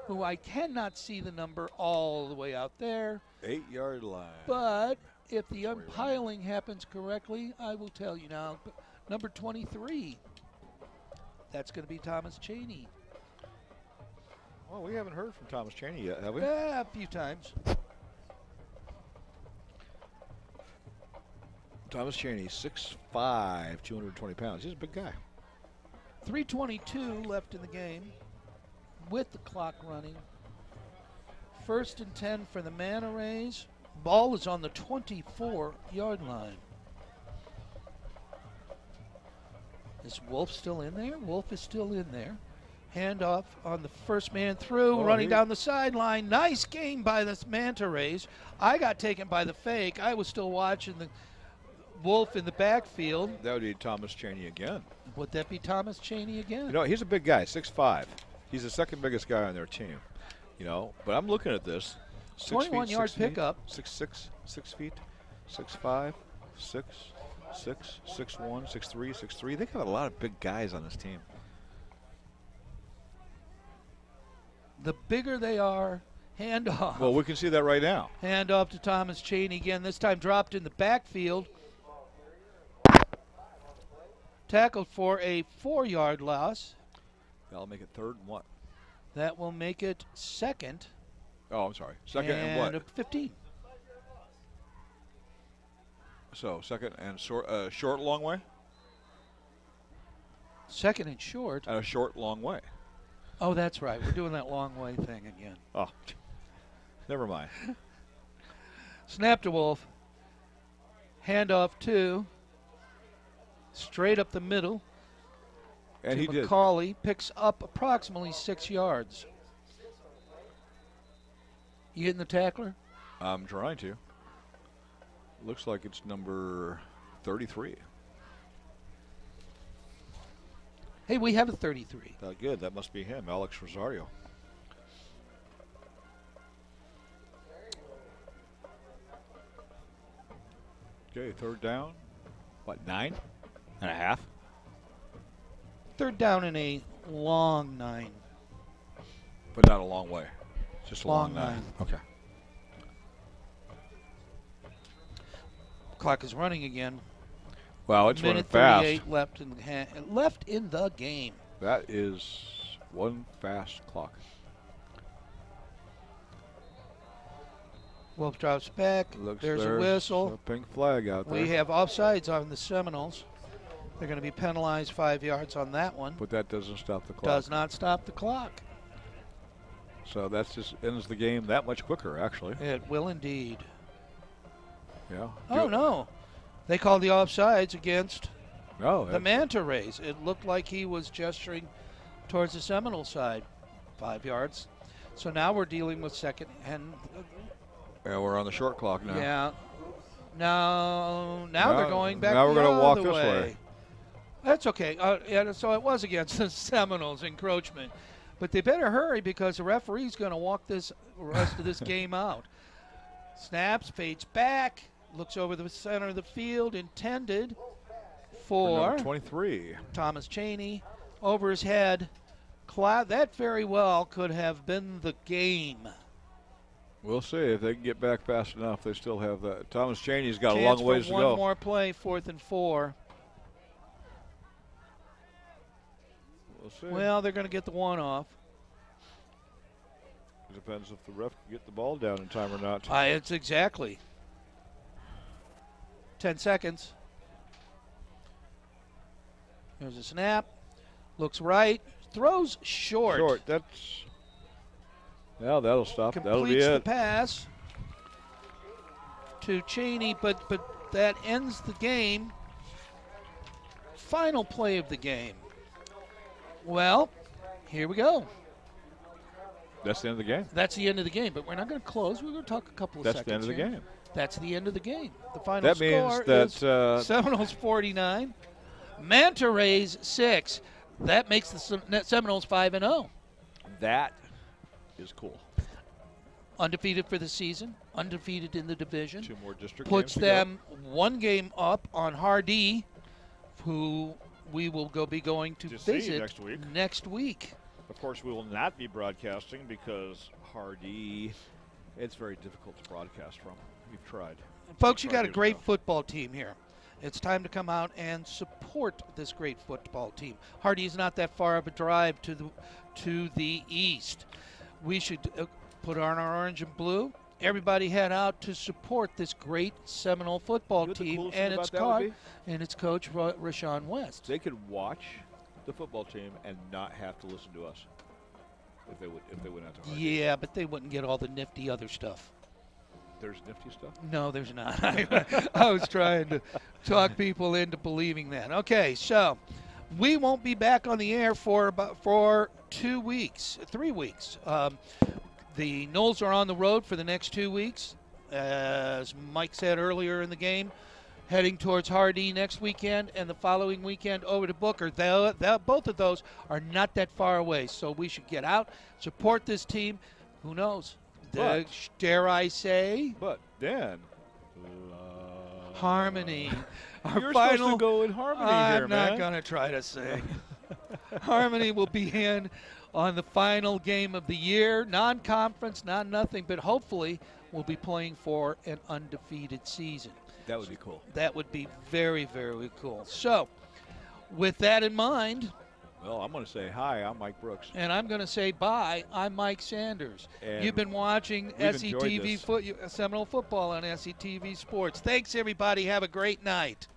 who I cannot see the number all the way out there. 8-yard line. But if the umpiling happens correctly, I will tell you now. Number 23. That's going to be Thomas Cheney. Well, we haven't heard from Thomas Cheney yet, have we? A few times. Thomas Cheney, 6'5", 220 pounds. He's a big guy. 3:22 left in the game with the clock running. 1st and 10 for the Manta Rays. Ball is on the 24-yard line. Is Wolf still in there? Wolf is still in there. Handoff on the first man through, running down the sideline. Nice game by the Manta Rays. I got taken by the fake. I was still watching the Wolf in the backfield. That would be Thomas Cheney again. Would that be Thomas Cheney again? You know, he's a big guy, 6'5". He's the second biggest guy on their team. You know, but I'm looking at this. 21-yard pickup. 6'6", 6 feet, 6'5", 6'6", 6'1", 6'3", 6'3". They got a lot of big guys on this team. The bigger they are, handoff. Well, we can see that right now. Handoff to Thomas Cheney again, this time dropped in the backfield. Tackled for a 4-yard loss. That'll make it 3rd and what? That will make it 2nd. Oh, I'm sorry. 2nd and what? a 15. So 2nd and short, long way? 2nd and short. And a short, long way. Oh, that's right. We're doing that long way thing again. Oh, never mind. Snap to Wolf. Handoff to. Straight up the middle. And he did. McCauley picks up approximately 6 yards. You hitting the tackler? I'm trying to. Looks like it's number 33. Hey, we have a 33. Good. That must be him, Alex Rosario. Okay, 3rd down. What, 9.5? 3rd down in a long 9. But not a long way. Just a long, Long 9. Okay. Clock is running again. Wow, it's running Minute fast. 38 left in the game. That is one fast clock. Wolf drops back. There's a whistle. A pink flag out there. We have offsides on the Seminoles. They're going to be penalized 5 yards on that one. But that doesn't stop the clock. Does not stop the clock. So that just ends the game that much quicker, actually. It will indeed. Yeah. Oh, no. They called the offsides against No. the Manta Rays. It looked like he was gesturing towards the Seminole side. 5 yards. So now we're dealing with second and Yeah, we're on the short clock now. yeah. Now they're going back now the we're gonna walk other this way. That's okay. Yeah, so it was against the Seminoles encroachment. But they better hurry because the referee's going to walk this rest of this game out. Snaps, fades back, looks over the center of the field, intended for number 23. Thomas Cheney. Over his head. That very well could have been the game. We'll see if they can get back fast enough. They still have that. Thomas Cheney's got Chance a long ways for to one go. more play, 4th and 4. We'll see. Well, they're going to get the one off. It depends if the ref can get the ball down in time or not. It's exactly 10 seconds. There's a snap. Looks right. Throws short. Short. That's. Yeah, that'll stop. That'll be Completes the it. pass to Cheney, but that ends the game. Final play of the game. Well, here we go. That's the end of the game. That's the end of the game, but we're not going to close. We're going to talk a couple of That's seconds. the end of the here. game. That's the end of the game. The final That score means that is Seminoles 49, Manta Rays 6. That makes the Seminoles 5-0. that is cool. Undefeated for the season, undefeated in the division. 2 more district Puts games to them 1 game up on Hardee, who we will be going to see visit next week. week. Of course, we will not be broadcasting because Hardee, it's very difficult to broadcast from. We've tried. Folks, you got a Hardee's great tough. football team here. It's time to come out and support this great football team. Hardee's not that far of a drive to the east. We should put on our orange and blue. Everybody head out to support this great Seminole football You know what the team coolest thing and about its that would coach and its coach Rashawn West. They could watch the football team and not have to listen to us if they went out to Hardee. Yeah, but they wouldn't get all the nifty other stuff. There's nifty stuff. No, there's not. I was trying to talk people into believing that. Okay, so we won't be back on the air for 3 weeks. The Noles are on the road for the next 2 weeks, as Mike said earlier in the game, heading towards Hardee next weekend and the following weekend over to Booker. Both of those are not that far away, so we should get out, support this team. Who knows? Dare I say? But then, Harmony. You're supposed to go in harmony here, I'm man. not going to try to sing. Harmony will be in on the final game of the year. Non-conference, not nothing, but hopefully we'll be playing for an undefeated season. That would be cool. That would be very, very cool. So, with that in mind, Well, I'm going to say hi. I'm Mike Brooks. and I'm going to say bye, I'm Mike Sanders. And You've been watching we've enjoyed SETV this. Seminole Football on SETV Sports. Thanks, everybody. Have a great night.